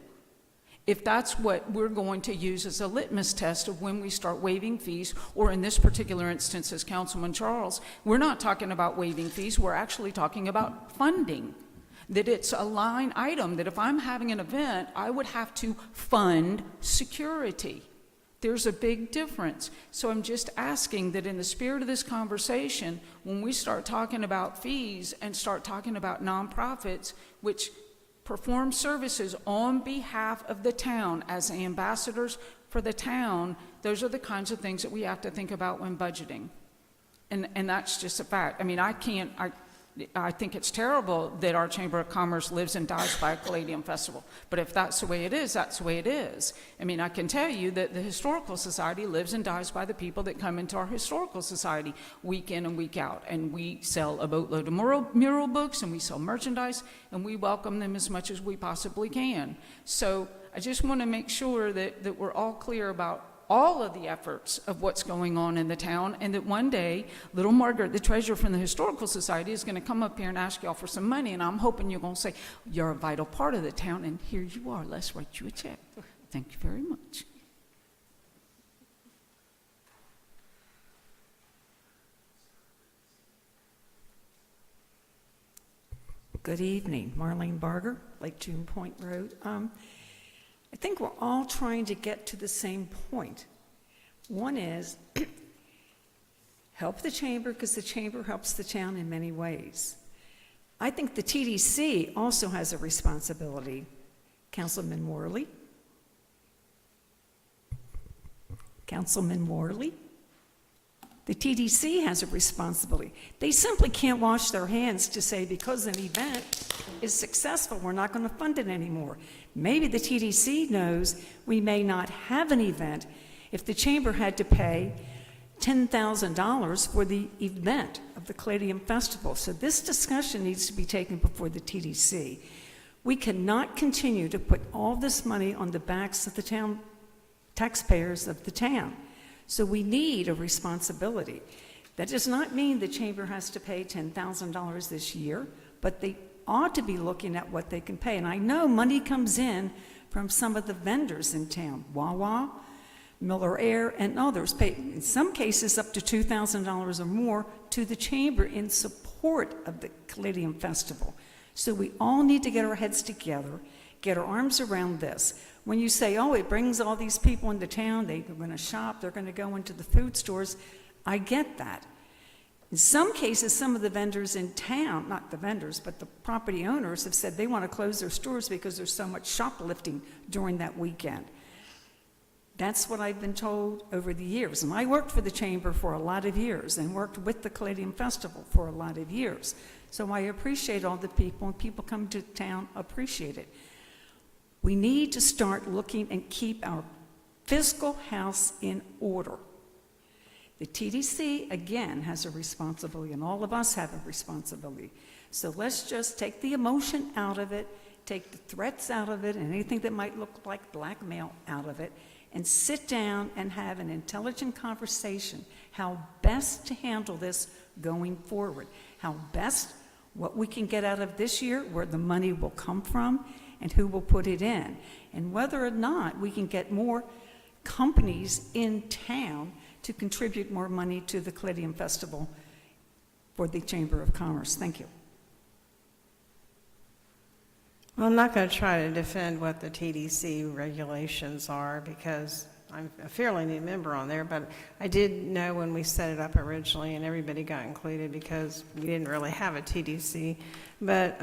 If that's what we're going to use as a litmus test of when we start waiving fees, or in this particular instance, as Councilman Charles, we're not talking about waiving fees, we're actually talking about funding. That it's a line item, that if I'm having an event, I would have to fund security. There's a big difference. So I'm just asking that in the spirit of this conversation, when we start talking about fees and start talking about nonprofits, which perform services on behalf of the town as ambassadors for the town, those are the kinds of things that we have to think about when budgeting. And that's just a fact. I mean, I think it's terrible that our Chamber of Commerce lives and dies by a Caladium festival. But if that's the way it is, that's the way it is. I mean, I can tell you that the Historical Society lives and dies by the people that come into our Historical Society week in and week out. And we sell a boatload of mural books, and we sell merchandise, and we welcome them as much as we possibly can. So I just want to make sure that we're all clear about all of the efforts of what's going on in the town, and that one day, little Margaret, the treasurer from the Historical Society, is going to come up here and ask y'all for some money, and I'm hoping you're going to say, you're a vital part of the town, and here you are, let's write you a check. Thank you very much. Good evening, Marlene Barger, Lake June Point Road. I think we're all trying to get to the same point. One is help the chamber because the chamber helps the town in many ways. I think the TDC also has a responsibility. Councilman Worley? Councilman Worley? The TDC has a responsibility. They simply can't wash their hands to say because an event is successful, we're not going to fund it anymore. Maybe the TDC knows we may not have an event if the chamber had to pay $10,000 for the event of the Caladium Festival. So this discussion needs to be taken before the TDC. We cannot continue to put all this money on the backs of the town, taxpayers of the town. So we need a responsibility. That does not mean the chamber has to pay $10,000 this year, but they ought to be looking at what they can pay. And I know money comes in from some of the vendors in town, Wawa, Miller Air, and others pay, in some cases, up to $2,000 or more to the chamber in support of the Caladium Festival. So we all need to get our heads together, get our arms around this. When you say, oh, it brings all these people into town, they're going to shop, they're going to go into the food stores, I get that. In some cases, some of the vendors in town, not the vendors, but the property owners have said they want to close their stores because there's so much shoplifting during that weekend. That's what I've been told over the years. And I worked for the chamber for a lot of years and worked with the Caladium Festival for a lot of years. So I appreciate all the people, and people come to town appreciate it. We need to start looking and keep our fiscal house in order. The TDC, again, has a responsibility, and all of us have a responsibility. So let's just take the emotion out of it, take the threats out of it, and anything that might look like blackmail out of it, and sit down and have an intelligent conversation, how best to handle this going forward, how best, what we can get out of this year, where the money will come from, and who will put it in, and whether or not we can get more companies in town to contribute more money to the Caladium Festival for the Chamber of Commerce. Thank you. Well, I'm not going to try to defend what the TDC regulations are because I'm a fairly new member on there, but I did know when we set it up originally, and everybody got included because we didn't really have a TDC. But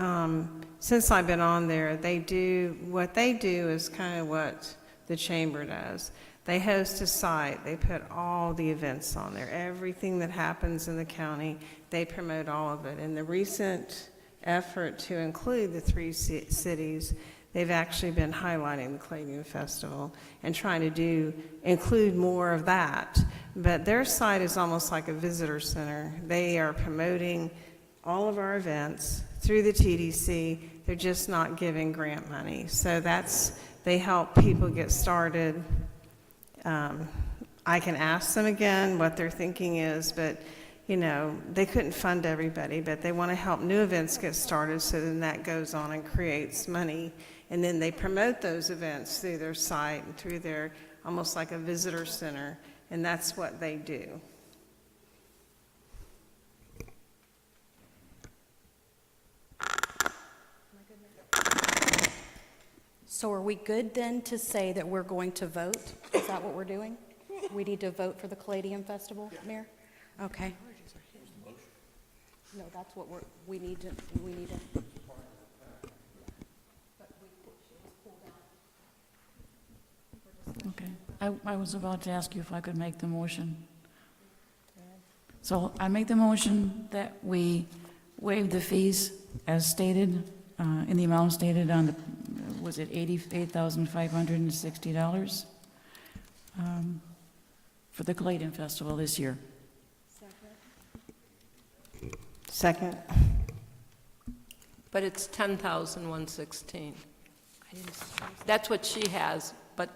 since I've been on there, what they do is kind of what the chamber does. They host a site, they put all the events on there, everything that happens in the county, they promote all of it. In the recent effort to include the three cities, they've actually been highlighting the Caladium Festival and trying to include more of that. But their site is almost like a visitor center. They are promoting all of our events through the TDC. They're just not giving grant money. So they help people get started. I can ask them again what their thinking is, but they couldn't fund everybody, but they want to help new events get started, so then that goes on and creates money. And then they promote those events through their site and through their, almost like a visitor center, and that's what they do. So are we good then to say that we're going to vote? Is that what we're doing? We need to vote for the Caladium Festival, Mayor? Okay. No, that's what we need to. Okay. I was about to ask you if I could make the motion. So I make the motion that we waive the fees as stated, in the amount stated on the, was it $88,560 for the Caladium Festival this year. Second. But it's 10,116. That's what she has, but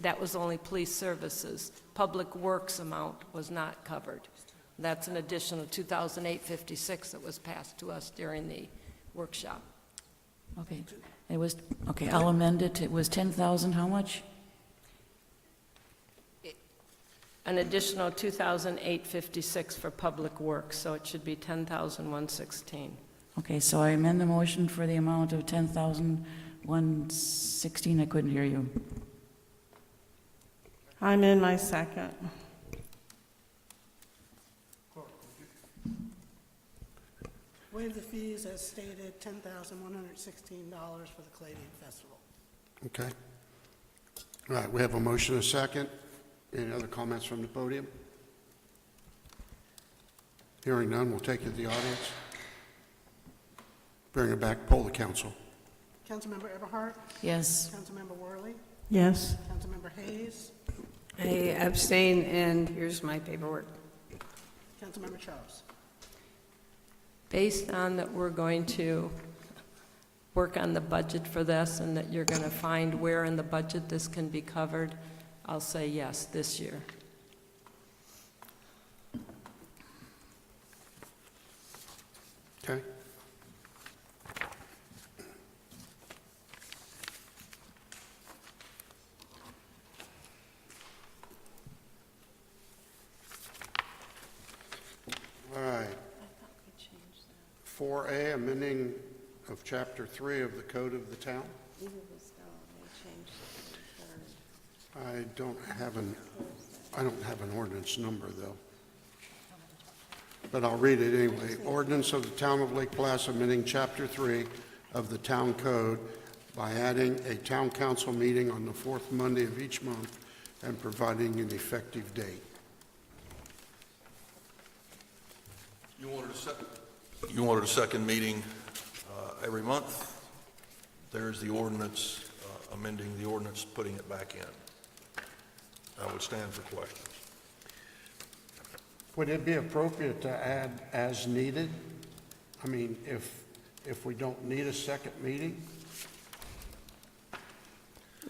that was only police services. Public Works amount was not covered. That's an additional $2,856 that was passed to us during the workshop. Okay. I'll amend it. It was 10,000, how much? An additional $2,856 for Public Works, so it should be 10,116. Okay, so I amend the motion for the amount of 10,116. I couldn't hear you. I'm in my second. Waive the fees as stated, $10,116 for the Caladium Festival. Okay. All right, we have a motion and a second. Any other comments from the podium? Hearing none, we'll take it to the audience. Bring it back, poll the council. Councilmember Eberhardt? Yes. Councilmember Worley? Yes. Councilmember Hayes? I abstain, and here's my paperwork. Councilmember Charles? Based on that we're going to work on the budget for this and that you're going to find where in the budget this can be covered, I'll say yes this year. Okay. All right. 4A, amending of Chapter 3 of the Code of the Town. I don't have an ordinance number, though. But I'll read it anyway. Ordinance of the Town of Lake Placid amending Chapter 3 of the Town Code by adding a town council meeting on the fourth Monday of each month and providing an effective date. You wanted a second meeting every month. There's the ordinance, amending the ordinance, putting it back in. I would stand for questions. Would it be appropriate to add as needed? I mean, if we don't need a second meeting?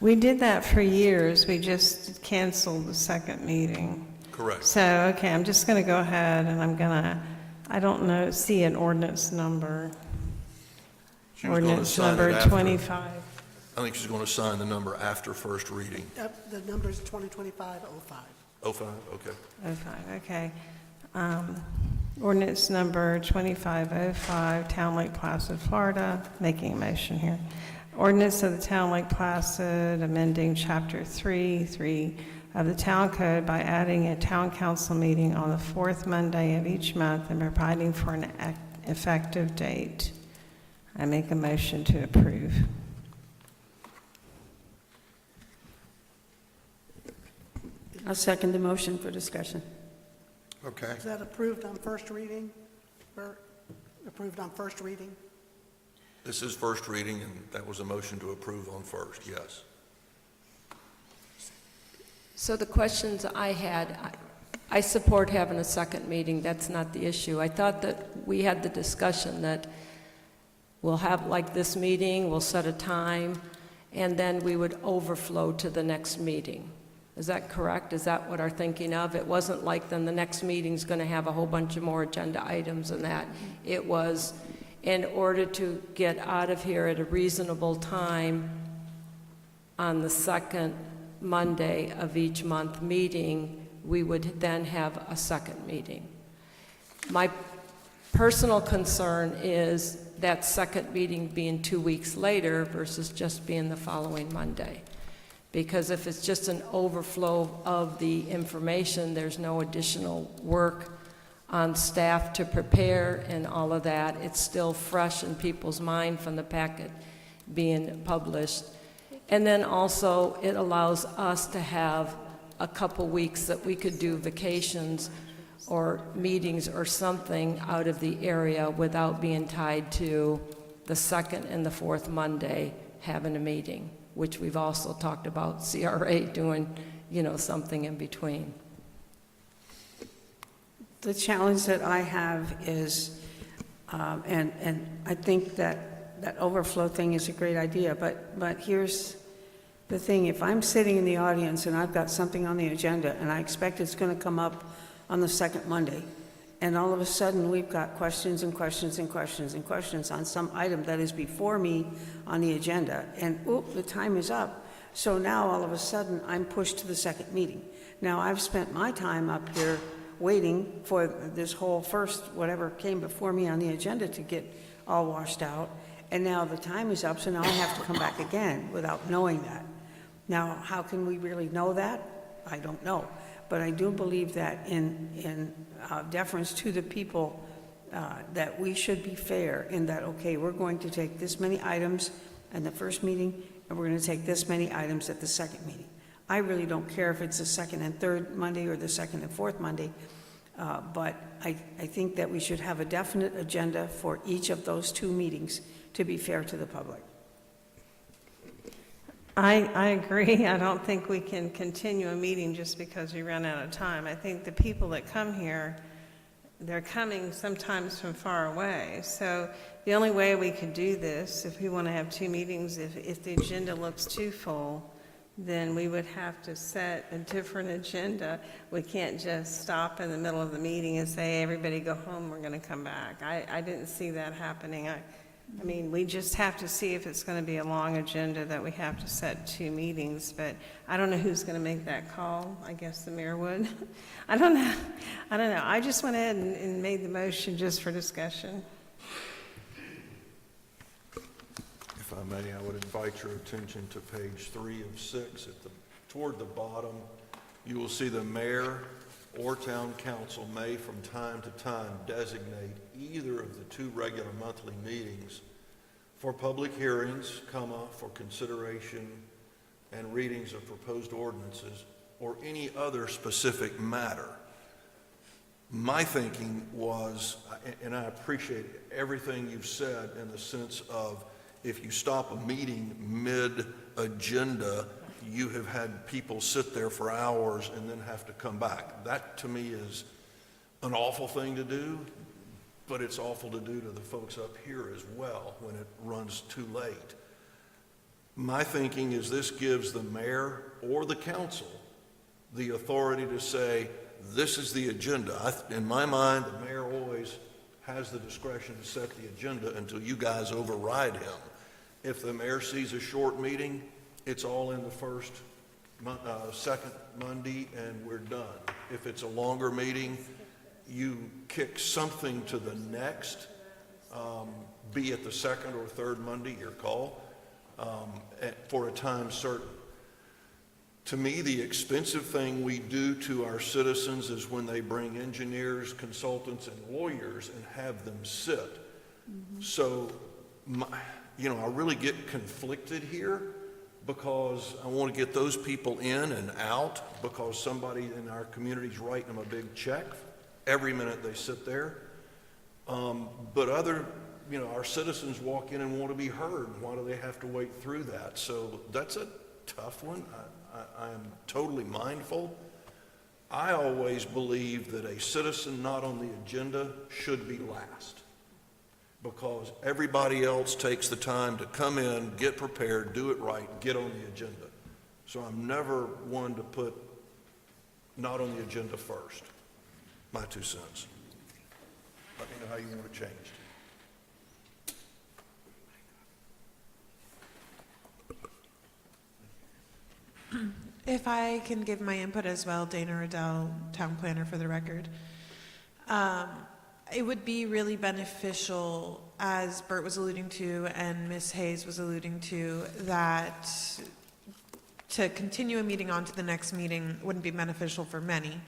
We did that for years. We just canceled the second meeting. Correct. So, okay, I'm just going to go ahead and I don't know, see an ordinance number. She was going to Ordinance sign it number after. 25. I think she's going to sign the number after first reading. The number is 2025-05. 05, okay. 05, okay. Ordinance number 2505, Town Lake Placid, Florida, making a motion here. Ordinance of the Town Lake Placid, amending Chapter 3 of the Town Code by adding a town council meeting on the fourth Monday of each month and providing for an effective date. I make a motion to approve. I'll second the motion for discussion. Okay. Is that approved on first reading? Bert? Approved on first reading? This is first reading, and that was a motion to approve on first, yes. So the questions I had, I support having a second meeting. That's not the issue. I thought that we had the discussion that we'll have like this meeting, we'll set a time, and then we would overflow to the next meeting. Is that correct? Is that what our thinking of? It wasn't like then the next meeting's going to have a whole bunch of more agenda items and that. It was in order to get out of here at a reasonable time on the second Monday of each month meeting, we would then have a second meeting. My personal concern is that second meeting being 2 weeks later versus just being the following Monday. Because if it's just an overflow of the information, there's no additional work on staff to prepare and all of that. It's still fresh in people's mind from the packet being published. And then also, it allows us to have a couple weeks that we could do vacations or meetings or something out of the area without being tied to the second and the fourth Monday having a meeting, which we've also talked about CRA doing, something in between. The challenge that I have is, and I think that overflow thing is a great idea, but here's the thing. If I'm sitting in the audience and I've got something on the agenda and I expect it's going to come up on the second Monday, and all of a sudden we've got questions and questions and questions and questions on some item that is before me on the agenda, and the time is up. So now all of a sudden I'm pushed to the second meeting. Now I've spent my time up here waiting for this whole first whatever came before me on the agenda to get all washed out, and now the time is up, so now I have to come back again without knowing that. Now, how can we really know that? I don't know. But I do believe that in deference to the people, that we should be fair in that, okay, we're going to take this many items in the first meeting, and we're going to take this many items at the second meeting. I really don't care if it's the second and third Monday or the second and fourth Monday, but I think that we should have a definite agenda for each of those two meetings to be fair to the public. I agree. I don't think we can continue a meeting just because we run out of time. I think the people that come here, they're coming sometimes from far away. So the only way we could do this, if we want to have two meetings, if the agenda looks too full, then we would have to set a different agenda. We can't just stop in the middle of the meeting and say, everybody go home, we're going to come back. I didn't see that happening. I mean, we just have to see if it's going to be a long agenda that we have to set two meetings, but I don't know who's going to make that call. I guess the mayor would. I don't know. I just went ahead and made the motion just for discussion. If I may, I would invite your attention to page 3 of 6. Toward the bottom, you will see the mayor or town council may from time to time designate either of the two regular monthly meetings for public hearings, for consideration and readings of proposed ordinances or any other specific matter. My thinking was, and I appreciate everything you've said in the sense of if you stop a meeting mid-agenda, you have had people sit there for hours and then have to come back. That to me is an awful thing to do, but it's awful to do to the folks up here as well when it runs too late. My thinking is this gives the mayor or the council the authority to say, this is the agenda. In my mind, the mayor always has the discretion to set the agenda until you guys override him. If the mayor sees a short meeting, it's all in the second Monday and we're done. If it's a longer meeting, you kick something to the next, be it the second or third Monday, your call, for a time certain. To me, the expensive thing we do to our citizens is when they bring engineers, consultants, and lawyers and have them sit. Mm-hmm. So, I really get conflicted here because I want to get those people in and out, because somebody in our community's writing them a big check every minute they sit there. But our citizens walk in and want to be heard. Why do they have to wait through that? So that's a tough one. I am totally mindful. I always believe that a citizen not on the agenda should be last, because everybody else takes the time to come in, get prepared, do it right, get on the agenda. So I'm never one to put not on the agenda first. My 2 cents. Let me know how you want it changed. If I can give my input as well, Dana Riddell, town planner for the record. It would be really beneficial, as Bert was alluding to and Ms. Hayes was alluding to, that to continue a meeting on to the next meeting wouldn't be beneficial for many.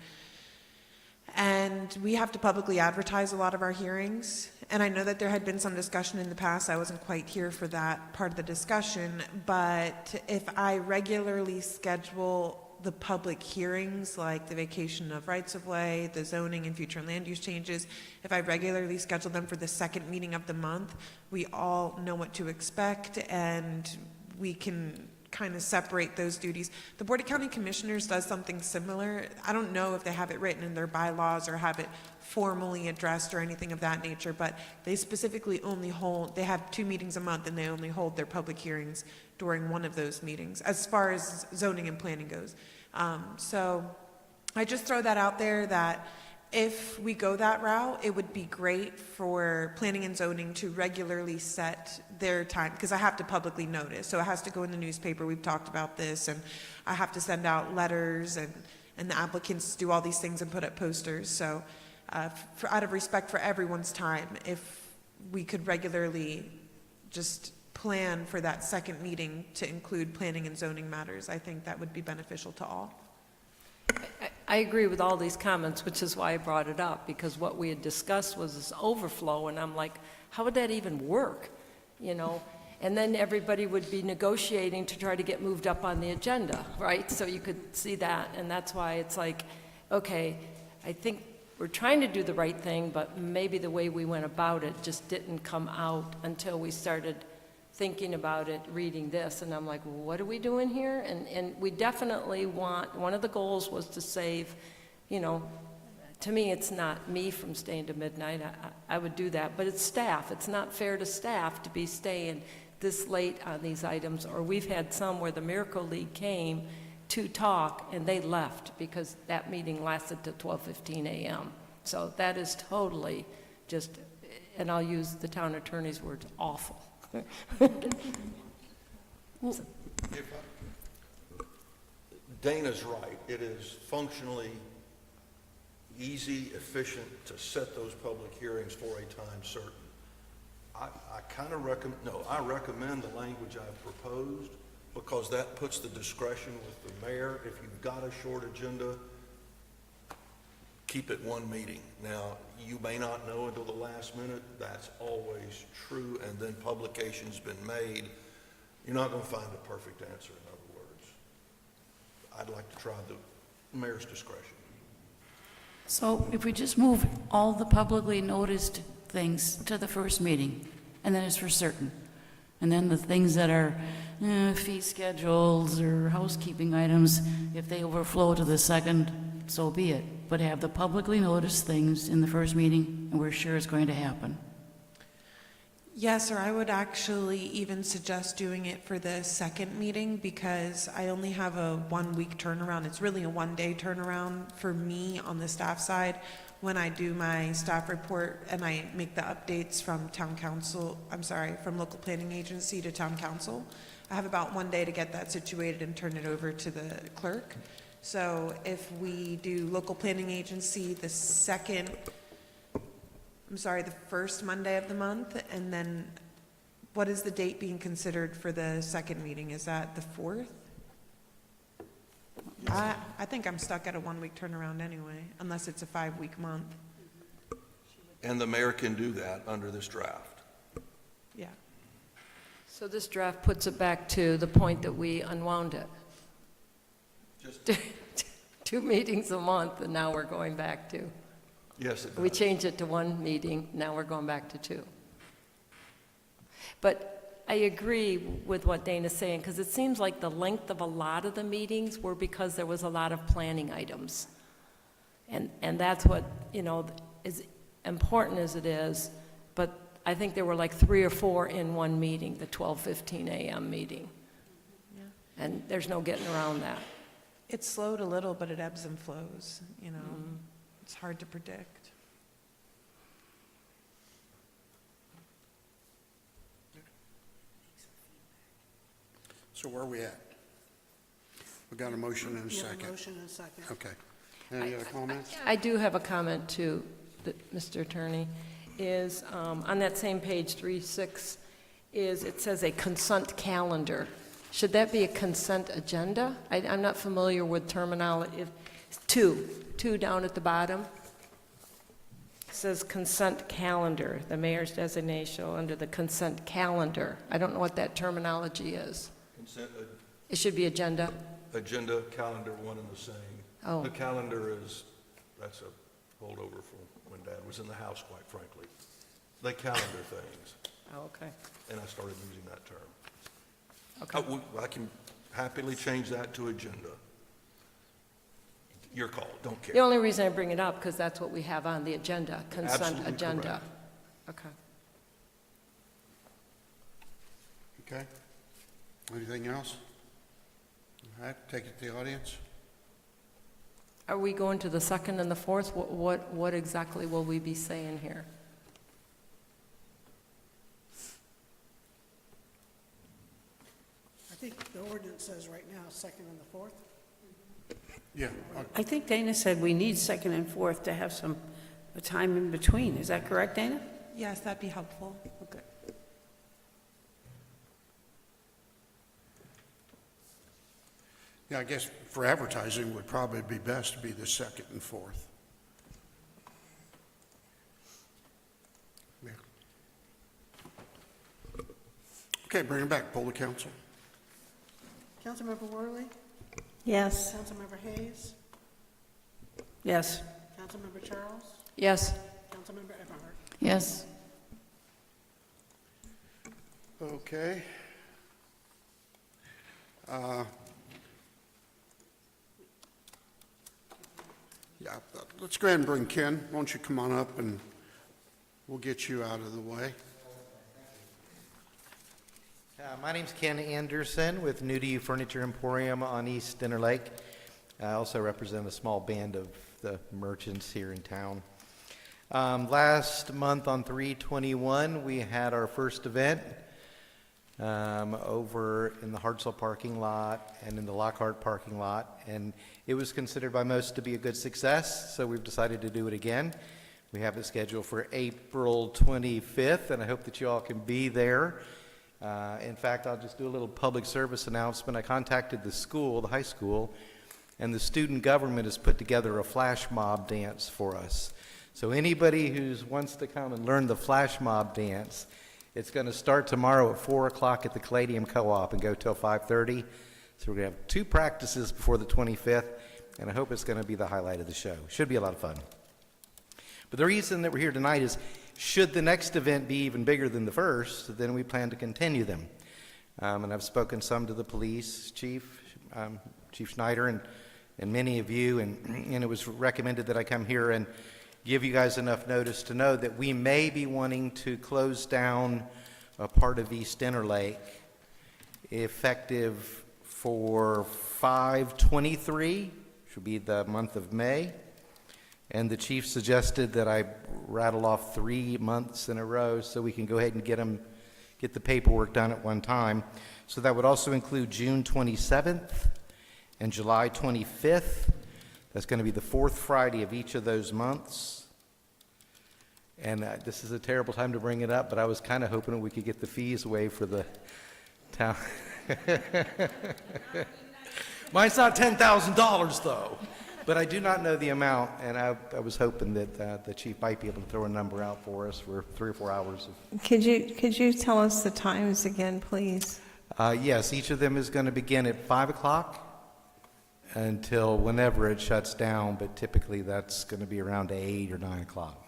And we have to publicly advertise a lot of our hearings. And I know that there had been some discussion in the past. I wasn't quite here for that part of the discussion. But if I regularly schedule the public hearings, like the vacation of rights of way, the zoning and future land use changes, if I regularly schedule them for the second meeting of the month, we all know what to expect, and we can kind of separate those duties. The Board of County Commissioners does something similar. I don't know if they have it written in their bylaws or have it formally addressed or anything of that nature, but they specifically they have 2 meetings a month, and they only hold their public hearings during one of those meetings, as far as zoning and planning goes. So I just throw that out there, that if we go that route, it would be great for planning and zoning to regularly set their time, because I have to publicly notice. So it has to go in the newspaper. We've talked about this, and I have to send out letters, and the applicants do all these things and put up posters. So out of respect for everyone's time, if we could regularly just plan for that second meeting to include planning and zoning matters, I think that would be beneficial to all. I agree with all these comments, which is why I brought it up, because what we had discussed was this overflow, and I'm like, how would that even work, And then everybody would be negotiating to try to get moved up on the agenda, right? So you could see that, and that's why it's like, okay, I think we're trying to do the right thing, but maybe the way we went about it just didn't come out until we started thinking about it, reading this, and I'm like, well, what are we doing here? And we definitely one of the goals was to save, to me, it's not me from staying to midnight. I would do that, but it's staff. It's not fair to staff to be staying this late on these items, or we've had some where the Miracle League came to talk, and they left because that meeting lasted to 12:15 a.m. So that is totally just, and I'll use the town attorney's words, awful. Dana's right. It is functionally easy, efficient to set those public hearings for a time certain. I recommend the language I've proposed, because that puts the discretion with the mayor. If you've got a short agenda, keep it one meeting. Now, you may not know until the last minute. That's always true, and then publication's been made. You're not going to find a perfect answer, in other words. I'd like to try the mayor's discretion. So if we just move all the publicly noticed things to the first meeting, and then it's for certain, and then the things that are fee schedules or housekeeping items, if they overflow to the second, so be it. But have the publicly noticed things in the first meeting, and we're sure it's going to happen. Yes, or I would actually even suggest doing it for the second meeting, because I only have a 1-week turnaround. It's really a 1-day turnaround for me on the staff side when I do my staff report and I make the updates from from local planning agency to town council. I have about 1 day to get that situated and turn it over to the clerk. So if we do local planning agency the first Monday of the month, and then what is the date being considered for the second meeting? Is that the 4th? I think I'm stuck at a 1-week turnaround anyway, unless it's a 5-week month. And the mayor can do that under this draft. Yeah. So this draft puts it back to the point that we unwound it. Just, 2 meetings a month, and now we're going back to. yes, it We does. changed it to 1 meeting, now we're going back to 2. But I agree with what Dana's saying, because it seems like the length of a lot of the meetings were because there was a lot of planning items. And that's what, you know, as important as it is, but I think there were like 3 or 4 in one meeting, the 12:15 a.m. meeting. And there's no getting around that. It slowed a little, but it ebbs and flows, you know. It's hard to predict. So where are we at? We got a motion and a You have a second. motion and a second. Okay. Any other comments? I do have a comment too, Mr. Attorney, is on that same page, 3.6, is it says a consent calendar. Should that be a consent agenda? I'm not familiar with terminology. Two down at the bottom. It says consent calendar, the mayor's designation under the consent calendar. I don't know what that terminology is. Consent It should be agenda. agenda, calendar, one and the same. Oh. The calendar that's a holdover from when Dad was in the House, quite frankly. They calendar things, Oh, okay. and I started using that term. Okay. I can happily change that to agenda. Your call, don't The care. only reason I bring it up, because that's what we have on the agenda, consent Absolutely agenda. correct. Okay. Okay. Anything else? All right, take it to the audience. Are we going to the second and the fourth? What exactly will we be saying here? I think the ordinance says right now, second and the fourth. Yeah. I think Dana said we need second and fourth to have some time in between. Is that correct, Dana? Yes, that'd be helpful. Okay. Yeah, I guess for advertising would probably be best to be the second and fourth. Yeah. Okay, bring it back, poll the council. Councilmember Worley? Yes. Councilmember Hayes? Yes. Councilmember Charles? Yes. Councilmember Eberhardt? Yes. Okay. Yeah, let's go ahead and bring Ken. Why don't you come on up and we'll get you out of the way. My name's Ken Anderson with New to You Furniture Emporium on East Dinner Lake. I also represent a small band of the merchants here in town. Last month on 3/21, we had our first event over in the Hartselle parking lot and in the Lockhart parking lot, and it was considered by most to be a good success, so we've decided to do it again. We have it scheduled for April 25th, and I hope that you all can be there. In fact, I'll just do a little public service announcement. I contacted the school, the high school, and the student government has put together a flash mob dance for us. So anybody who wants to come and learn the flash mob dance, it's going to start tomorrow at 4 o'clock at the Caladium Co-op and go till 5:30. So we're going to have 2 practices before the 25th, and I hope it's going to be the highlight of the show. Should be a lot of fun. But the reason that we're here tonight is, should the next event be even bigger than the first, then we plan to continue them. And I've spoken some to the police chief, Chief Schneider, and many of you, and it was recommended that I come here and give you guys enough notice to know that we may be wanting to close down a part of East Interlake effective for 5/23, should be the month of May. And the chief suggested that I rattle off 3 months in a row so we can go ahead and get the paperwork done at one time. So that would also include June 27th and July 25th. That's going to be the 4th Friday of each of those months. And this is a terrible time to bring it up, but I was kind of hoping that we could get the fees waived for the town. Mine's not $10,000 though. But I do not know the amount, and I was hoping that the chief might be able to throw a number out for us for 3 or 4 hours. Could you tell us the times again, please? Yes, each of them is going to begin at 5 o'clock until whenever it shuts down, but typically that's going to be around 8 or 9 o'clock.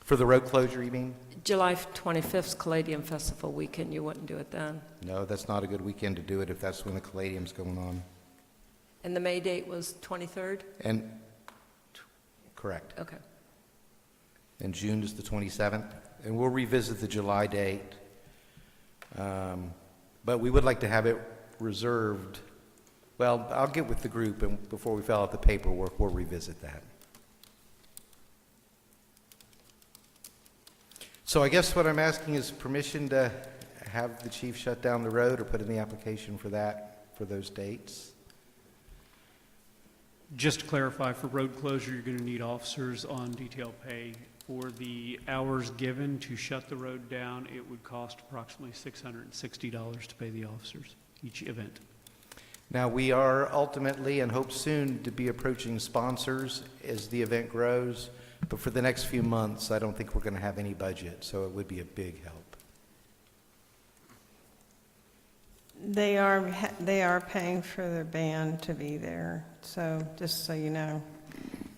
For the road closure, you mean? July 25th's Caladium Festival weekend, you wouldn't do it then? No, that's not a good weekend to do it if that's when the Caladium's going on. And the May date was 23rd? And, correct. Okay. And June is the 27th. And we'll revisit the July date. But we would like to have it reserved. Well, I'll get with the group, and before we fill out the paperwork, we'll revisit that. So I guess what I'm asking is permission to have the chief shut down the road or put in the application for that, for those dates. Just to clarify, for road closure, you're going to need officers on detail pay. For the hours given to shut the road down, it would cost approximately $660 to pay the officers each event. Now, we are ultimately and hope soon to be approaching sponsors as the event grows, but for the next few months, I don't think we're going to have any budget, so it would be a big help. They are paying for their band to be there, so just so you know.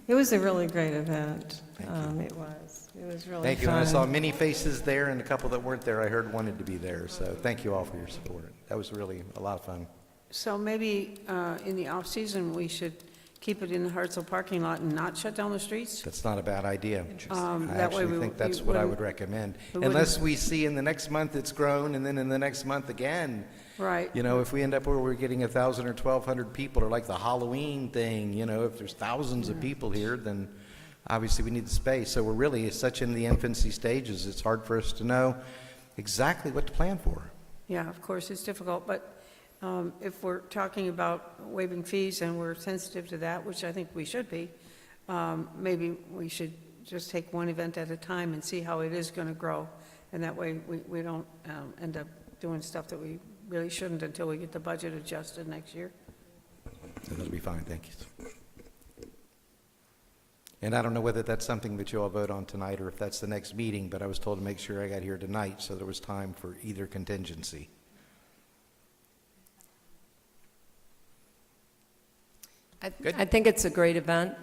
It was a really great event. It was really fun. Thank you, and I saw many faces there, and a couple that weren't there I heard wanted to be there, so thank you all for your support. That was really a lot of fun. So maybe in the off-season, we should keep it in the Hartselle parking lot and not shut down the streets? That's not a bad idea. I That way actually think that's what I would recommend. Unless we see in the next month it's grown, and then in the next month again. Right. You know, if we end up where we're getting 1,000 or 1,200 people, or like the Halloween thing, you know, if there's thousands of people here, then obviously we need the space. So we're really such in the infancy stages, it's hard for us to know exactly what to plan for. Yeah, of course, it's difficult, but if we're talking about waiving fees and we're sensitive to that, which I think we should be, maybe we should just take one event at a time and see how it is going to grow. And that way we don't end up doing stuff that we really shouldn't until we get the budget adjusted next year. That'll be fine, thank you. And I don't know whether that's something that you all vote on tonight or if that's the next meeting, but I was told to make sure I got here tonight so there was time for either contingency. I think it's a great event,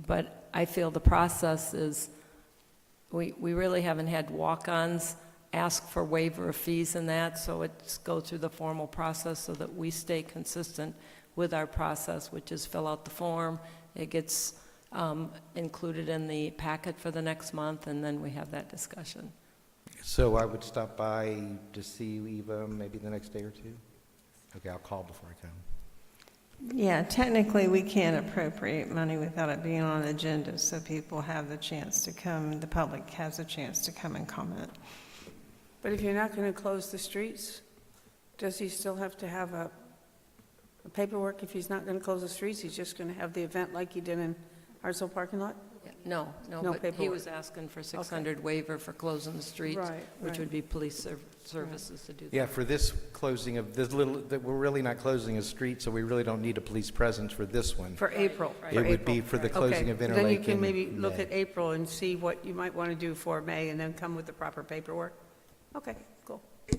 but I feel the process is, we really haven't had walk-ons ask for waiver of fees and that, so it's go through the formal process so that we stay consistent with our process, which is fill out the form, it gets included in the packet for the next month, and then we have that discussion. So I would stop by to see you, Eva, maybe the next day or two? Okay, I'll call before I come. Yeah, technically, we can't appropriate money without it being on the agenda, so people have the chance to come, the public has a chance to come and comment. But if you're not going to close the streets, does he still have to have a paperwork? If he's not going to close the streets, he's just going to have the event like he did in Hartselle parking lot? No, No but he paperwork. was asking for 600 waiver for closing the streets, Right, which right. would be police services to do that. Yeah, for this closing of this little, that we're really not closing a street, so we really don't need a police presence for this one. For April. It would be for the closing of Interlake. Then you can in maybe look May. at April and see what you might want to do for May and then come with the proper paperwork. Okay, cool. Are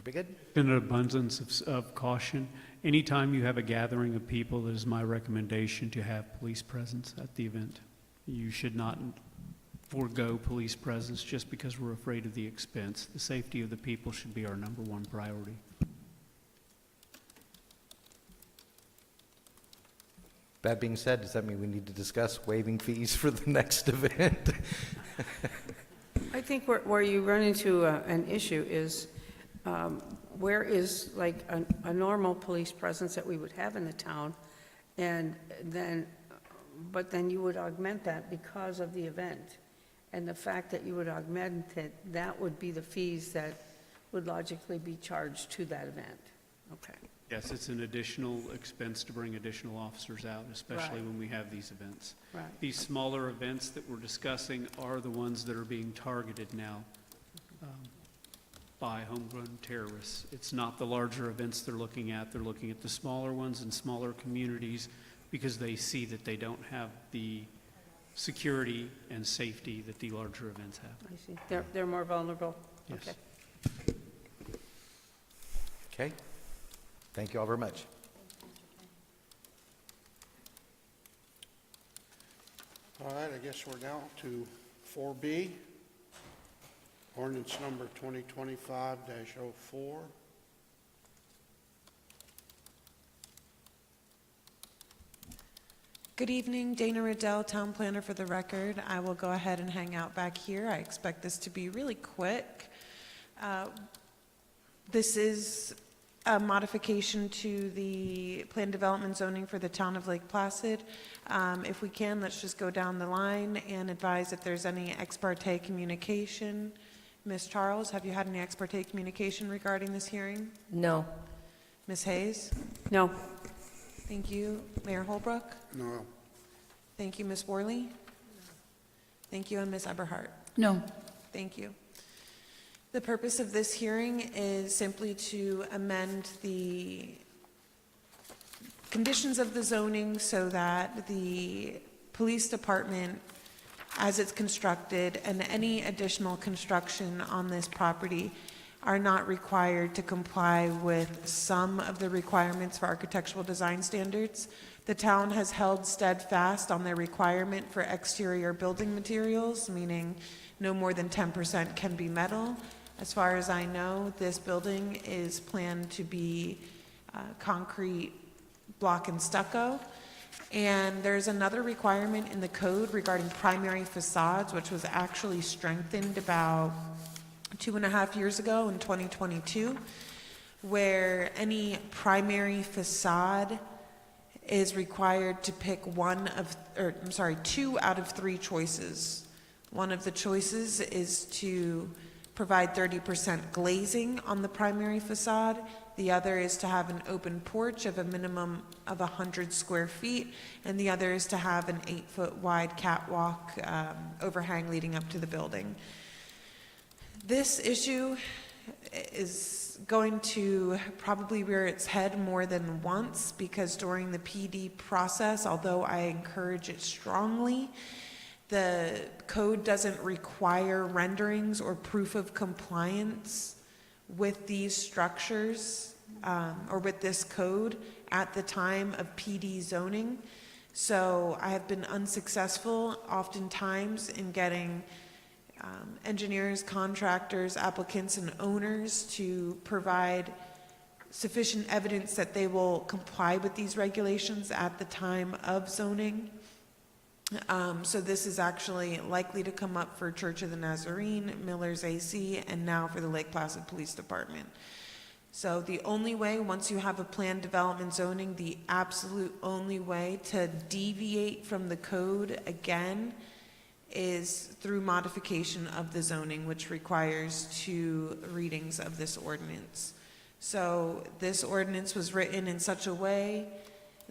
we good? In an abundance of caution, anytime you have a gathering of people, it is my recommendation to have police presence at the event. You should not forego police presence just because we're afraid of the expense. The safety of the people should be our number one priority. That being said, does that mean we need to discuss waiving fees for the next event? I think where you run into an issue is where is like a normal police presence that we would have in the town, and then, but then you would augment that because of the event. And the fact that you would augment it, that would be the fees that would logically be charged to that event. Okay. Yes, it's an additional expense to bring additional officers out, especially Right. when we have these events. Right. These smaller events that we're discussing are the ones that are being targeted now. by homegrown terrorists. It's not the larger events they're looking at. They're looking at the smaller ones in smaller communities because they see that they don't have the security and safety that the larger events have. I see. They're more vulnerable. Yes. Okay. Okay. Thank you all very much. All right, I guess we're down to 4B, ordinance number 2025-04. Good evening, Dana Riddell, Town Planner for the record. I will go ahead and hang out back here. I expect this to be really quick. This is a modification to the plan development zoning for the town of Lake Placid. If we can, let's just go down the line and advise if there's any ex parte communication. Ms. Charles, have you had any ex parte communication regarding this hearing? No. Ms. Hayes? No. Thank you. Mayor Holbrook? No. Thank you, Ms. Worley? Thank you, and Ms. Eberhardt? No. Thank you. The purpose of this hearing is simply to amend the conditions of the zoning so that the police department, as it's constructed, and any additional construction on this property are not required to comply with some of the requirements for architectural design standards. The town has held steadfast on their requirement for exterior building materials, meaning no more than 10% can be metal. As far as I know, this building is planned to be concrete block and stucco. And there's another requirement in the code regarding primary facades, which was actually strengthened about 2.5 years ago in 2022, where any primary facade is required to pick two out of three choices. One of the choices is to provide 30% glazing on the primary facade. The other is to have an open porch of a minimum of 100 square feet, and the other is to have an 8-foot wide catwalk overhang leading up to the building. This issue is going to probably rear its head more than once because during the PD process, although I encourage it strongly, the code doesn't require renderings or proof of compliance with these structures or with this code at the time of PD zoning. So I have been unsuccessful oftentimes in getting engineers, contractors, applicants, and owners to provide sufficient evidence that they will comply with these regulations at the time of zoning. So this is actually likely to come up for Church of the Nazarene, Miller's AC, and now for the Lake Placid Police Department. So the only way, once you have a planned development zoning, the absolute only way to deviate from the code again is through modification of the zoning, which requires 2 readings of this ordinance. So this ordinance was written in such a way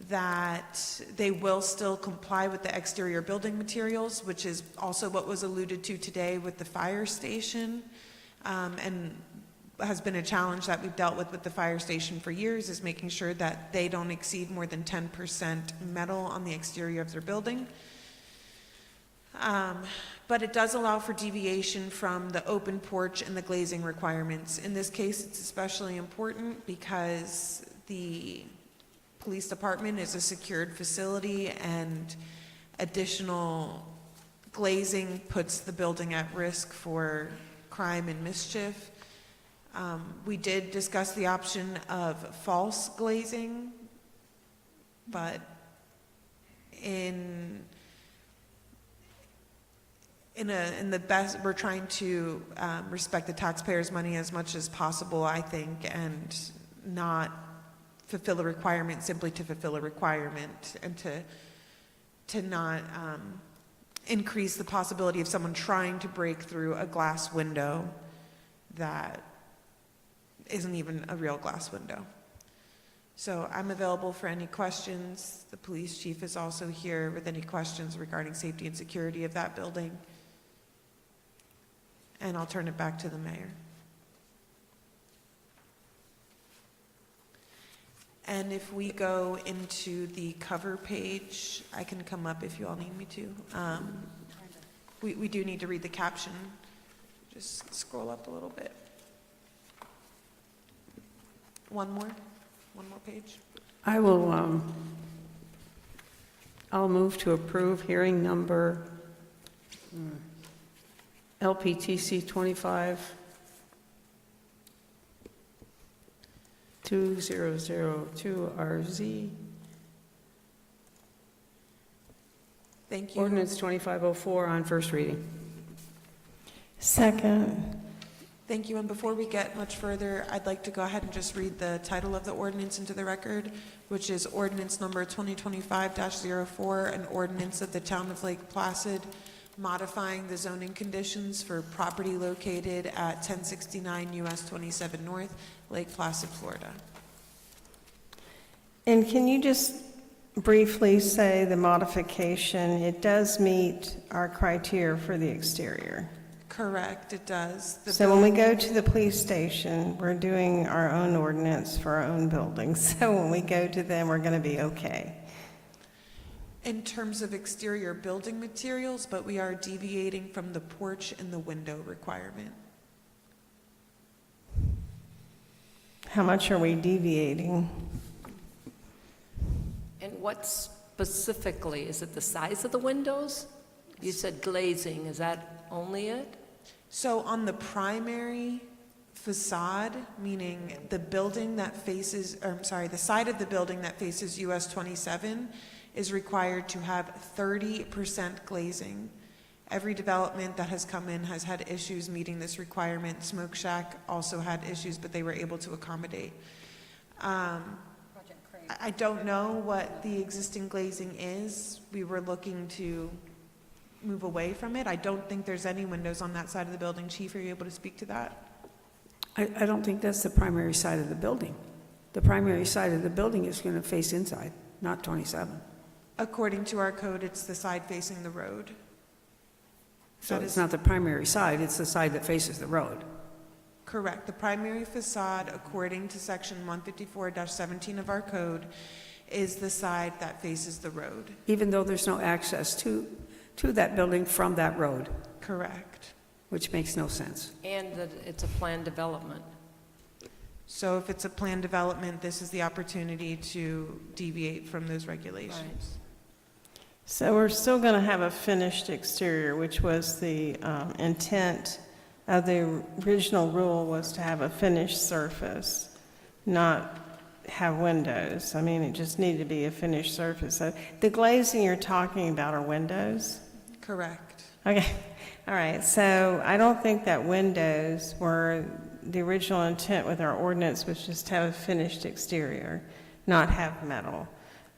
that they will still comply with the exterior building materials, which is also what was alluded to today with the fire station, and has been a challenge that we've dealt with the fire station for years, is making sure that they don't exceed more than 10% metal on the exterior of their building. But it does allow for deviation from the open porch and the glazing requirements. In this case, it's especially important because the police department is a secured facility and additional glazing puts the building at risk for crime and mischief. We did discuss the option of false glazing, but in the best, we're trying to respect the taxpayers' money as much as possible, I think, and not fulfill a requirement simply to fulfill a requirement, and to not increase the possibility of someone trying to break through a glass window that isn't even a real glass window. So I'm available for any questions. The police chief is also here with any questions regarding safety and security of that building. And I'll turn it back to the mayor. And if we go into the cover page, I can come up if you all need me to. We do need to read the caption. Just scroll up a little bit. One more page. I will, I'll move to approve hearing number LPTC 25-2002RZ. Thank you. Ordinance 2504 on first reading. Second. Thank you, and before we get much further, I'd like to go ahead and just read the title of the ordinance into the record, which is ordinance number 2025-04, an ordinance of the Town of Lake Placid modifying the zoning conditions for property located at 1069 US 27 North, Lake Placid, Florida. And can you just briefly say the modification, it does meet our criteria for the exterior? Correct, it does. So when we go to the police station, we're doing our own ordinance for our own buildings. So when we go to them, we're going to be okay. In terms of exterior building materials, but we are deviating from the porch and the window requirement. How much are we deviating? And what specifically? Is it the size of the windows? You said glazing. Is that only it? So on the primary facade, meaning the building that faces, or I'm sorry, the side of the building that faces US 27 is required to have 30% glazing. Every development that has come in has had issues meeting this requirement. Smoke Shack also had issues, but they were able to accommodate. I don't know what the existing glazing is. We were looking to move away from it. I don't think there's any windows on that side of the building. Chief, are you able to speak to that? I don't think that's the primary side of the building. The primary side of the building is going to face inside, not 27. According to our code, it's the side facing the road. So That it's is not the primary side, it's the side that faces the road. correct. The primary facade, according to section 154-17 of our code, is the side that faces the road. Even though there's no access to that building from that road, Correct. which makes no sense. And that it's a planned development. So if it's a planned development, this is the opportunity to deviate from those regulations. So we're still going to have a finished exterior, which was the intent of the original rule, was to have a finished surface, not have windows. I mean, it just needed to be a finished surface. So the glazing you're talking about are windows? Correct. Okay, all right. So I don't think that windows were, the original intent with our ordinance was just to have a finished exterior, not have metal.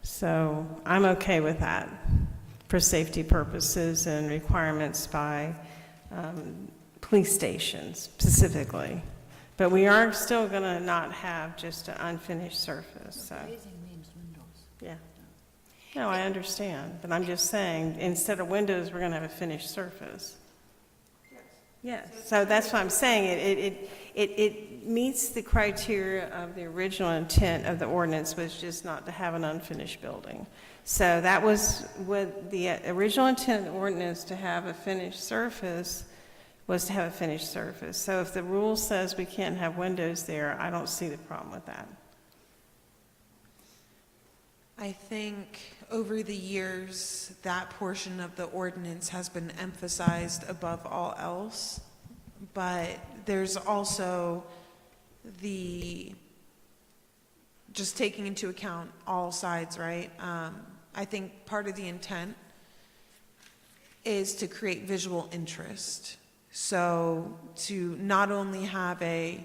So I'm okay with that for safety purposes and requirements by police stations specifically. But we are still going to not have just an unfinished surface, so. Glazing means windows. Yeah. No, I understand, but I'm just saying, instead of windows, we're going to have a finished surface. Yes, so that's what I'm saying. It meets the criteria of the original intent of the ordinance, was just not to have an unfinished building. So that was what the original intent of the ordinance, to have a finished surface, was to have a finished surface. So if the rule says we can't have windows there, I don't see the problem with that. I think over the years, that portion of the ordinance has been emphasized above all else. But there's also just taking into account all sides, right? I think part of the intent is to create visual interest. So to not only have a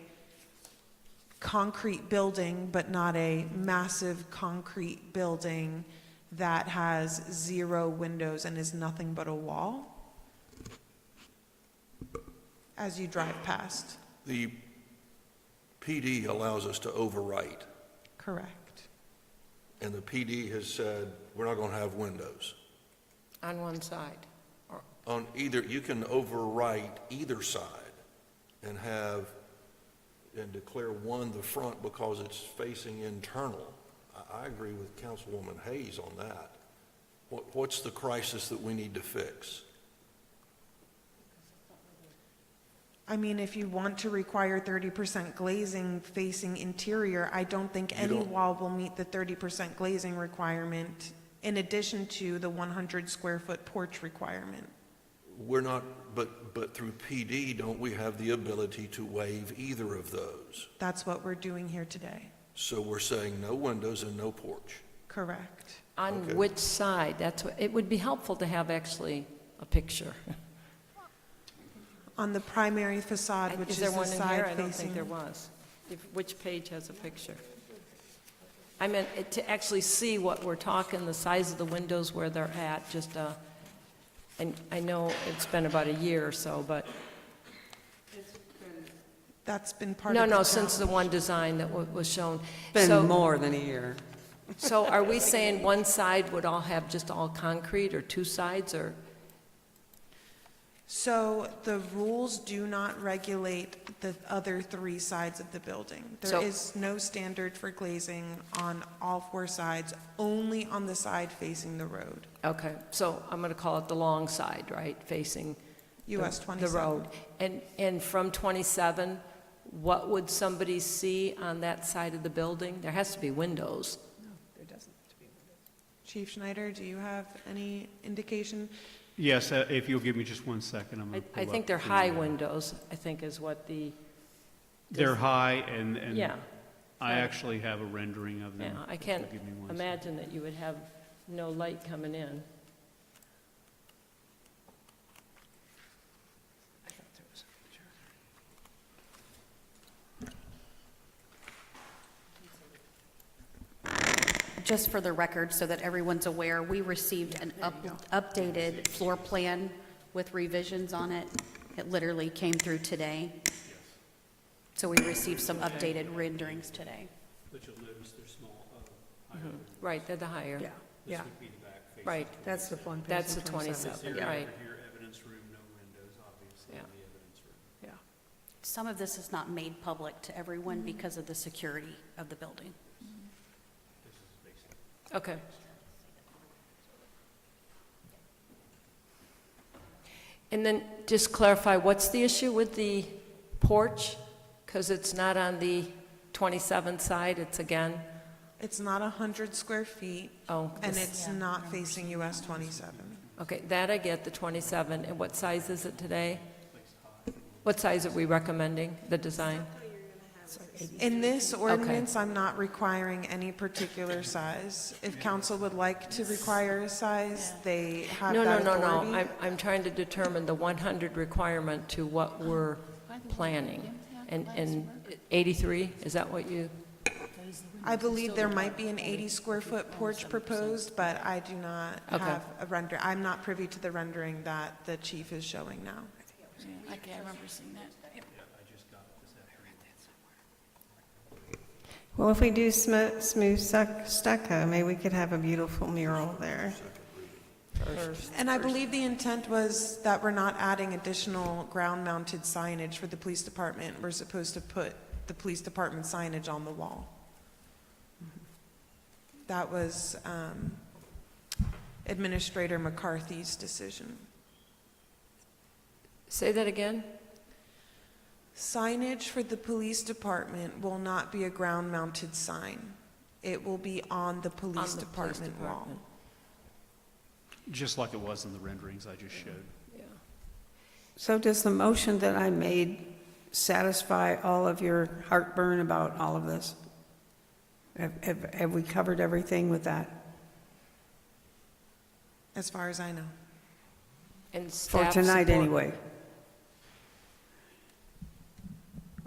concrete building, but not a massive concrete building that has 0 windows and is nothing but a wall as you drive past. The PD allows us to overwrite, Correct. and the PD has said, we're not going to have windows. On one side. On either, you can overwrite either side and declare one the front because it's facing internal. I agree with Councilwoman Hayes on that. What's the crisis that we need to fix? I mean, if you want to require 30% glazing facing interior, I don't think any wall will meet the 30% glazing requirement in addition to the 100 square foot porch requirement. We're not, but through PD, don't we have the ability to waive either of those? That's what we're doing here today. So we're saying no windows and no porch. Correct. On Okay. which side? That's what, it would be helpful to have actually a picture. On the primary facade, which Is is there the one in here? side I don't think there facing. was. Which page has a picture? I meant to actually see what we're talking, the size of the windows, where they're at, just, and I know it's been about a year or so, but, That's been part no, of the no, since the challenge. one design that was shown. Been So- more than a year. So are we saying one side would all have just all concrete, or two sides, or? So the rules do not regulate the other three sides of the building. There So- is no standard for glazing on all four sides, only on the side facing the road. Okay, so I'm going to call it the long side, right, facing US the 27. road. And from 27, what would somebody see on that side of the building? There has to be windows. Chief Schneider, do you have any indication? Yes, if you'll give me just 1 second, I'm going to pull I up think they're the, high windows, I think is what the, They're high, and yeah. I actually have a rendering of them. Yeah, I If can't you'll give me 1 second. imagine that you would have no light coming in. Just for the record, so that everyone's aware, we received an updated floor plan with revisions on it. It literally came through today. So we received some updated renderings today. But you'll notice they're small, higher. Right, they're the higher. Yeah, yeah, This would be the back facing. Right, that's the one. that's the facing 27, This area right. over here, evidence room, no windows, obviously, Yeah. in the evidence room. Yeah. Some of this is not made public to everyone because of the security of the building. This is basic. Okay. And then just clarify, what's the issue with the porch? Because it's not on the 27 side, it's again, It's not 100 square feet, oh, and this- it's not facing US 27. okay, that I get, the 27. And what size is it today? What size are we recommending, the design? In this ordinance, I'm not requiring any particular size. If council would like to require a size, they have No, that no, authority. no, no. I'm trying to determine the 100 requirement to what we're planning. And 83, is that what you? I believe there might be an 80 square foot porch proposed, but I do not Okay. have a render. I'm not privy to the rendering that the chief is showing now. Yeah, I remember seeing that. Well, if we do smooth stucco, maybe we could have a beautiful mural there. And I believe the intent was that we're not adding additional ground-mounted signage for the police department. We're supposed to put the police department signage on the wall. That was Administrator McCarthy's decision. Say that again? Signage for the police department will not be a ground-mounted sign. It will be on the police On the police department wall. department. Just like it was in the renderings I just showed. Yeah. So does the motion that I made satisfy all of your heartburn about all of this? Have we covered everything with that? As far as I know. And For staff tonight, support- anyway.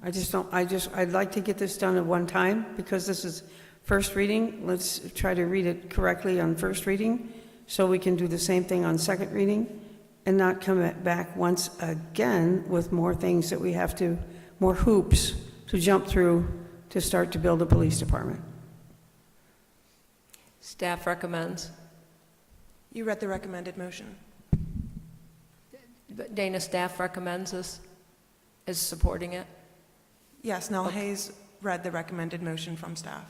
I'd like to get this done at one time, because this is first reading. Let's try to read it correctly on first reading, so we can do the same thing on second reading, and not come back once again with more things that we have to, more hoops to jump through to start to build a police department. Staff recommends. You read the recommended motion. Dana, staff recommends this, is supporting it? Yes, Nell Hayes read the recommended motion from staff.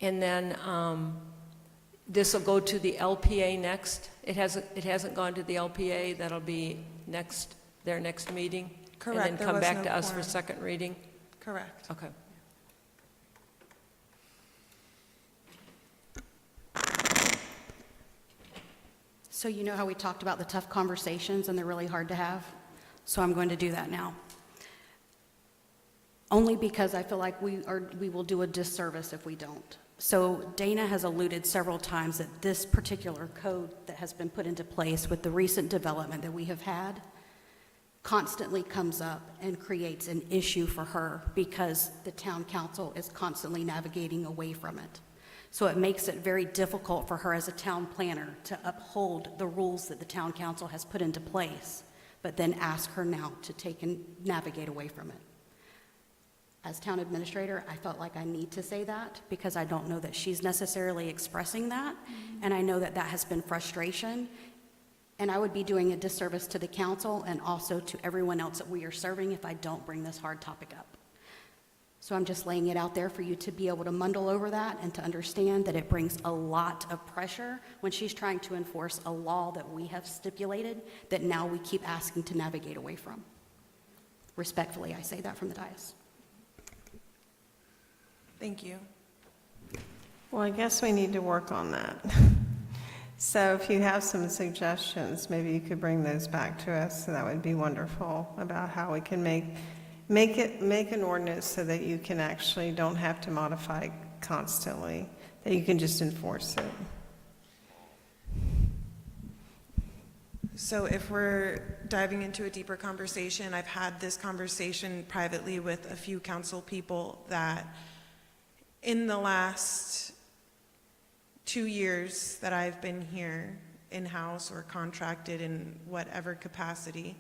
And then this will go to the LPA next. It hasn't gone to the LPA. That'll be their next meeting? Correct. And then There come was back no to us for quorum. second reading? Correct. Okay. So you know how we talked about the tough conversations and they're really hard to have? So I'm going to do that now. Only because I feel like we will do a disservice if we don't. So Dana has alluded several times that this particular code that has been put into place with the recent development that we have had constantly comes up and creates an issue for her because the town council is constantly navigating away from it. So it makes it very difficult for her as a town planner to uphold the rules that the town council has put into place, but then ask her now to take and navigate away from it. As town administrator, I felt like I need to say that because I don't know that she's necessarily expressing that, and I know that that has been frustration, and I would be doing a disservice to the council and also to everyone else that we are serving if I don't bring this hard topic up. So I'm just laying it out there for you to be able to muddle over that and to understand that it brings a lot of pressure when she's trying to enforce a law that we have stipulated that now we keep asking to navigate away from. Respectfully, I say that from the dais. Thank you. Well, I guess we need to work on that. So if you have some suggestions, maybe you could bring those back to us, so that would be wonderful, about how we can make an ordinance so that you can actually don't have to modify constantly, that you can just enforce it. So if we're diving into a deeper conversation, I've had this conversation privately with a few council people that in the last 2 years that I've been here in-house or contracted in whatever capacity,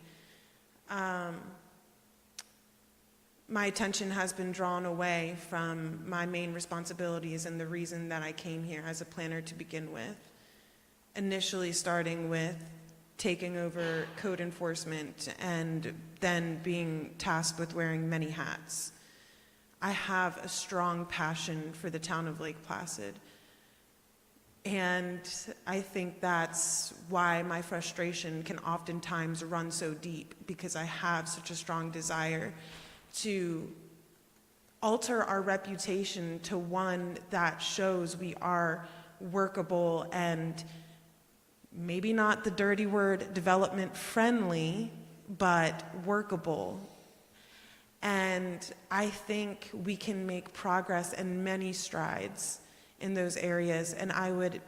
my attention has been drawn away from my main responsibilities and the reason that I came here as a planner to begin with. Initially starting with taking over code enforcement and then being tasked with wearing many hats. I have a strong passion for the town of Lake Placid. And I think that's why my frustration can oftentimes run so deep, because I have such a strong desire to alter our reputation to one that shows we are workable and maybe not the dirty word development friendly, but workable. And I think we can make progress and many strides in those areas, and I would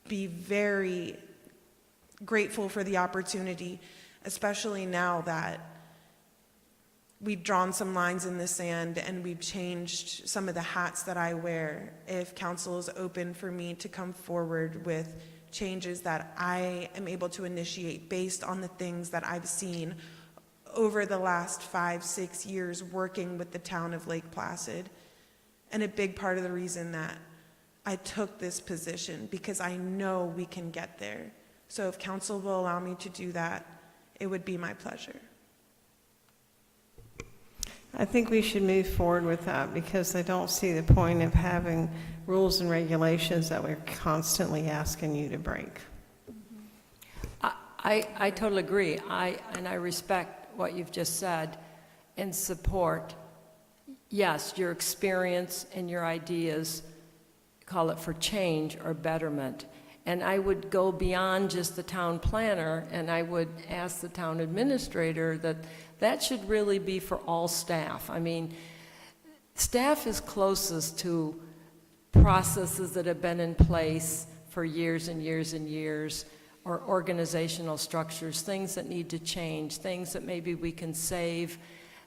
be very grateful for the opportunity, especially now that we've drawn some lines in the sand and we've changed some of the hats that I wear. If council is open for me to come forward with changes that I am able to initiate based on the things that I've seen over the last 5-6 years working with the town of Lake Placid. And a big part of the reason that I took this position, because I know we can get there. So if council will allow me to do that, it would be my pleasure. I think we should move forward with that, because I don't see the point of having rules and regulations that we're constantly asking you to break. I totally agree. And I respect what you've just said and support, yes, your experience and your ideas, call it for change or betterment. And I would go beyond just the town planner, and I would ask the town administrator that should really be for all staff. I mean, staff is closest to processes that have been in place for years and years and years, or organizational structures, things that need to change, things that maybe we can save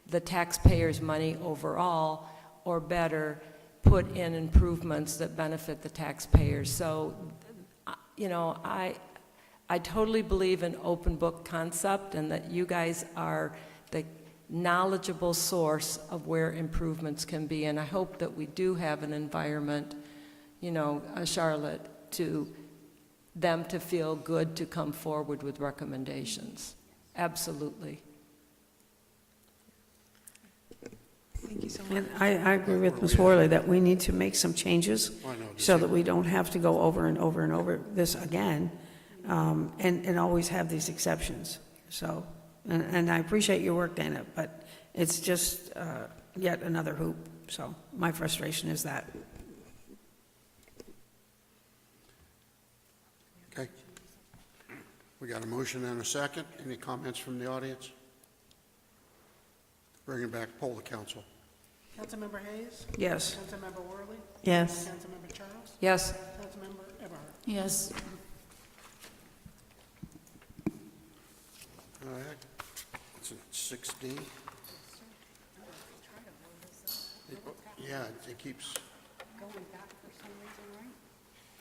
the taxpayers' money overall, or better, put in improvements that benefit the taxpayers. So, you know, I totally believe in open book concept, and that you guys are the knowledgeable source of where improvements can be. And I hope that we do have an environment, you know, Charlotte, to them to feel good to come forward with recommendations. Absolutely. Thank you so much. And I agree with Ms. Worley that we need to make some changes I know. so that we don't have to go over and over and over this again, and always have these exceptions. So, and I appreciate your work, Dana, but it's just yet another hoop. So my frustration is that. Okay. We got a motion and a second. Any comments from the audience? Bring it back, poll the council. Councilmember Hayes? Yes. Councilmember Worley? Yes. Councilmember Charles? Yes. Councilmember Eberhardt? Yes. All right. What's it, 6D? Yeah, it keeps.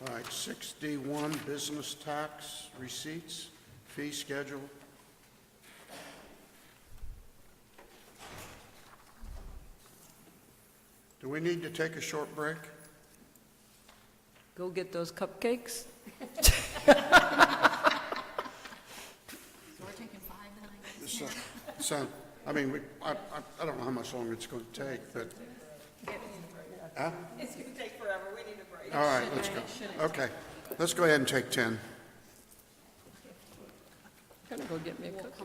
All right, 6D1, business tax receipts, fee schedule. Do we need to take a short break? Go get those cupcakes. So, I mean, I don't know how much longer it's going to take, but. Huh? It's going to take forever. We need a break. All right, let's go. Okay, let's go ahead and take 10. I'm gonna go get me a cookie.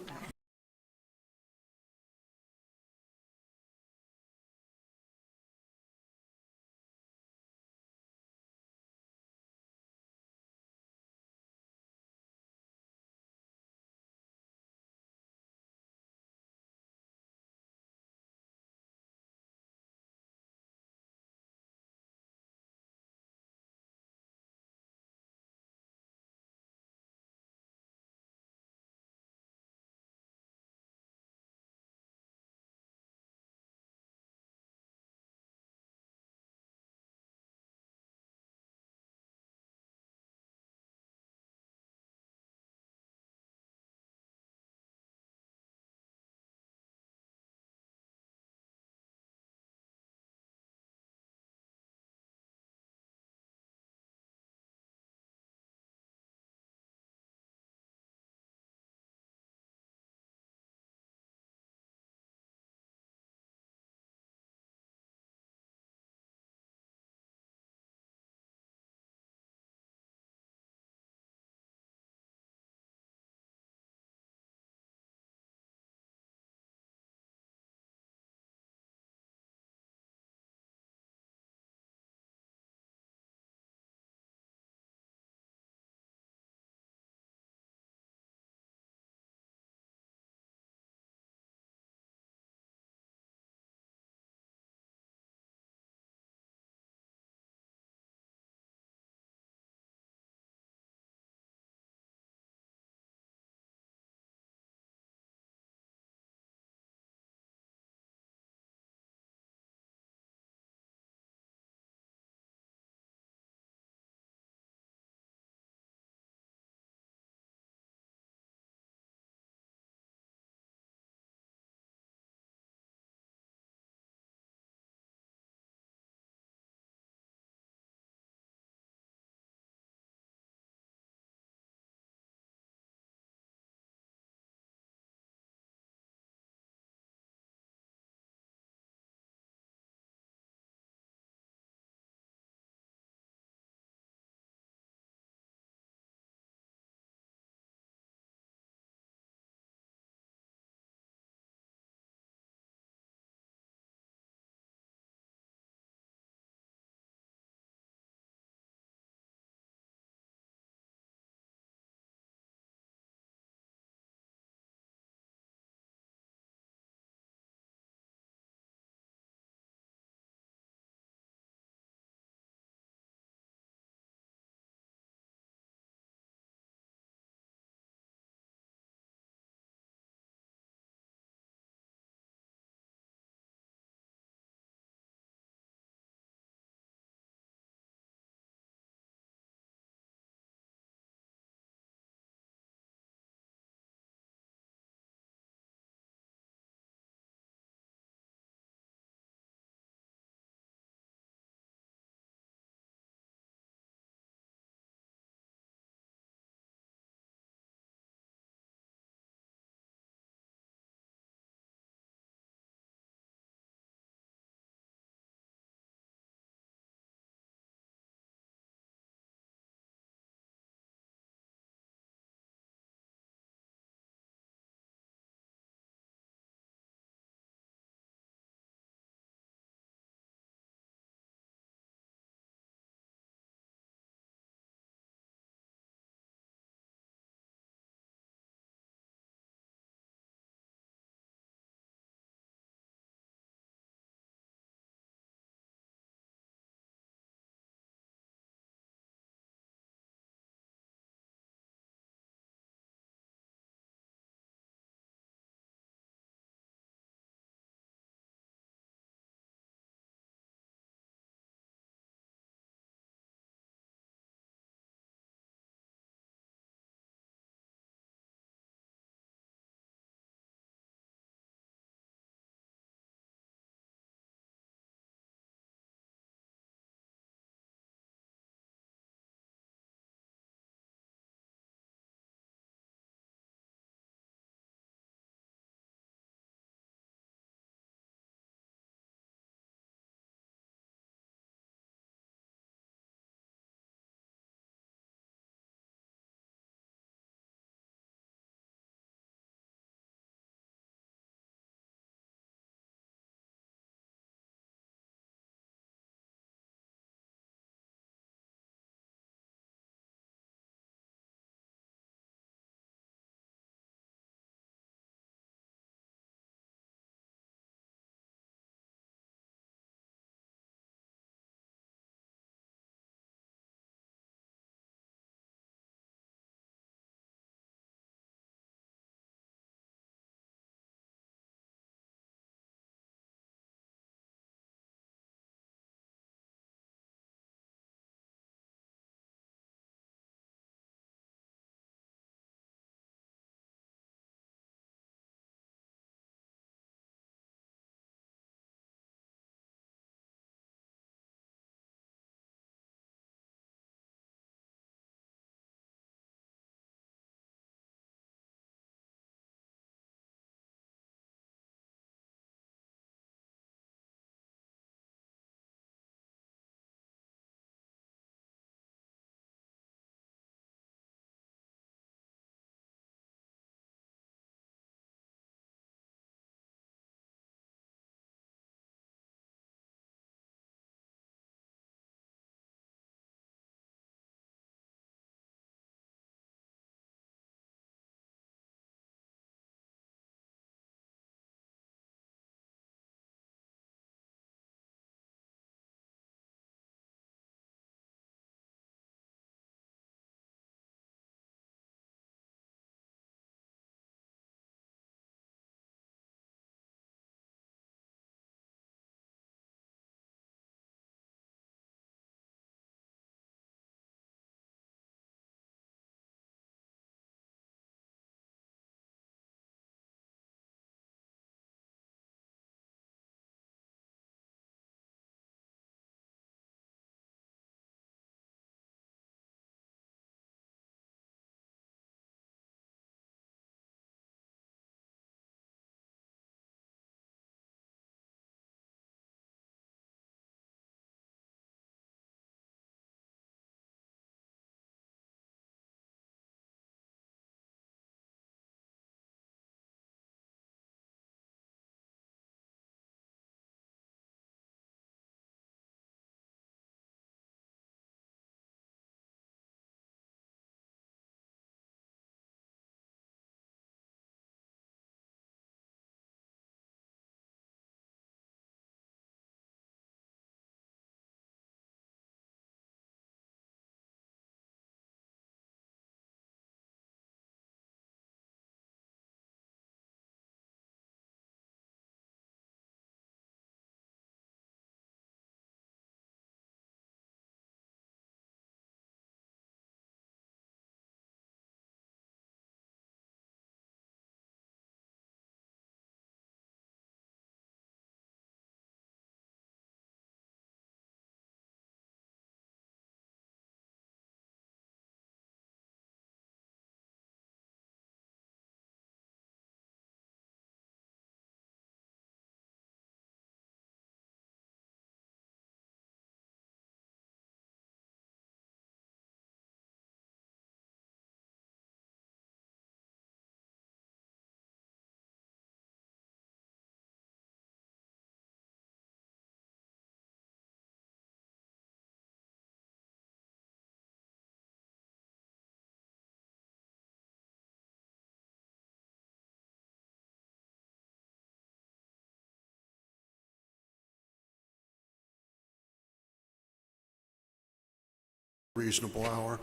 reasonable hour.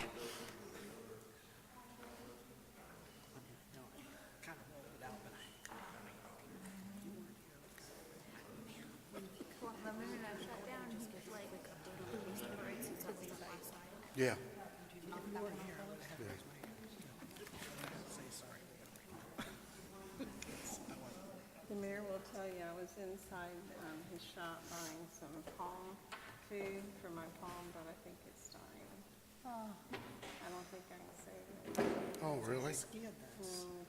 Yeah. The mayor will tell you, I was inside his shop buying some palm food for my palm, but I think it's dying. I don't think I can save it. Oh, really? Mm,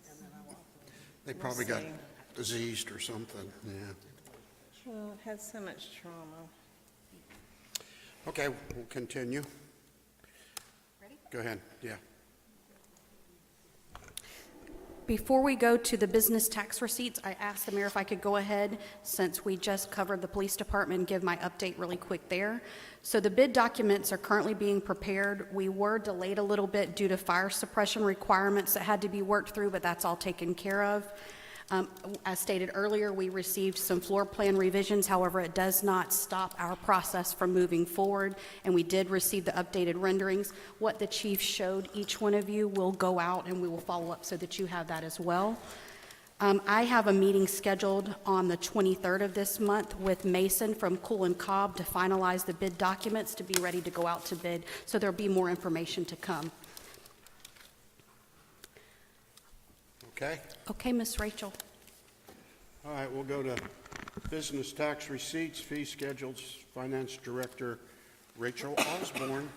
They probably got see. diseased or something, yeah. Well, it had so much trauma. Okay, we'll continue. Ready? Go ahead, yeah. Before we go to the business tax receipts, I asked the mayor if I could go ahead, since we just covered the police department, and give my update really quick there. So the bid documents are currently being prepared. We were delayed a little bit due to fire suppression requirements that had to be worked through, but that's all taken care of. As stated earlier, we received some floor plan revisions. However, it does not stop our process from moving forward, and we did receive the updated renderings. What the chief showed each one of you will go out, and we will follow up so that you have that as well. I have a meeting scheduled on the 23rd of this month with Mason from Cool & Cobb to finalize the bid documents to be ready to go out to bid, so there'll be more information to come. Okay, Okay, Miss Rachel. all right, we'll go to business tax receipts, fee schedules, Finance Director Rachel Osborne.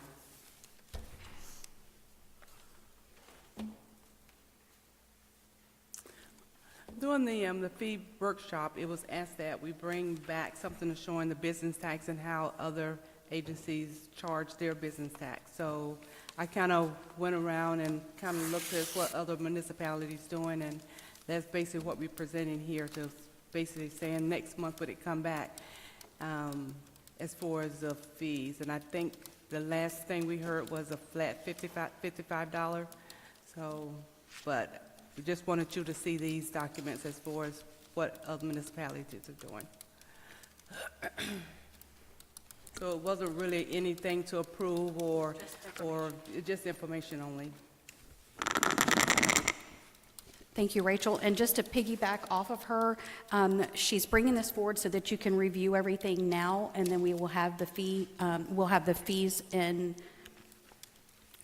During the fee workshop, it was asked that we bring back something showing the business tax and how other agencies charge their business tax. So I kind of went around and kind of looked at what other municipalities doing, and that's basically what we're presenting here, to basically saying next month would it come back as far as the fees. And I think the last thing we heard was a flat $55. So, but we just wanted you to see these documents as far as what other municipalities are doing. So it wasn't really anything to approve or just information only. Thank you, Rachel. And just to piggyback off of her, she's bringing this forward so that you can review everything now, and then we will have the fees and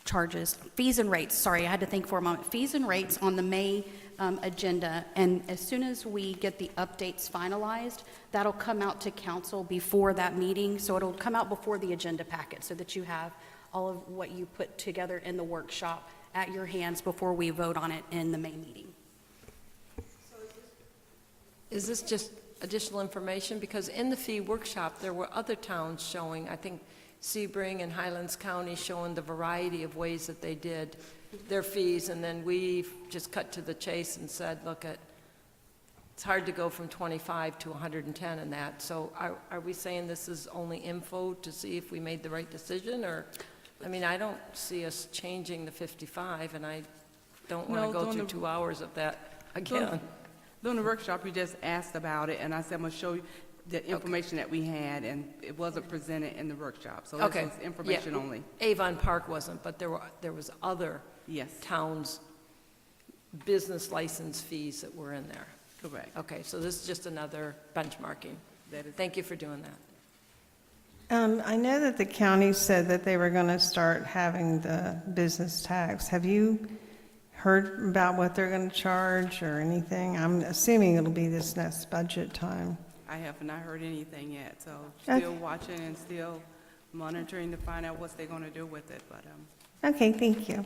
charges, fees and rates. Sorry, I had to think for a moment. Fees and rates on the May agenda, and as soon as we get the updates finalized, that'll come out to council before that meeting. So it'll come out before the agenda packet, so that you have all of what you put together in the workshop at your hands before we vote on it in the May meeting. Is this just additional information? Because in the fee workshop, there were other towns showing, I think Sebring and Highlands County showing the variety of ways that they did their fees, and then we just cut to the chase and said, look, it's hard to go from 25 to 110 in that. So are we saying this is only info to see if we made the right decision? Or, I mean, I don't see us changing the 55, and I don't want to go through 2 hours of that again. During the workshop, you just asked about it, and I said I'm going to show you the information that we had, and it wasn't presented in the workshop. So this was information only. Avon Park wasn't, but there was other towns' business license fees that were in there. Correct. Okay, so this is just another benchmarking. Thank you for doing that. I know that the county said that they were going to start having the business tax. Have you heard about what they're going to charge or anything? I'm assuming it'll be this next budget time. I have not heard anything yet, so still watching and still monitoring to find out what they're going to do with it. But Okay, thank you.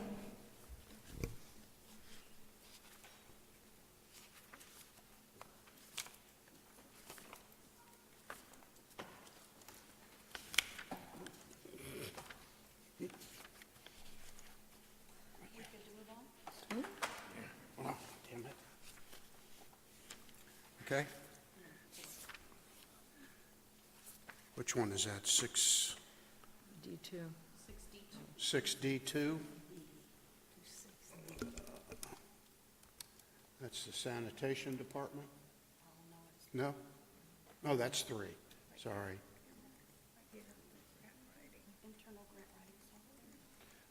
Oh, damn it. Okay. Which one is that? D2. 6D2? That's the sanitation department? No? Oh, that's 3. Sorry.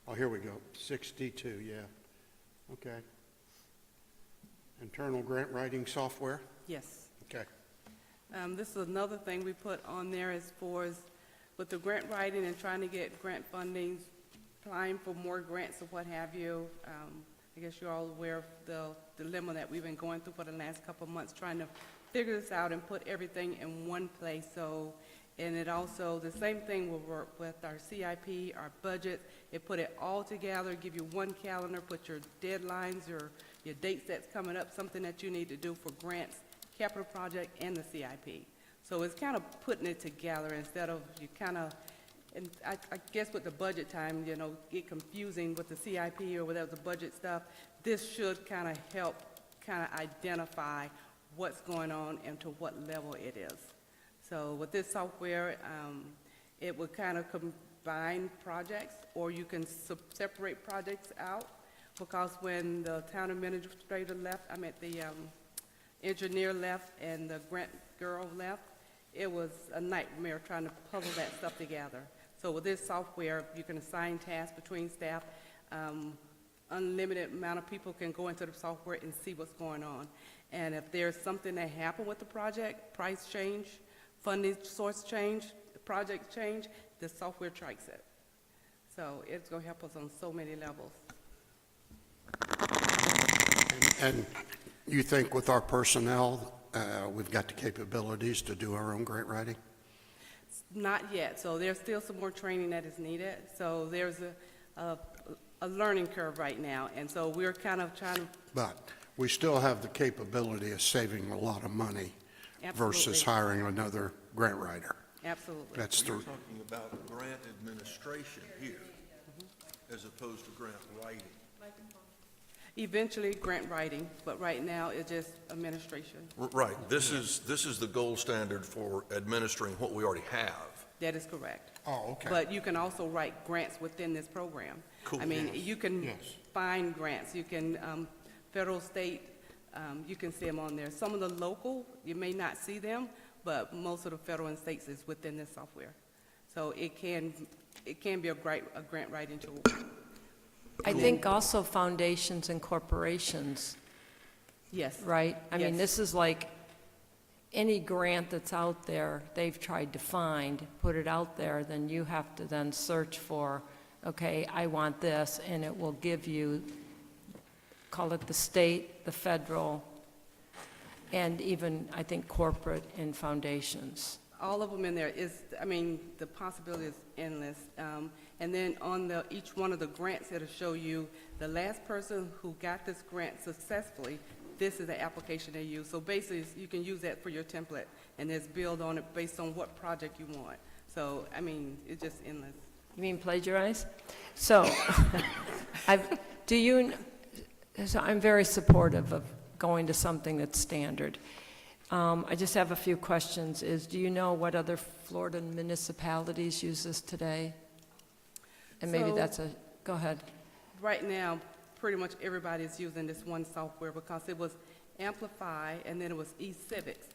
Oh, here we go, 62, yeah. Okay. Internal grant writing software? Yes. Okay. This is another thing we put on there as far as with the grant writing and trying to get grant funding, applying for more grants or what have you. I guess you're all aware of the dilemma that we've been going through for the last couple of months, trying to figure this out and put everything in one place. So, and it also, the same thing will work with our CIP, our budget. It put it all together, give you one calendar, put your deadlines, your dates that's coming up, something that you need to do for grants, capital project, and the CIP. So it's kind of putting it together instead of you kind of, and I guess with the budget time, you know, get confusing with the CIP or whatever the budget stuff. This should kind of help kind of identify what's going on and to what level it is. So with this software, it would kind of combine projects, or you can separate projects out, because when the town administrator left, the engineer left and the grant girl left, it was a nightmare trying to puzzle that stuff together. So with this software, you can assign tasks between staff. Unlimited amount of people can go into the software and see what's going on. And if there's something that happened with the project, price change, funding source change, the project change, the software tracks it. So it's going to help us on so many levels. And you think with our personnel, we've got the capabilities to do our own grant writing? Not yet. So there's still some more training that is needed. So there's a learning curve right now. And so we're kind of trying to... But we still have the capability of saving a lot of money versus hiring another grant writer. Absolutely. That's We're the, talking about grant administration here, as opposed to grant writing. Eventually grant writing, but right now it's just administration. Right, this is the gold standard for administering what we already have. That is correct. oh, okay. But you can also write grants within this program. Cool. I mean, Yes. you can Yes. find grants, you can, federal, state, you can see them on there. Some of the local, you may not see them, but most of the federal and states is within this software. So it can be a grant writing tool. I think also foundations and corporations, Yes. right? I mean, Yes. this is like any grant that's out there, they've tried to find, put it out there, then you have to then search for, okay, I want this, and it will give you, call it the state, the federal, and even, I think, corporate and foundations. All of them in there is, I mean, the possibility is endless. And then on each one of the grants, it'll show you the last person who got this grant successfully, this is the application they use. So basically, you can use that for your template, and just build on it based on what project you want. So, I mean, it's just endless. You mean plagiarize? So, so I'm very supportive of going to something that's standard. I just have a few questions. Do you know what other Florida municipalities use this today? And maybe So- go ahead. Right now, pretty much everybody is using this one software because it was Amplify and then it was eCivics.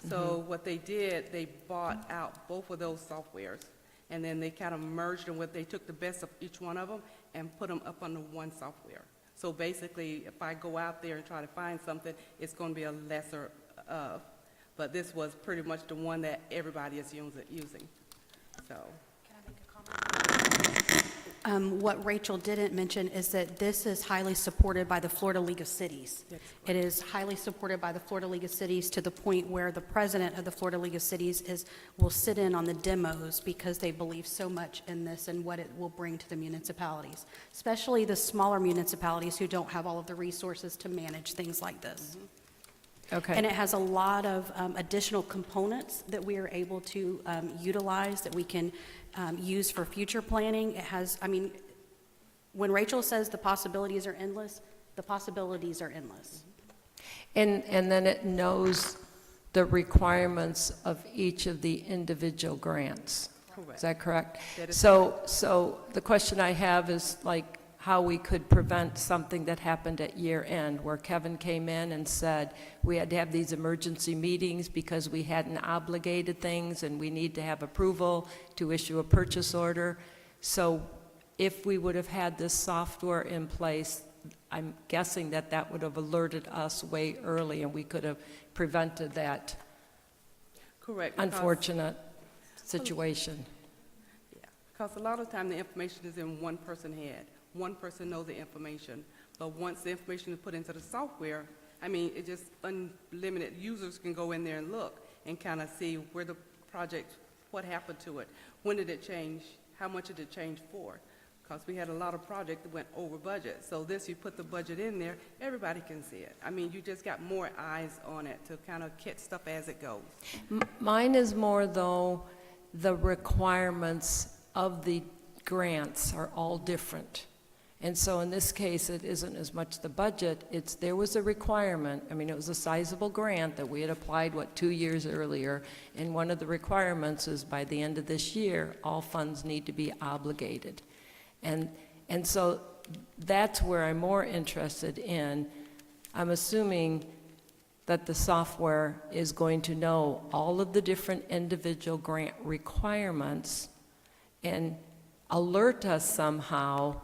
So what they did, they bought out both of those softwares, and then they kind of merged them they took the best of each one of them and put them up under one software. So basically, if I go out there and try to find something, it's going to be a lesser of. But this was pretty much the one that everybody is using. So. What Rachel didn't mention is that this is highly supported by the Florida League of Cities. It is highly supported by the Florida League of Cities to the point where the president of the Florida League of Cities will sit in on the demos because they believe so much in this and what it will bring to the municipalities, especially the smaller municipalities who don't have all of the resources to manage things like this. Okay. And it has a lot of additional components that we are able to utilize, that we can use for future planning. It has, I mean, when Rachel says the possibilities are endless, the possibilities are endless. And then it knows the requirements of each of the individual grants. Correct. Is that correct? That is So the question I have is like how we could prevent something that happened at year end, where Kevin came in and said we had to have these emergency meetings because we hadn't obligated things and we need to have approval to issue a purchase order. So if we would have had this software in place, I'm guessing that that would have alerted us way early, and we could have prevented that Correct. because- unfortunate situation. Because a lot of time the information is in one person's head. One person knows the information. But once the information is put into the software, I mean, it just unlimited users can go in there and look and kind of see where the project, what happened to it, when did it change, how much did it change for? Because we had a lot of projects that went over budget. So this, you put the budget in there, everybody can see it. I mean, you just got more eyes on it to kind of catch stuff as it goes. Mine is more, though, the requirements of the grants are all different. And so in this case, it isn't as much the budget, it's there was a requirement. I mean, it was a sizable grant that we had applied, 2 years earlier, and one of the requirements is by the end of this year, all funds need to be obligated. And so that's where I'm more interested in. I'm assuming that the software is going to know all of the different individual grant requirements and alert us somehow.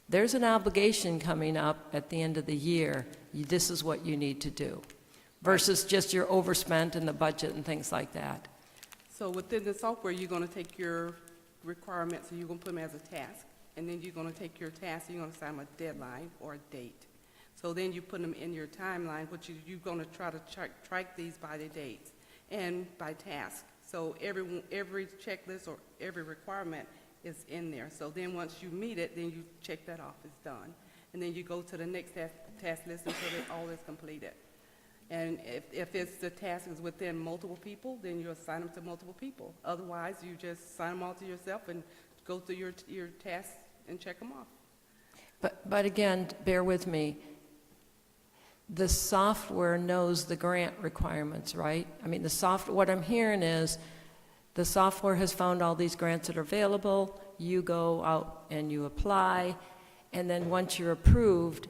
There's an obligation coming up at the end of the year. This is what you need to do, versus just you're overspent in the budget and things like that. So within the software, you're going to take your requirements and you're going to put them as a task. And then you're going to take your task and you're going to assign them a deadline or a date. So then you put them in your timeline, which you're going to try to track these by the dates and by task. So every checklist or every requirement is in there. So then once you meet it, then you check that off, it's done. And then you go to the next task list until it all is completed. And if it's the task is within multiple people, then you assign them to multiple people. Otherwise, you just assign them all to yourself and go through your tasks and check them off. But again, bear with me. The software knows the grant requirements, right? I mean, what I'm hearing is the software has found all these grants that are available. You go out and you apply, and then once you're approved,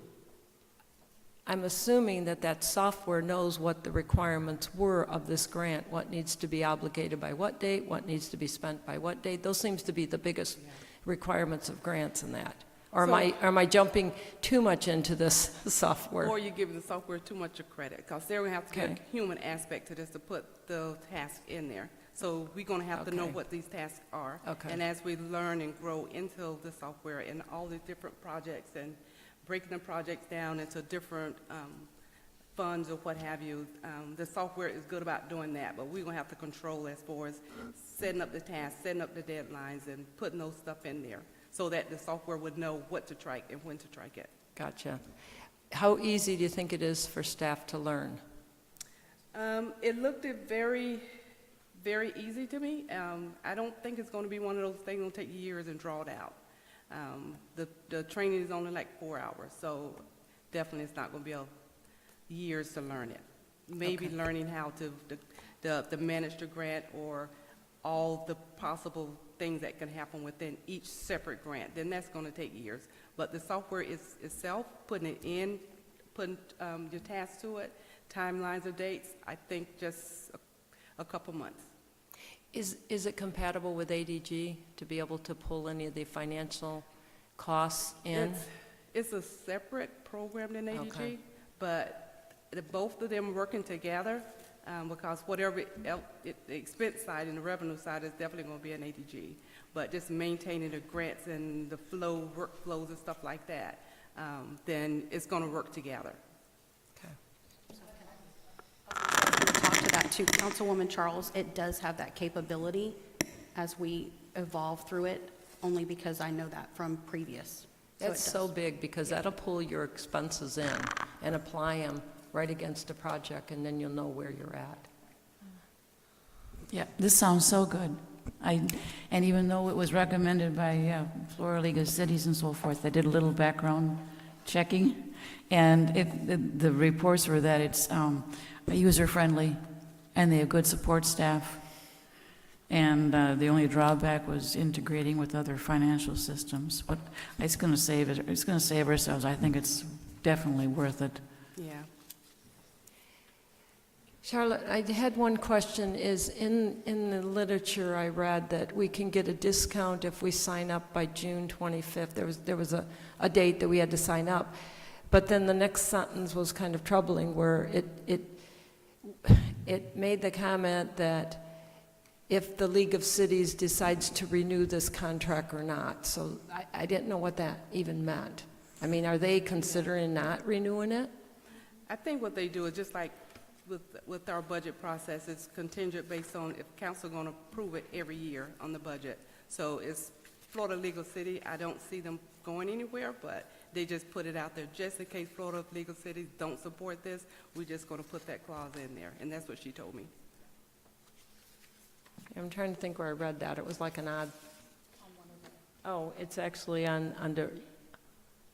I'm assuming that software knows what the requirements were of this grant, what needs to be obligated by what date, what needs to be spent by what date. Those seems to be the biggest requirements of grants in that. Or am I jumping too much into this software? Or you're giving the software too much of credit, because there will have to be a human aspect to this to put the task in there. So we're going to have to know what these tasks are. Okay. And as we learn and grow into the software and all the different projects and breaking the projects down into different funds or what have you, the software is good about doing that, but we're going to have to control as far as setting up the tasks, setting up the deadlines, and putting those stuff in there so that the software would know what to track and when to track it. Gotcha. How easy do you think it is for staff to learn? It looked very, very easy to me. I don't think it's going to be one of those things that will take years and draw it out. The training is only like 4 hours, so definitely it's not going to be years to learn it. Maybe learning how to manage the grant or all the possible things that can happen within each separate grant, then that's going to take years. But the software itself, putting it in, putting your tasks to it, timelines of dates, I think just a couple months. Is it compatible with ADG to be able to pull any of the financial costs in? It's a separate program than ADG, Okay. but both of them working together, because whatever the expense side and the revenue side is definitely going to be an ADG. But just maintaining the grants and the workflows and stuff like that, then it's going to work together. Talk to that too, Councilwoman Charles. It does have that capability as we evolve through it, only because I know that from previous. That's so big, because that'll pull your expenses in and apply them right against a project, and then you'll know where you're at. Yeah, this sounds so good. And even though it was recommended by Florida League of Cities and so forth, I did a little background checking, and the reports were that it's user-friendly, and they have good support staff, and the only drawback was integrating with other financial systems. But it's going to save ourselves. I think it's definitely worth it. Yeah. Charlotte, I had one question, is in the literature I read that we can get a discount if we sign up by June 25th. There was a date that we had to sign up. But then the next sentence was kind of troubling, where it made the comment that if the League of Cities decides to renew this contract or not. So I didn't know what that even meant. I mean, are they considering not renewing it? I think what they do is just like with our budget process, it's contingent based on if council going to approve it every year on the budget. So it's Florida Legal City. I don't see them going anywhere, but they just put it out there just in case Florida Legal Cities don't support this. We're just going to put that clause in there, and that's what she told me. I'm trying to think where I read that. It was like an odd. Oh, it's actually under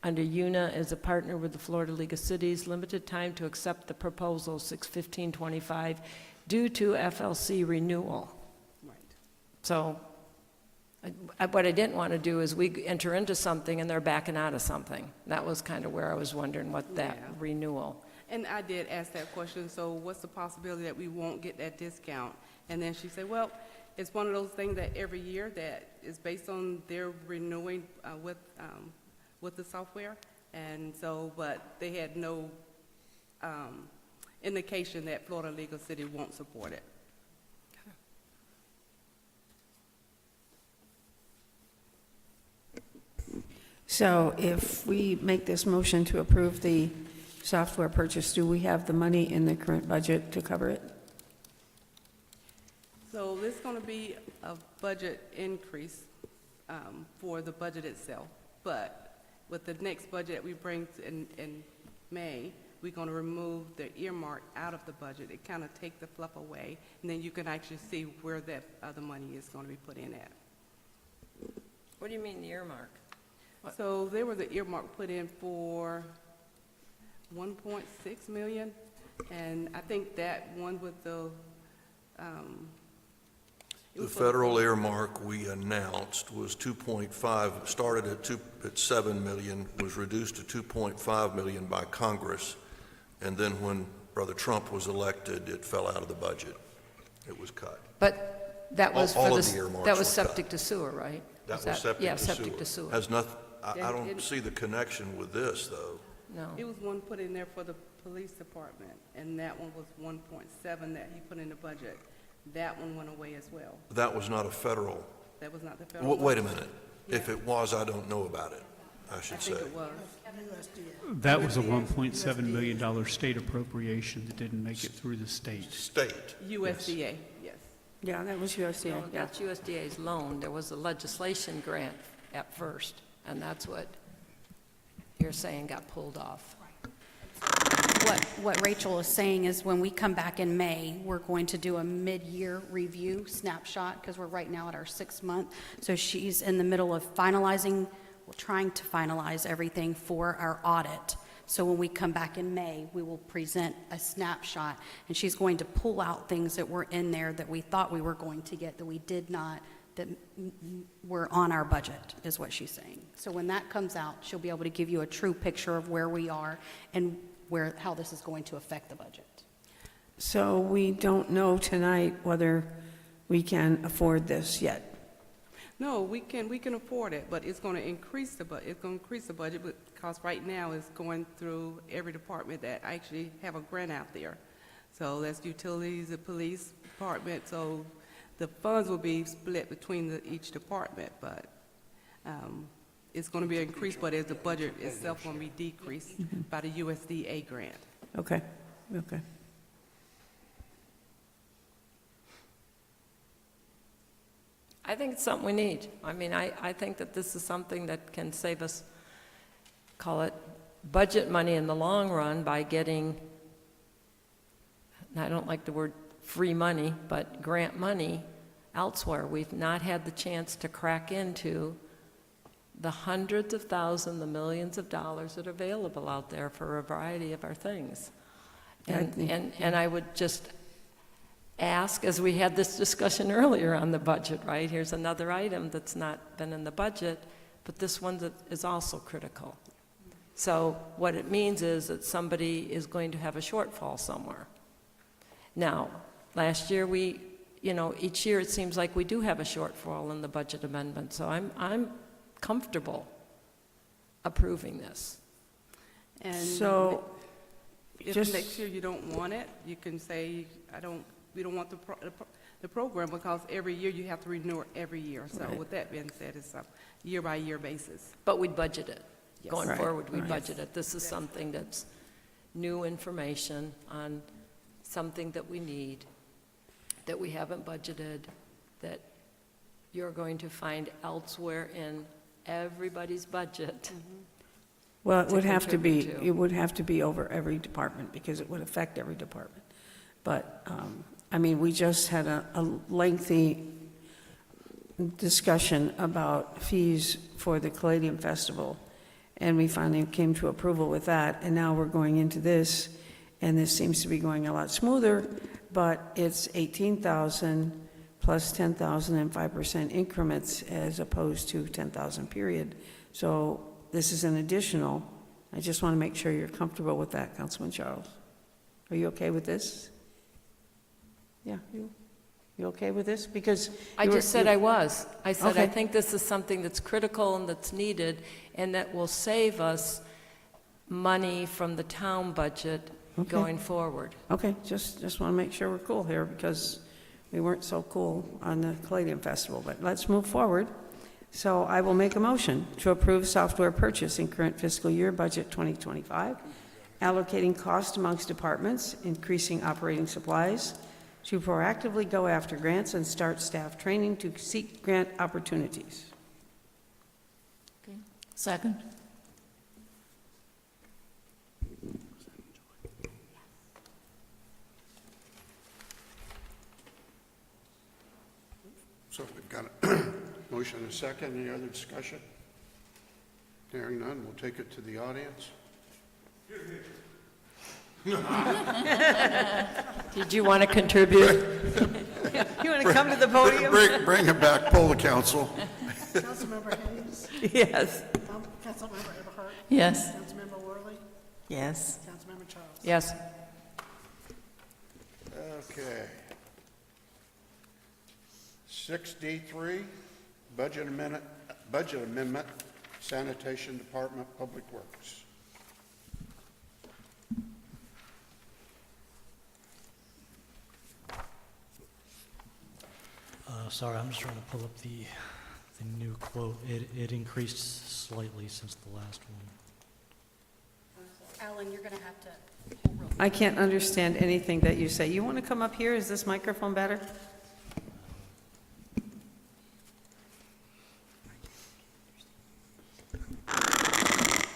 UNA as a partner with the Florida League of Cities, limited time to accept the proposal 6/15/25 due to FLC renewal. Right. So what I didn't want to do is we enter into something and they're backing out of something. That was kind of where I was wondering what that renewal. And I did ask that question, so what's the possibility that we won't get that discount? And then she said, well, it's one of those things that every year that is based on their renewing with the software. And so, but they had no indication that Florida Legal City won't support it. So if we make this motion to approve the software purchase, do we have the money in the current budget to cover it? So this is going to be a budget increase for the budget itself. But with the next budget that we bring in May, we're going to remove the earmark out of the budget. It kind of take the fluff away, and then you can actually see where that other money is going to be put in at. What do you mean the earmark? So there was an earmark put in for 1.6 million, and I think that one with the The federal earmark we announced was 2.5, started at 7 million, was reduced to 2.5 million by Congress, and then when Brother Trump was elected, it fell out of the budget. It was cut. But that was All for of the earmarks that was were septic cut. to sewer, right? That Is was septic yeah, to septic sewer. to sewer. Has nothing, I Yeah, don't it- see the connection with this, though. No. It was one put in there for the police department, and that one was 1.7 that he put in the budget. That one went away as well. That was not a federal. That was not the federal. Wait a minute. If it was, I don't know about it, I I should say. think it was. That was a $1.7 million state appropriation that didn't make it through the state. State. USDA, yes. Yeah, that was USDA, No, yeah. that's USDA's loan. There was a legislation grant at first, and that's what you're saying got pulled off. What Rachel is saying is when we come back in May, we're going to do a mid-year review snapshot because we're right now at our 6th month. So she's in the middle of finalizing, well, trying to finalize everything for our audit. So when we come back in May, we will present a snapshot, and she's going to pull out things that were in there that we thought we were going to get that we did not, that were on our budget, is what she's saying. So when that comes out, she'll be able to give you a true picture of where we are and how this is going to affect the budget. So we don't know tonight whether we can afford this yet. No, we can afford it, but it's going to increase the budget because right now it's going through every department that actually have a grant out there. So that's utilities, the police department. So the funds will be split between each department, but it's going to be increased, but as the budget itself going to be decreased by the USDA grant. Okay, okay. I think it's something we need. I mean, I think that this is something that can save us, call it budget money in the long run by getting, and I don't like the word free money, but grant money elsewhere. We've not had the chance to crack into the hundreds of thousands, the millions of dollars that are available out there for a variety of our things. And I would just ask, as we had this discussion earlier on the budget, right? Here's another item that's not been in the budget, but this one that is also critical. So what it means is that somebody is going to have a shortfall somewhere. Now, last year, each year it seems like we do have a shortfall in the budget amendment, so I'm comfortable approving this. And So, if just- next year you don't want it, you can say, we don't want the program, because every year you have to renew it every year. So Right. with that being said, it's a year-by-year basis. But we'd budget it. Yes. Going Right, forward, we'd right. budget it. This is something that's new information on something that we need, that we haven't budgeted, that you're going to find elsewhere in everybody's budget. Well, it to would have to be, contribute to. it would have to be over every department, because it would affect every department. But, I mean, we just had a lengthy discussion about fees for the Caladium Festival, and we finally came to approval with that, and now we're going into this, and this seems to be going a lot smoother, but it's 18,000 plus 10,000 and 5% increments, as opposed to 10,000 period. So this is an additional. I just want to make sure you're comfortable with that, Councilman Charles. Are you okay with this? Yeah, you okay with this? Because I you were- just said I was. I said, I Okay. think this is something that's critical and that's needed, and that will save us money from the town budget Okay. going forward. Okay, just want to make sure we're cool here, because we weren't so cool on the Caladium Festival, but let's move forward. So I will make a motion to approve software purchase in current fiscal year budget 2025, allocating cost amongst departments, increasing operating supplies, to proactively go after grants and start staff training to seek grant opportunities. Second? So we've got a motion and a second. Any other discussion? Hearing none, we'll take it to the audience. Did you want to contribute? You want to come to the podium? Bring it back, poll the council. Councilmember Hayes, Yes. Councilmember Eberhardt, Yes. Councilmember Worley, Yes. Councilmember Charles. Yes. Okay. 6D3, budget amendment, sanitation department, public works. Sorry, I'm just trying to pull up the new quote. It increased slightly since the last one. Alan, you're going to have to. I can't understand anything that you say. You want to come up here? Is this microphone better?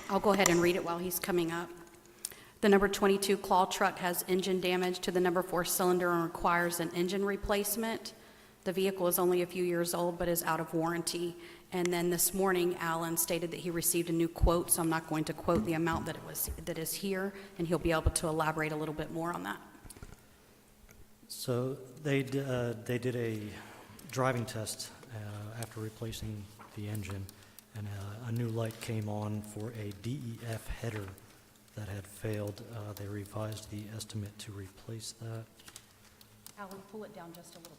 I'll go ahead and read it while he's coming up. The number 22 claw truck has engine damage to the number 4 cylinder and requires an engine replacement. The vehicle is only a few years old but is out of warranty. And then this morning, Alan stated that he received a new quote, so I'm not going to quote the amount that is here, and he'll be able to elaborate a little bit more on that. So they did a driving test after replacing the engine, and a new light came on for a DEF header that had failed. They revised the estimate to replace that. Alan, pull it down just a little bit.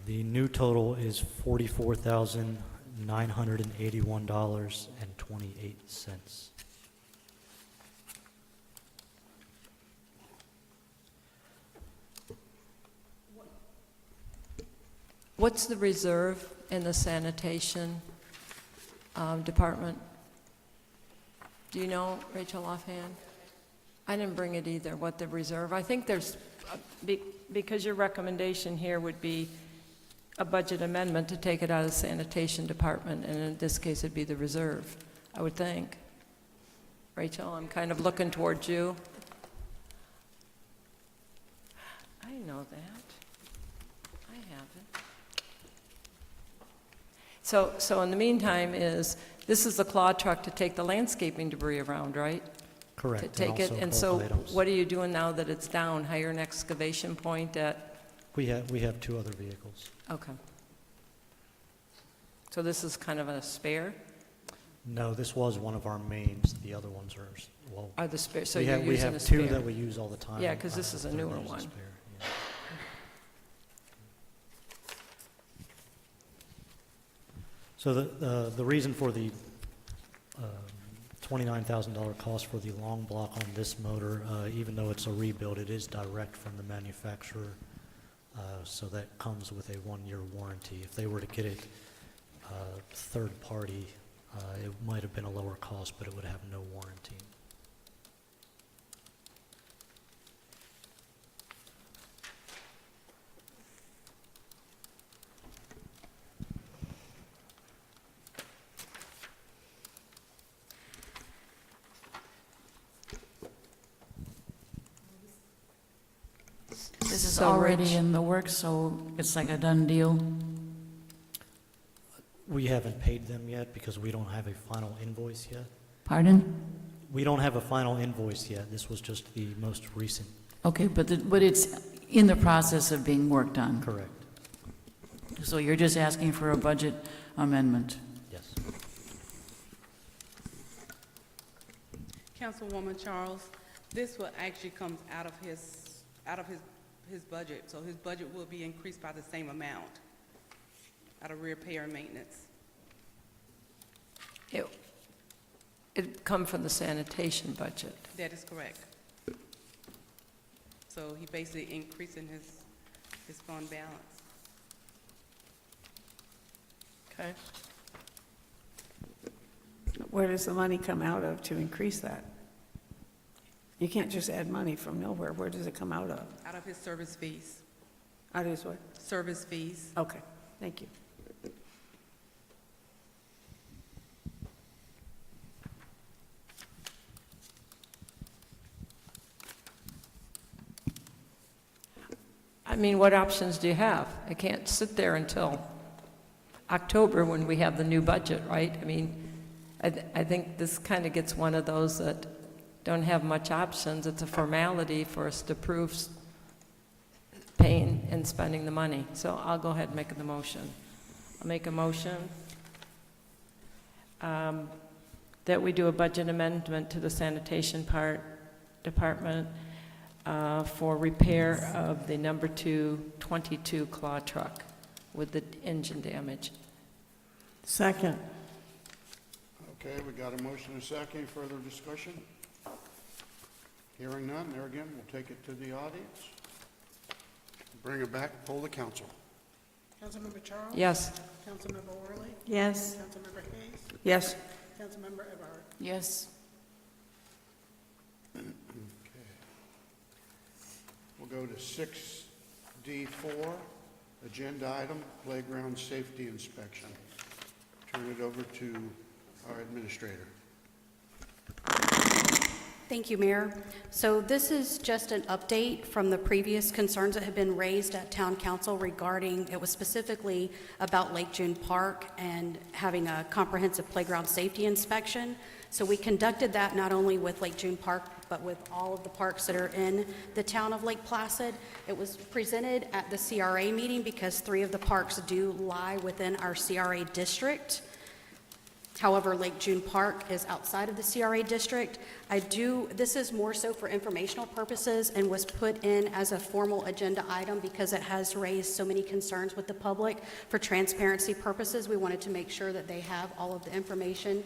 The new total is $44,981.28. What's the reserve in the sanitation department? Do you know, Rachel, offhand? I didn't bring it either, what the reserve. I think there's, because your recommendation here would be a budget amendment to take it out of the sanitation department, and in this case, it'd be the reserve, I would think. Rachel, I'm kind of looking towards you. I know that. I have it. So in the meantime this is the claw truck to take the landscaping debris around, right? Correct. To take it, also and bulk so items. what are you doing now that it's down? Hire an excavation point at, We have two other vehicles. okay. So this is kind of a spare? No, this was one of our mains. The other ones are, well, Are the spare, so we you're have, we using a have spare? two that we use all the time. Yeah, 'cause this is a They're newer using one. spare, yeah. So the reason for the $29,000 cost for the long block on this motor, even though it's a rebuild, it is direct from the manufacturer, so that comes with a 1-year warranty. If they were to get it third party, it might have been a lower cost, but it would have no warranty. This is So, already Rich- in the works, so it's like a done deal. We haven't paid them yet because we don't have a final invoice yet. Pardon? We don't have a final invoice yet. This was just the most recent. Okay, but it's in the process of being worked on. Correct. So you're just asking for a budget amendment? Yes. Councilwoman Charles, this will actually come out of his budget, so his budget will be increased by the same amount out of repair and maintenance. It come from the sanitation budget. That is correct. So he basically increasing his fund balance. Okay. Where does the money come out of to increase that? You can't just add money from nowhere. Where does it come out of? Out of his service fees. Out of his what? Service fees. Okay, thank you. I mean, what options do you have? I can't sit there until October when we have the new budget, right? I mean, I think this kind of gets one of those that don't have much options. It's a formality for us to prove paying and spending the money. So I'll go ahead and make the motion. I'll make a motion that we do a budget amendment to the sanitation department for repair of the number 2 22 claw truck with the engine damage. Second. Okay, we got a motion and a second. Any further discussion? Hearing none, there again, we'll take it to the audience. Bring it back, poll the council. Councilmember Charles? Yes. Councilmember Worley? Yes. Councilmember Hayes? Yes. Councilmember Eberhardt? Yes. We'll go to 6D4, agenda item, playground safety inspection. Turn it over to our administrator. Thank you, Mayor. So this is just an update from the previous concerns that have been raised at Town Council regarding, it was specifically about Lake June Park and having a comprehensive playground safety inspection. So we conducted that not only with Lake June Park, but with all of the parks that are in the town of Lake Placid. It was presented at the CRA meeting because 3 of the parks do lie within our CRA district. However, Lake June Park is outside of the CRA district. This is more so for informational purposes and was put in as a formal agenda item because it has raised so many concerns with the public. For transparency purposes, we wanted to make sure that they have all of the information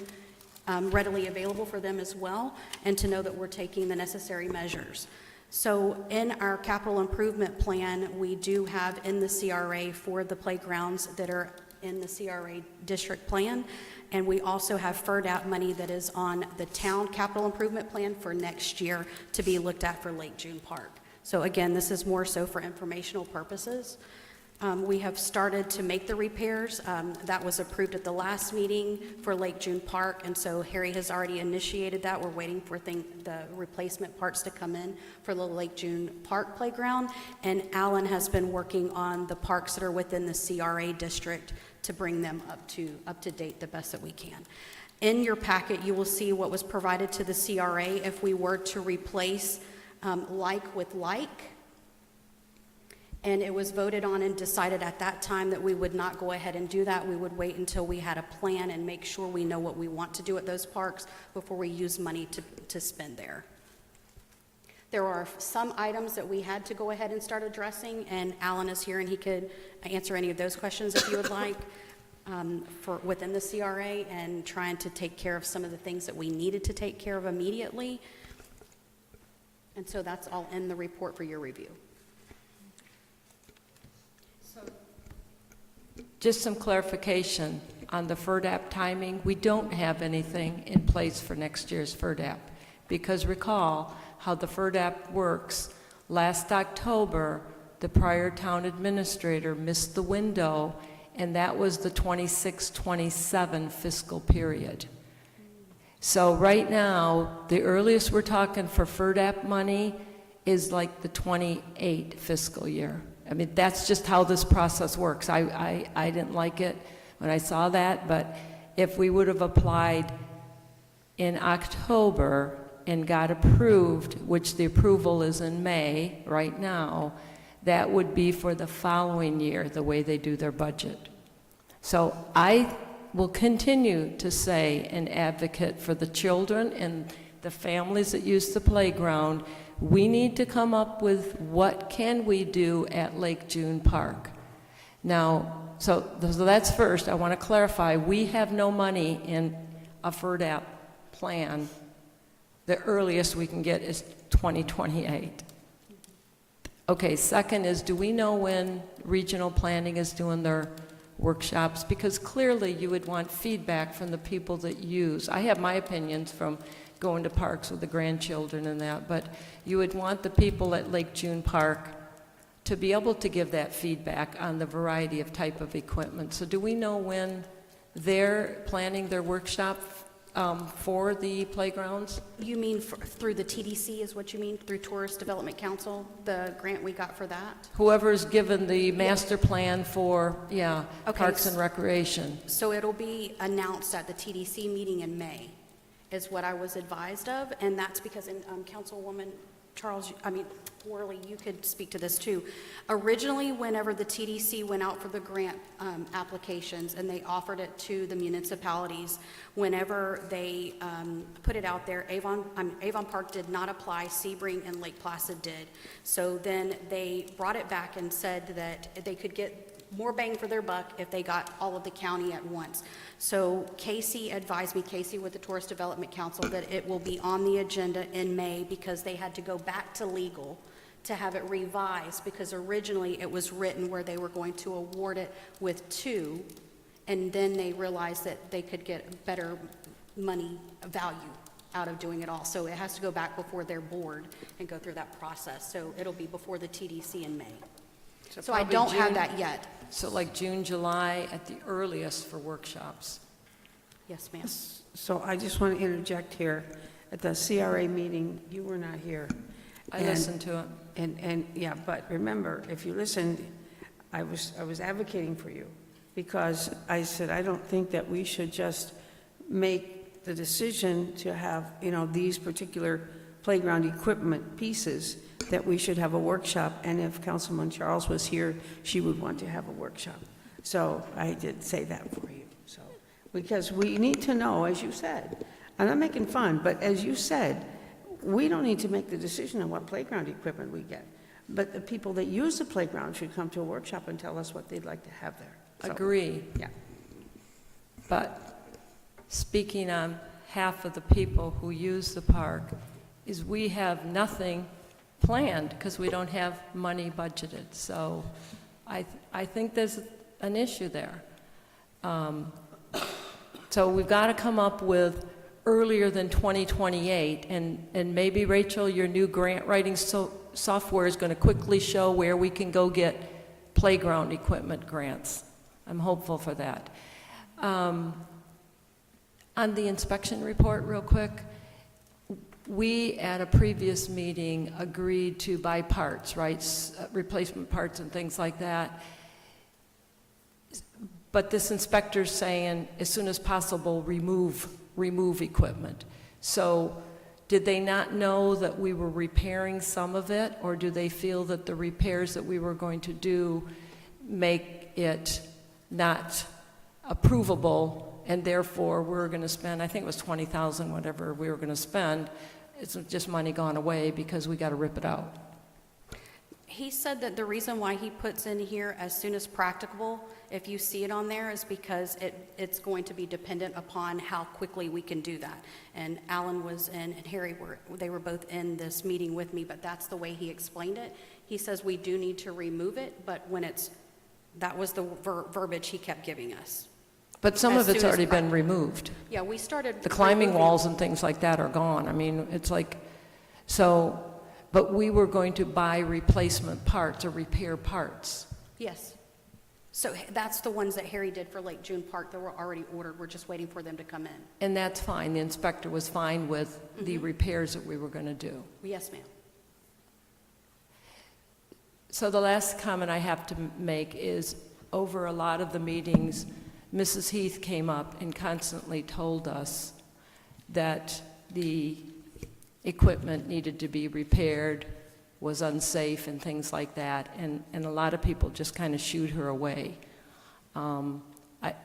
readily available for them as well, and to know that we're taking the necessary measures. So in our capital improvement plan, we do have in the CRA for the playgrounds that are in the CRA district plan, and we also have FERD out money that is on the town capital improvement plan for next year to be looked at for Lake June Park. So again, this is more so for informational purposes. We have started to make the repairs. That was approved at the last meeting for Lake June Park, and so Harry has already initiated that. We're waiting for the replacement parts to come in for the Lake June Park playground, and Alan has been working on the parks that are within the CRA district to bring them up to date the best that we can. In your packet, you will see what was provided to the CRA if we were to replace like with like. And it was voted on and decided at that time that we would not go ahead and do that. We would wait until we had a plan and make sure we know what we want to do at those parks before we use money to spend there. There are some items that we had to go ahead and start addressing, and Alan is here and he could answer any of those questions if you would like, for within the CRA, and trying to take care of some of the things that we needed to take care of immediately. And so that's all in the report for your review. Just some clarification on the FERDAP timing. We don't have anything in place for next year's FERDAP, because recall how the FERDAP works. Last October, the prior town administrator missed the window, and that was the 26-27 fiscal period. So right now, the earliest we're talking for FERDAP money is like the 28 fiscal year. I mean, that's just how this process works. I didn't like it when I saw that, but if we would have applied in October and got approved, which the approval is in May right now, that would be for the following year, the way they do their budget. So I will continue to say an advocate for the children and the families that use the playground. We need to come up with what can we do at Lake June Park. Now, so that's first. I want to clarify, we have no money in a FERDAP plan. The earliest we can get is 2028. Okay, second is, do we know when regional planning is doing their workshops? Because clearly you would want feedback from the people that use. I have my opinions from going to parks with the grandchildren and that, but you would want the people at Lake June Park to be able to give that feedback on the variety of type of equipment. So do we know when they're planning their workshop for the playgrounds? You mean through the TDC is what you mean, through Tourist Development Council, the grant we got for that? Whoever's given the master plan for, Okay, Parks and Recreation. So it'll be announced at the TDC meeting in May, is what I was advised of, and that's because, Councilwoman Worley, you could speak to this too. Originally, whenever the TDC went out for the grant applications and they offered it to the municipalities, whenever they put it out there, Avon Park did not apply, Sebring and Lake Placid did. So then they brought it back and said that they could get more bang for their buck if they got all of the county at once. So Casey advised me, Casey with the Tourist Development Council, that it will be on the agenda in May because they had to go back to legal to have it revised, because originally it was written where they were going to award it with 2, and then they realized that they could get better money value out of doing it all. So it has to go back before their board and go through that process. So it'll be before the TDC in May. So I don't have that yet. So like June, July at the earliest for workshops. Yes, ma'am. So I just want to interject here. At the CRA meeting, you were not here. I listened to it. And yeah, but remember, if you listened, I was advocating for you, because I said, I don't think that we should just make the decision to have, these particular playground equipment pieces, that we should have a workshop, and if Councilman Charles was here, she would want to have a workshop. So I did say that for you. So, because we need to know, as you said, I'm not making fun, but as you said, we don't need to make the decision on what playground equipment we get, but the people that use the playground should come to a workshop and tell us what they'd like to have there. So, Agree. Yeah. But speaking on half of the people who use the park, is we have nothing planned because we don't have money budgeted. So I think there's an issue there. So we've got to come up with earlier than 2028, and maybe, Rachel, your new grant writing software is going to quickly show where we can go get playground equipment grants. I'm hopeful for that. On the inspection report, real quick, we, at a previous meeting, agreed to buy parts, right? Replacement parts and things like that. But this inspector's saying, as soon as possible, remove equipment. So did they not know that we were repairing some of it, or do they feel that the repairs that we were going to do make it not approvable, and therefore we're going to spend, I think it was $20,000, whatever we were going to spend, it's just money gone away because we got to rip it out? He said that the reason why he puts in here as soon as practicable, if you see it on there, is because it's going to be dependent upon how quickly we can do that. And Alan was in, and Harry they were both in this meeting with me, but that's the way he explained it. He says we do need to remove it, but when that was the verbiage he kept giving us. But some As of it's soon as already been removed. Yeah, we started. The climbing removing- walls and things like that are gone. I mean, it's like, so, but we were going to buy replacement parts or repair parts. Yes. So that's the ones that Harry did for Lake June Park that were already ordered. We're just waiting for them to come in. And that's fine. The inspector was fine with the repairs that we were going to do. Yes, ma'am. So the last comment I have to make is, over a lot of the meetings, Mrs. Heath came up and constantly told us that the equipment needed to be repaired, was unsafe, and things like that, and a lot of people just kind of shooed her away. I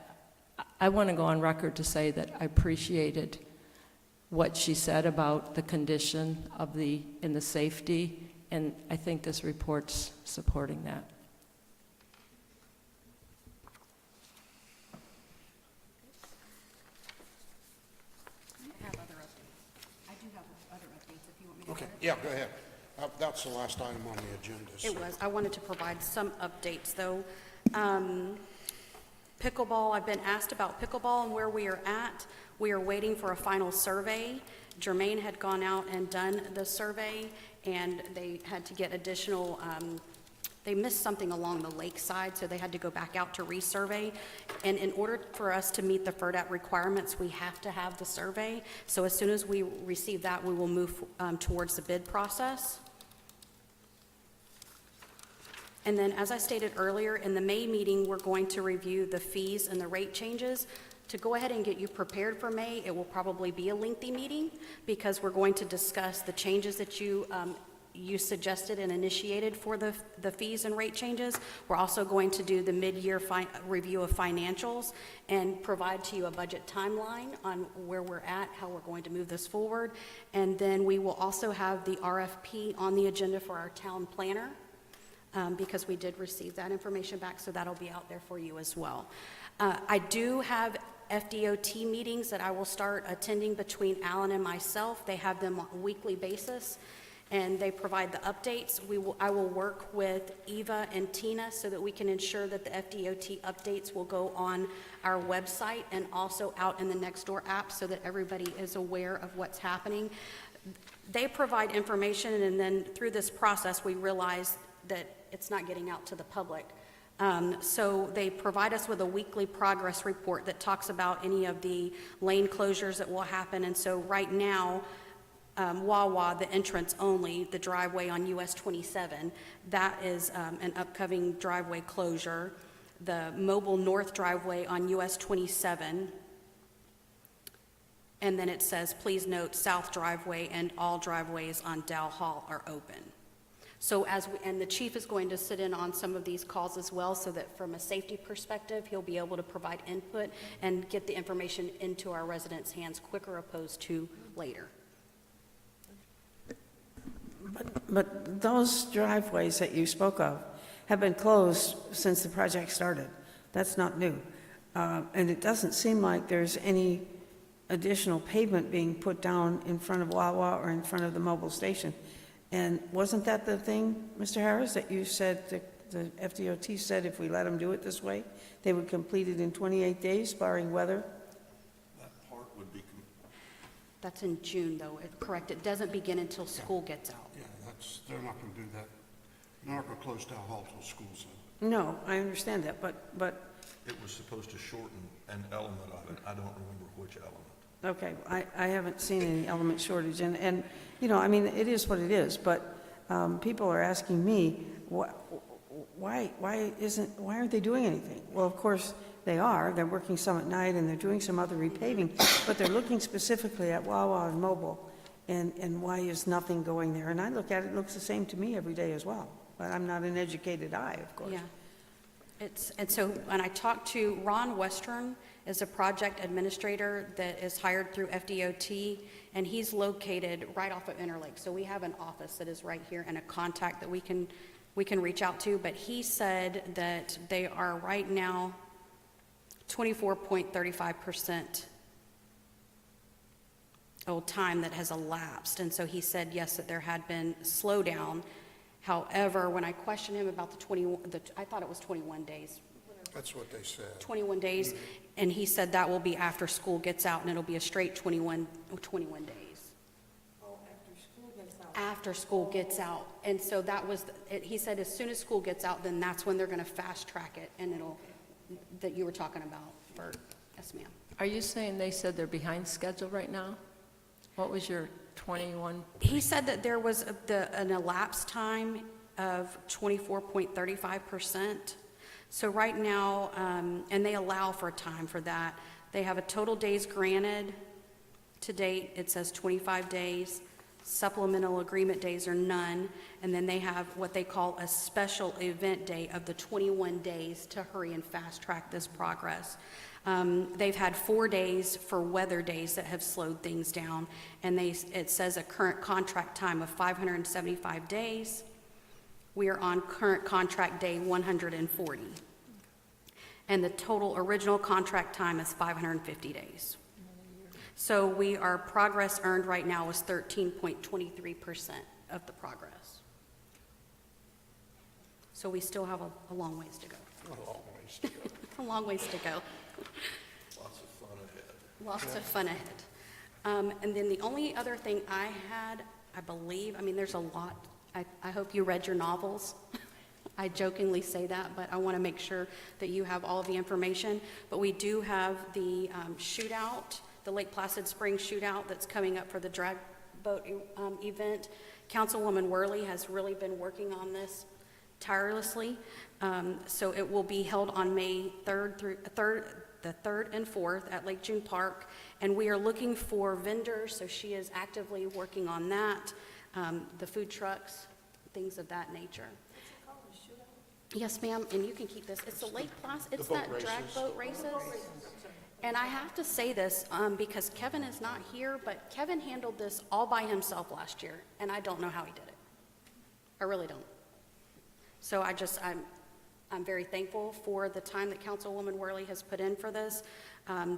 want to go on record to say that I appreciated what she said about the condition of and the safety, and I think this report's supporting that. Okay, yeah, go ahead. That's the last item on the agenda. so- It was. I wanted to provide some updates, though. Pickleball, I've been asked about pickleball and where we are at. We are waiting for a final survey. Jermaine had gone out and done the survey, and they had to get additional, they missed something along the lakeside, so they had to go back out to resurvey. And in order for us to meet the FERDAP requirements, we have to have the survey. So as soon as we receive that, we will move towards the bid process. And then, as I stated earlier, in the May meeting, we're going to review the fees and the rate changes. To go ahead and get you prepared for May, it will probably be a lengthy meeting because we're going to discuss the changes that you suggested and initiated for the fees and rate changes. We're also going to do the mid-year review of financials and provide to you a budget timeline on where we're at, how we're going to move this forward. And then we will also have the RFP on the agenda for our town planner. Because we did receive that information back, so that'll be out there for you as well. I do have FDOT meetings that I will start attending between Alan and myself. They have them on a weekly basis, and they provide the updates. I will work with Eva and Tina so that we can ensure that the FDOT updates will go on our website and also out in the Nextdoor app so that everybody is aware of what's happening. They provide information, and then through this process, we realize that it's not getting out to the public. So they provide us with a weekly progress report that talks about any of the lane closures that will happen. And so right now, Wawa, the entrance only, the driveway on US 27, that is an upcoming driveway closure. The mobile north driveway on US 27, and then it says, please note, south driveway and all driveways on Dow Hall are open. So and the chief is going to sit in on some of these calls as well, so that from a safety perspective, he'll be able to provide input and get the information into our residents' hands quicker opposed to later. But those driveways that you spoke of have been closed since the project started. That's not new. And it doesn't seem like there's any additional pavement being put down in front of Wawa or in front of the mobile station. And wasn't that the thing, Mr. Harris, that you said, the FDOT said if we let them do it this way, they would complete it in 28 days, barring weather? That part would be, That's in June, though, correct? It doesn't begin until school gets out. Yeah, they're not going to do that. They're not going to close Dow Hall till school's out. No, I understand that, but, it was supposed to shorten an element of it. I don't remember which element. okay, I haven't seen any element shortage, and, you know, I mean, it is what it is, but people are asking me, why aren't they doing anything? Well, of course, they are. They're working some at night, and they're doing some other repaving, but they're looking specifically at Wawa and Mobile, and why is nothing going there? And I look at it, it looks the same to me every day as well, but I'm not an educated eye, of course. Yeah. And so when I talked to Ron Western, is a project administrator that is hired through FDOT, and he's located right off of Interlake. So we have an office that is right here and a contact that we can reach out to, but he said that they are right now 24.35% time that has elapsed. And so he said, yes, that there had been slowdown. However, when I questioned him about I thought it was 21 days. That's what they said. 21 days, and he said that will be after school gets out, and it'll be a straight 21 days. Oh, after school gets out. After school gets out. And so that was, he said as soon as school gets out, then that's when they're going to fast track it, and that you were talking about for, yes, ma'am. Are you saying they said they're behind schedule right now? What was your 21? He said that there was an elapsed time of 24.35%. So right now, and they allow for time for that, they have a total days granted. To date, it says 25 days. Supplemental agreement days are none. And then they have what they call a special event day of the 21 days to hurry and fast track this progress. They've had 4 days for weather days that have slowed things down. And it says a current contract time of 575 days. We are on current contract day 140. And the total original contract time is 550 days. So our progress earned right now is 13.23% of the progress. So we still have a long ways to go. A long ways to go. A long ways to go. Lots of fun ahead. Lots of fun ahead. And then the only other thing I had, I believe, there's a lot. I hope you read your novels. I jokingly say that, but I want to make sure that you have all of the information. But we do have the shootout, the Lake Placid Spring shootout that's coming up for the drag boat event. Councilwoman Worley has really been working on this tirelessly. So it will be held on May 3rd the 3rd and 4th at Lake June Park. And we are looking for vendors, so she is actively working on that. The food trucks, things of that nature. Yes, ma'am, and you can keep this. It's the Lake Placid, it's that drag boat races. And I have to say this because Kevin is not here, but Kevin handled this all by himself last year, and I don't know how he did it. I really don't. So I'm very thankful for the time that Councilwoman Worley has put in for this,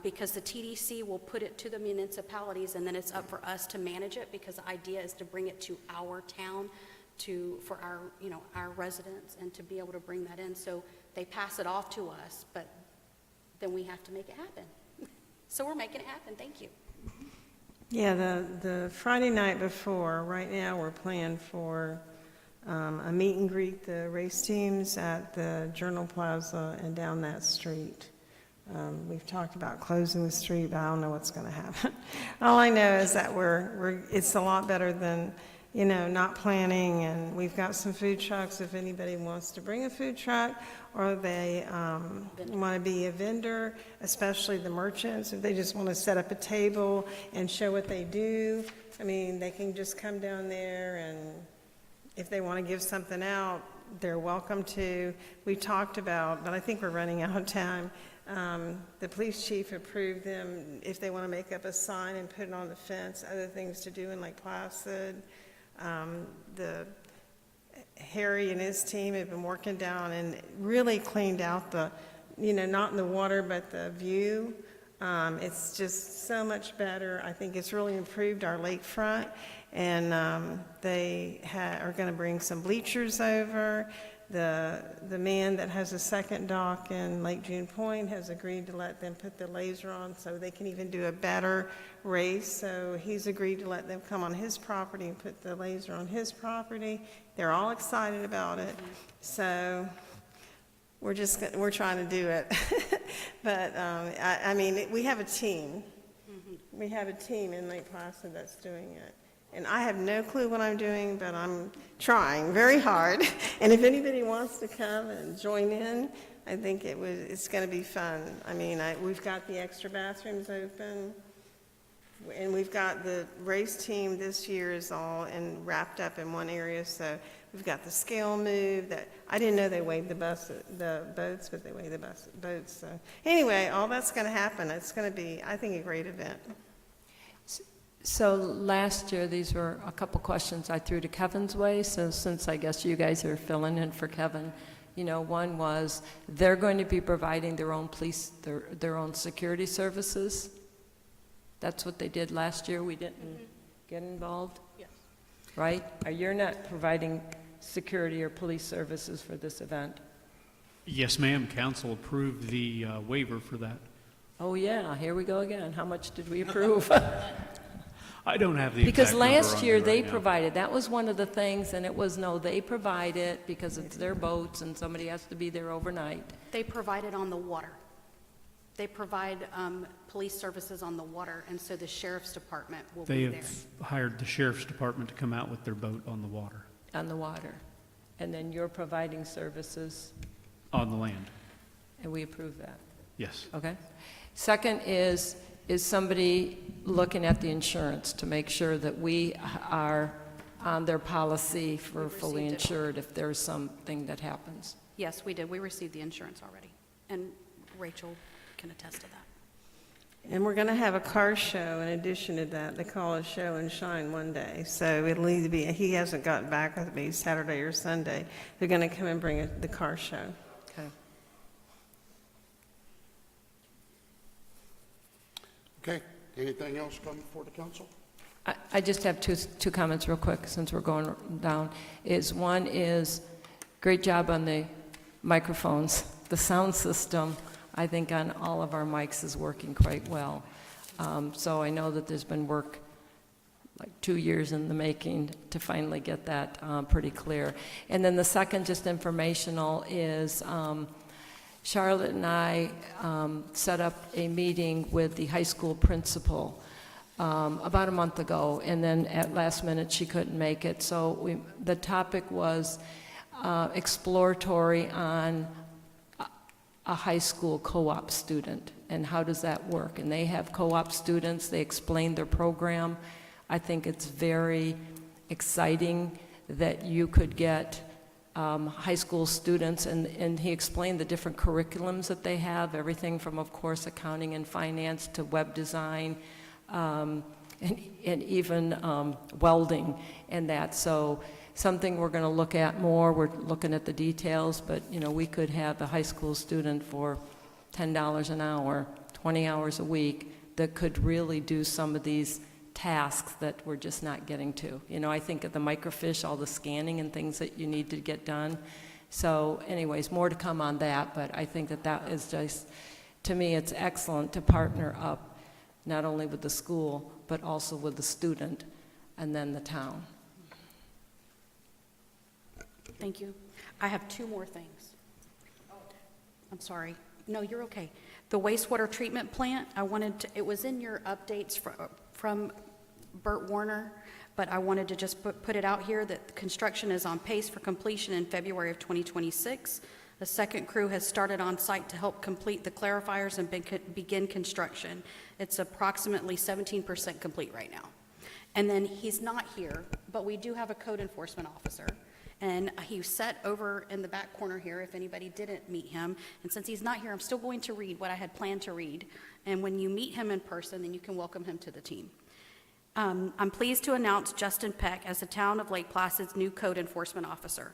because the TDC will put it to the municipalities, and then it's up for us to manage it, because the idea is to bring it to our town, for our residents, and to be able to bring that in. So they pass it off to us, but then we have to make it happen. So we're making it happen. Thank you. Yeah, the Friday night before, right now, we're planning for a meet and greet the race teams at the Journal Plaza and down that street. We've talked about closing the street, but I don't know what's going to happen. All I know is that it's a lot better than, not planning, and we've got some food trucks if anybody wants to bring a food truck, or they want to be a vendor, especially the merchants. If they just want to set up a table and show what they do, they can just come down there, and if they want to give something out, they're welcome to. We talked about, but I think we're running out of time. The police chief approved them if they want to make up a sign and put it on the fence, other things to do in Lake Placid. Harry and his team have been working down and really cleaned out the, not in the water, but the view. It's just so much better. I think it's really improved our lakefront, and they are going to bring some bleachers over. The man that has a second dock in Lake June Point has agreed to let them put the laser on so they can even do a better race. So he's agreed to let them come on his property and put the laser on his property. They're all excited about it. So we're trying to do it. But we have a team. We have a team in Lake Placid that's doing it. And I have no clue what I'm doing, but I'm trying very hard. And if anybody wants to come and join in, I think it's going to be fun. We've got the extra bathrooms open. And we've got the race team this year is all wrapped up in one area, so we've got the scale move that, I didn't know they weighed the boats, but they weigh the boats, so. Anyway, all that's gonna happen. It's gonna be, I think, a great event. So last year, these were a couple questions I threw to Kevin's way, so since I guess you guys are filling in for Kevin, you know, one was, they're going to be providing their own police, their own security services. That's what they did last year. We didn't get involved? Yes. Right? You're not providing security or police services for this event? Yes, ma'am. Council approved the waiver for that. Oh, yeah, here we go again. How much did we approve? I don't have the exact Because number last on year, me they right now. provided, that was one of the things, and it was, no, they provide it because it's their boats and somebody has to be there overnight. They provide it on the water. They provide police services on the water, and so the sheriff's department will They be there. have hired the sheriff's department to come out with their boat on the water, On the water. And then you're providing services, on the land. and we approve that. Yes. Okay? Second is somebody looking at the insurance to make sure that we are on their policy for We've fully received it. insured if there's something that happens? Yes, we did. We received the insurance already, and Rachel can attest to that. And we're gonna have a car show in addition to that. They call it Show and Shine one day. So it'll either be, he hasn't gotten back with me Saturday or Sunday. They're gonna come and bring the car show. Okay. Okay, anything else coming before the council? I just have two comments real quick, since we're going down. One is, great job on the microphones. The sound system, I think, on all of our mics is working quite well. So I know that there's been work, like 2 years in the making, to finally get that pretty clear. And then the second, just informational, is Charlotte and I set up a meeting with the high school principal about a month ago, and then at last minute she couldn't make it. So the topic was exploratory on a high school co-op student, and how does that work? And they have co-op students, they explain their program. I think it's very exciting that you could get high school students, and he explained the different curriculums that they have, everything from, of course, accounting and finance to web design, and even welding and that. So something we're going to look at more. We're looking at the details, but you know, we could have a high school student for $10 an hour, 20 hours a week, that could really do some of these tasks that we're just not getting to. You know, I think of the microfiche, all the scanning and things that you need to get done. So anyways, more to come on that, but I think that that is just, to me, it's excellent to partner up not only with the school, but also with the student and then the town. Thank you. I have two more things. I'm sorry. No, you're okay. The wastewater treatment plant, it was in your updates from Burt Warner, but I wanted to just put it out here that the construction is on pace for completion in February of 2026. The second crew has started on site to help complete the clarifiers and begin construction. It's approximately 17% complete right now. And then he's not here, but we do have a code enforcement officer. And he sat over in the back corner here if anybody didn't meet him. And since he's not here, I'm still going to read what I had planned to read. And when you meet him in person, then you can welcome him to the team. I'm pleased to announce Justin Peck as the Town of Lake Placid's new code enforcement officer.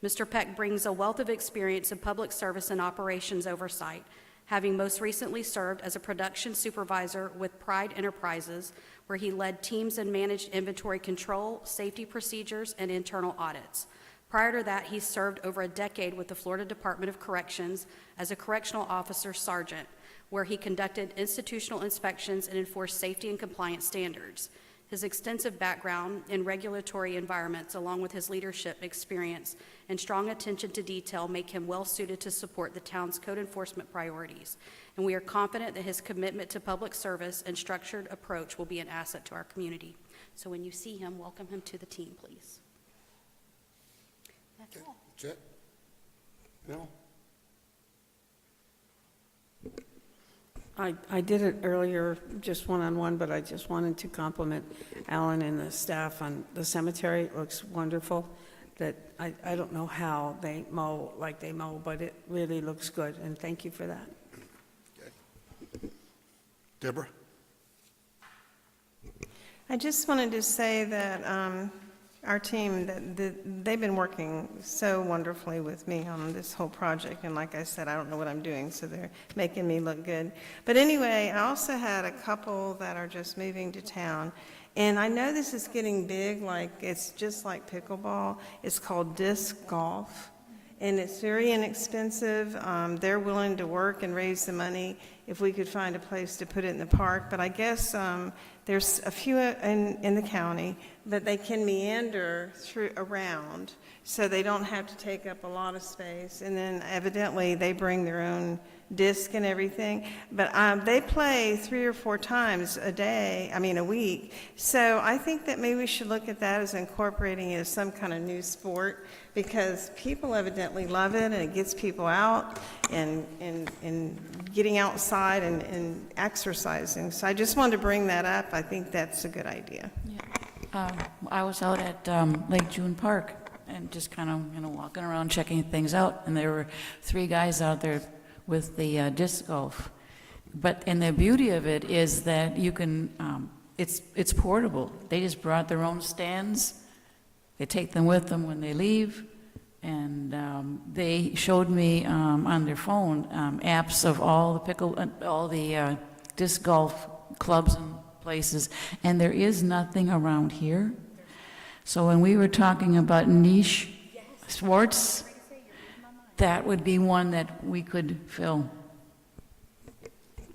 Mr. Peck brings a wealth of experience in public service and operations oversight, having most recently served as a production supervisor with Pride Enterprises, where he led teams and managed inventory control, safety procedures, and internal audits. Prior to that, he served over a decade with the Florida Department of Corrections as a correctional officer sergeant, where he conducted institutional inspections and enforced safety and compliance standards. His extensive background in regulatory environments, along with his leadership experience and strong attention to detail, make him well-suited to support the town's code enforcement priorities. And we are confident that his commitment to public service and structured approach will be an asset to our community. So when you see him, welcome him to the team, please. That's all. That's it? No? I did it earlier, just one-on-one, but I just wanted to compliment Alan and the staff on the cemetery. It looks wonderful. That I don't know how they mow like they mow, but it really looks good, and thank you for that. Debra? I just wanted to say that our team, they've been working so wonderfully with me on this whole project, and like I said, I don't know what I'm doing, so they're making me look good. But anyway, I also had a couple that are just moving to town, and I know this is getting big, like it's just like pickleball. It's called disc golf, and it's very inexpensive. They're willing to work and raise the money if we could find a place to put it in the park, but I guess there's a few in the county, but they can meander through around, so they don't have to take up a lot of space. And then evidently they bring their own disc and everything, but they play 3 or 4 times a week. So I think that maybe we should look at that as incorporating it as some kind of new sport, because people evidently love it, and it gets people out and getting outside and exercising. So I just wanted to bring that up. I think that's a good idea. I was out at Lake June Park and just kind of, walking around checking things out, and there were 3 guys out there with the disc golf. And the beauty of it is that you can, it's portable. They just brought their own stands. They take them with them when they leave. And they showed me on their phone apps of all the disc golf clubs and places, and there is nothing around here. So when we were talking about niche sports, that would be one that we could fill.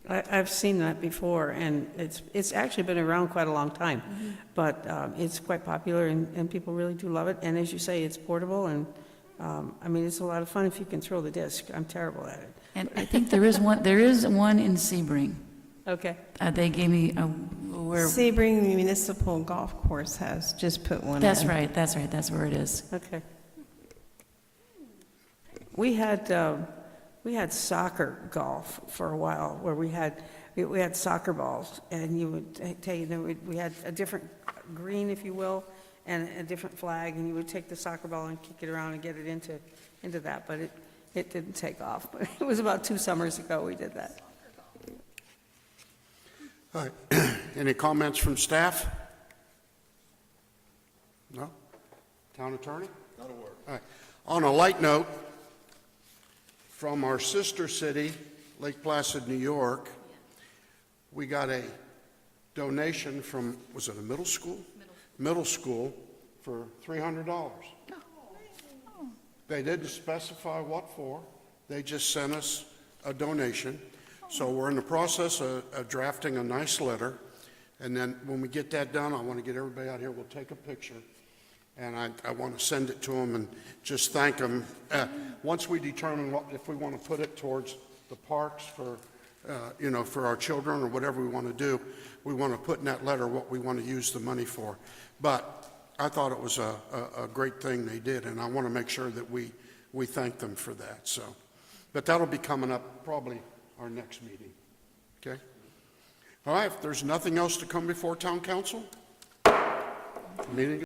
I've seen that before, and it's actually been around quite a long time, but it's quite popular, and people really do love it. And as you say, it's portable, and it's a lot of fun if you can throw the disc. I'm terrible at it. And I think there is one in Sebring. Okay. They gave me Sebring Municipal Golf Course has just put one in. That's right, that's where it is. Okay. We had soccer golf for a while, where we had soccer balls, and you would we had a different green, if you will, and a different flag, and you would take the soccer ball and kick it around and get it into that, but it didn't take off. But it was about 2 summers ago we did that. All right. Any comments from staff? No? Town attorney? Not a word. All right. On a light note, from our sister city, Lake Placid, New York, we got a donation from, was it a middle school? Middle school for $300. They didn't specify what for. They just sent us a donation. So we're in the process of drafting a nice letter. And then when we get that done, I want to get everybody out here. We'll take a picture. And I want to send it to them and just thank them. Once we determine if we want to put it towards the parks for, for our children or whatever we want to do, we want to put in that letter what we want to use the money for. But I thought it was a great thing they did, and I want to make sure that we thank them for that. So, but that'll be coming up probably our next meeting. Okay? All right, if there's nothing else to come before town council, meeting